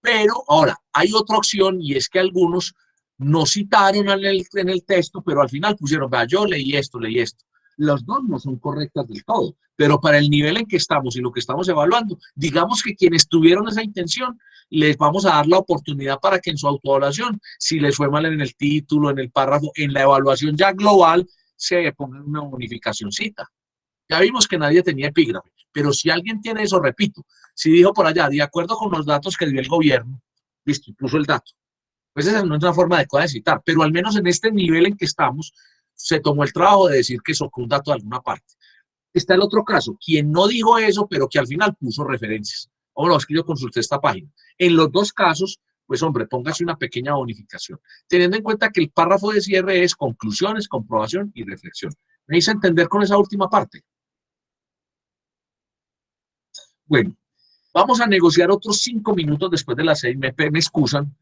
Pero ahora, hay otra opción y es que algunos no citaron en el texto, pero al final pusieron, vea, yo leí esto. Las dos no son correctas del todo, pero para el nivel en que estamos y lo que estamos evaluando, digamos que quienes tuvieron esa intención, les vamos a dar la oportunidad para que en su autoevaluación, si les fue mal en el título, en el párrafo, en la evaluación ya global, se pongan una bonificacióncita. Ya vimos que nadie tenía epígrafe, pero si alguien tiene eso, repito, si dijo por allá, de acuerdo con los datos que dio el gobierno, listo, puso el dato. Pues esa no es una forma adecuada de citar, pero al menos en este nivel en que estamos, se tomó el trabajo de decir que sacó un dato de alguna parte. Está el otro caso, quien no dijo eso, pero que al final puso referencias. Bueno, es que yo consulté esta página. En los dos casos, pues hombre, póngase una pequeña bonificación, teniendo en cuenta que el párrafo de cierre es conclusiones, comprobación y reflexión. ¿Me hice entender con esa última parte? Bueno, vamos a negociar otros 5 minutos después de las 6, me excusan,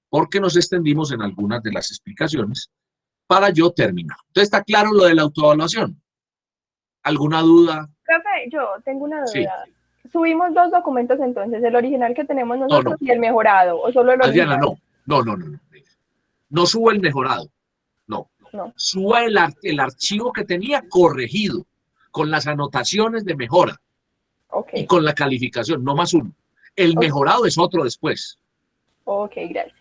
porque nos extendimos en algunas de las explicaciones, para yo terminar. Entonces, ¿está claro lo de la autoevaluación? ¿Alguna duda? Profe, yo tengo una duda. Sí. Subimos 2 documentos entonces, el original que tenemos nosotros y el mejorado, o solo el original. Adriana, no. No subo el mejorado, no. Suba el archivo que tenía corregido, con las anotaciones de mejora. Okay. Y con la calificación, no más uno. El mejorado es otro después. Ok, gracias.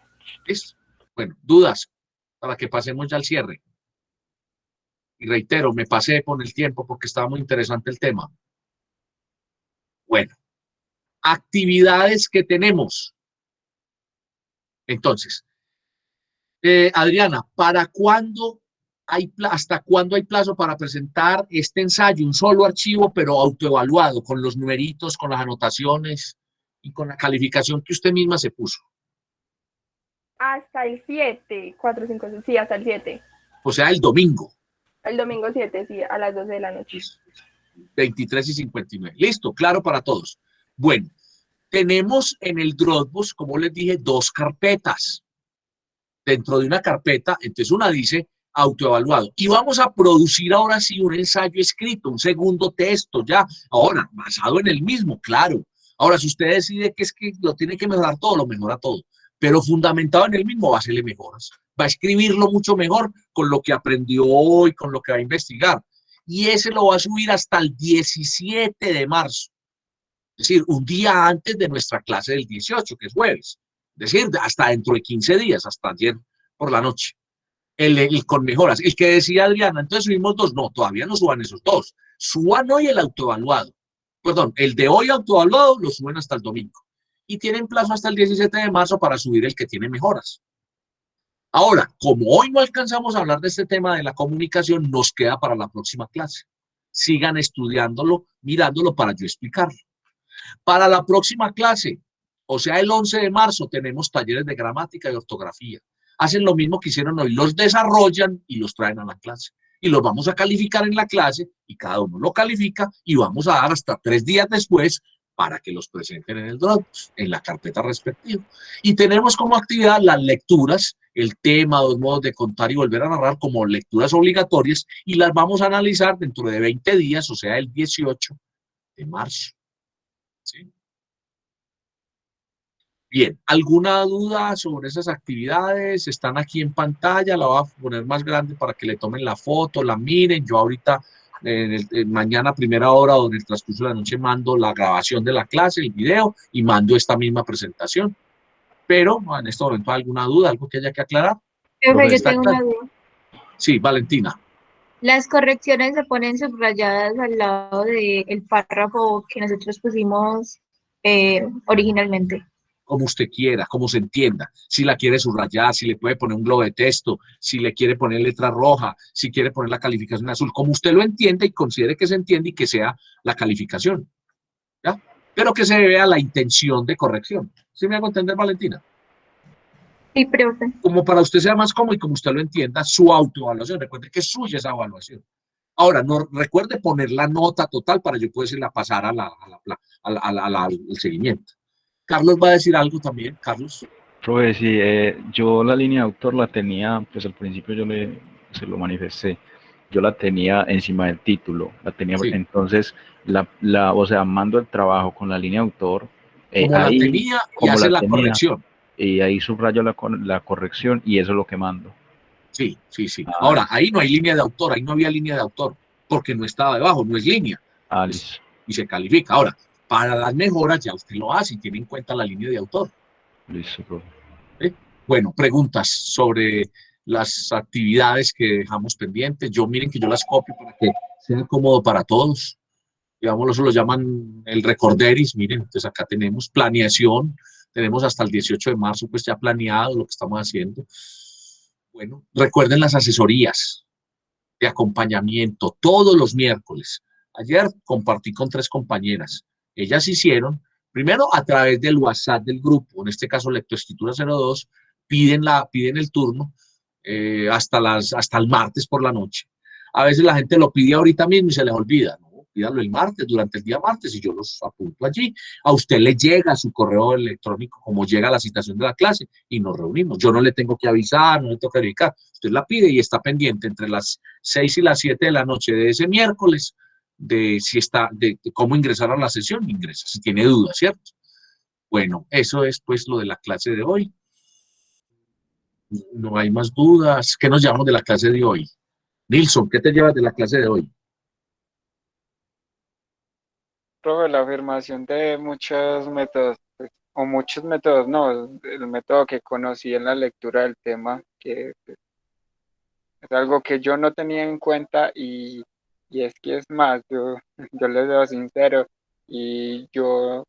¿Listo? Bueno, dudas para que pasemos ya al cierre. Y reitero, me pasé con el tiempo porque estaba muy interesante el tema. Bueno, actividades que tenemos. Entonces, Adriana, ¿para cuándo hasta cuándo hay plazo para presentar este ensayo? Un solo archivo, pero autoevaluado, con los numeritos, con las anotaciones y con la calificación que usted misma se puso. Hasta el 7, 4, 5, 6, sí, hasta el 7. O sea, el domingo. El domingo 7, sí, a las 12 de la noche. 23:59. Listo, claro para todos. Bueno, tenemos en el Dropbox, como les dije, 2 carpetas. Dentro de una carpeta, entonces una dice autoevaluado. Y vamos a producir ahora sí un ensayo escrito, un segundo texto ya, ahora, basado en el mismo, claro. Ahora, si usted decide que es que lo tiene que mejorar todo, lo mejora todo. Pero fundamentado en el mismo, va a hacerle mejoras. Va a escribirlo mucho mejor con lo que aprendió hoy, con lo que va a investigar. Y ese lo va a subir hasta el 17 de marzo. Es decir, un día antes de nuestra clase del 18, que es jueves. Es decir, hasta dentro de 15 días, hasta ayer por la noche. El con mejoras. El que decía Adriana, entonces subimos 2. No, todavía no suban esos 2. Suban hoy el autoevaluado. Perdón, el de hoy autoevaluado lo suben hasta el domingo. Y tienen plazo hasta el 17 de marzo para subir el que tiene mejoras. Ahora, como hoy no alcanzamos a hablar de este tema de la comunicación, nos queda para la próxima clase. Sigan estudiándolo, mirándolo para yo explicarlo. Para la próxima clase, o sea, el 11 de marzo, tenemos talleres de gramática y ortografía. Hacen lo mismo que hicieron hoy, los desarrollan y los traen a la clase. Y los vamos a calificar en la clase y cada uno lo califica y vamos a dar hasta 3 días después para que los presenten en el Dropbox, en la carpeta respectiva. Y tenemos como actividad las lecturas, el tema, 2 modos de contar y volver a narrar como lecturas obligatorias y las vamos a analizar dentro de 20 días, o sea, el 18 de marzo. ¿Sí? Bien, ¿alguna duda sobre esas actividades? Están aquí en pantalla, la voy a poner más grande para que le tomen la foto, la miren. Yo ahorita, mañana a primera hora o en el transcurso de la noche, mando la grabación de la clase, el video, y mando esta misma presentación. Pero en este momento, ¿alguna duda? ¿Algo que haya que aclarar? Yo tengo una duda. Sí, Valentina. Las correcciones se ponen subrayadas al lado del párrafo que nosotros pusimos originalmente. Como usted quiera, como se entienda. Si la quiere subrayar, si le puede poner un globo de texto, si le quiere poner letra roja, si quiere poner la calificación azul, como usted lo entiende y considere que se entiende y que sea la calificación. ¿Ya? Pero que se vea la intención de corrección. ¿Sí me hago entender, Valentina? Sí, profe. Como para usted sea más cómodo y como usted lo entienda, su autoevaluación. Recuerde que es suya esa evaluación. Ahora, no recuerde poner la nota total para yo poderla pasar al seguimiento. Carlos va a decir algo también, Carlos. Profe, sí, yo la línea de autor la tenía, pues al principio se lo manifesté, yo la tenía encima del título, la tenía, Sí. entonces, o sea, mando el trabajo con la línea de autor, Como la ahí, tenía y como hace la la tenía, corrección. y ahí subrayo la corrección y eso es lo que mando. Sí, sí, sí. Ah, Ahora, ahí no hay línea de autor, ahí no había línea de autor, porque no estaba debajo, no es línea. listo. Y se califica. Ahora, para las mejoras ya usted lo hace y tiene en cuenta la línea de autor. Listo, profe. Bueno, preguntas sobre las actividades que dejamos pendientes. Miren que yo las copio para que sea cómodo para todos. Digamos, eso lo llaman el recorderis. Miren, entonces acá tenemos planeación. Tenemos hasta el 18 de marzo, pues ya planeado lo que estamos haciendo. Bueno, recuerden las asesorías de acompañamiento todos los miércoles. Ayer compartí con 3 compañeras. Ellas hicieron, primero a través del WhatsApp del grupo, en este caso Lectoescritura 02, piden el turno hasta el martes por la noche. A veces la gente lo pide ahorita mismo y se les olvida, ¿no? Pídalo el martes, durante el día martes, y yo los apunto allí. A usted le llega su correo electrónico como llega la citación de la clase y nos reunimos. Yo no le tengo que avisar, no le tengo que verificar. Usted la pide y está pendiente entre las 6 y las 7 de la noche de ese miércoles de cómo ingresar a la sesión, ingresa, si tiene dudas, ¿cierto? Bueno, eso es pues lo de la clase de hoy. No hay más dudas. ¿Qué nos llevamos de la clase de hoy? Nilson, ¿qué te llevas de la clase de hoy? Profe, la afirmación de muchos métodos, pues, o muchos métodos, no, el método que conocí en la lectura del tema, que pues, es algo que yo no tenía en cuenta y es que es más, yo les debo sincero, y yo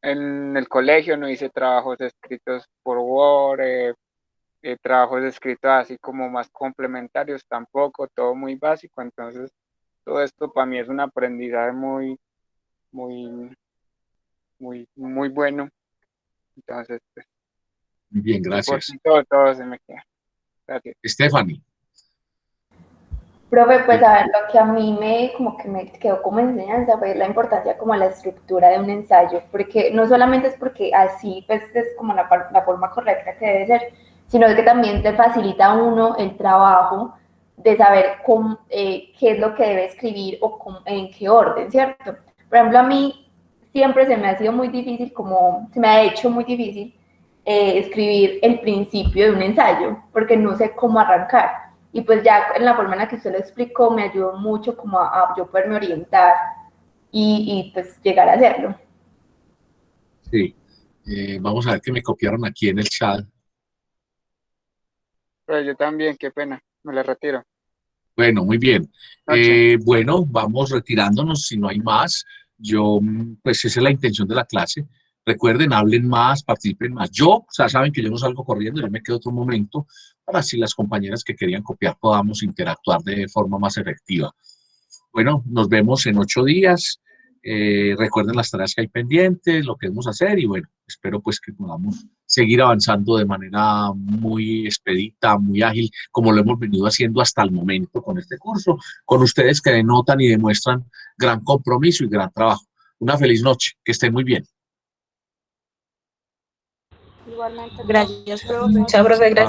en el colegio no hice trabajos escritos por Word, trabajos escritos así como más complementarios tampoco, todo muy básico, entonces todo esto para mí es un aprendizaje muy, muy, muy bueno. Entonces, pues, Bien, y por gracias. si todo se me queda. Gracias. Stephanie. Profe, pues a ver, lo que a mí me quedó como enseñanza fue la importancia como la estructura de un ensayo, porque no solamente es porque así pues es como la forma correcta que debe ser, sino que también te facilita a uno el trabajo de saber qué es lo que debe escribir o en qué orden, ¿cierto? Por ejemplo, a mí siempre se me ha sido muy difícil, se me ha hecho muy difícil escribir el principio de un ensayo, porque no sé cómo arrancar. Y pues ya en la forma en la que usted lo explicó me ayudó mucho como a yo poderme orientar y pues llegar a hacerlo. Sí. Vamos a ver que me copiaron aquí en el chat. Pero yo también, qué pena, me la retiro. Bueno, muy bien. Bueno, vamos retirándonos si no hay más. Pues esa es la intención de la clase. Recuerden, hablen más, participen más. O sea, saben que yo no salgo corriendo, yo me quedo otro momento para así las compañeras que querían copiar podamos interactuar de forma más efectiva. Bueno, nos vemos en 8 días. Recuerden las tareas que hay pendientes, lo que debemos hacer y bueno, espero pues que podamos seguir avanzando de manera muy expedita, muy ágil, como lo hemos venido haciendo hasta el momento con este curso, con ustedes que denotan y demuestran gran compromiso y gran trabajo. Una feliz noche, que estén muy bien. Igualmente, Gracias, profe. Chao, profe, gracias.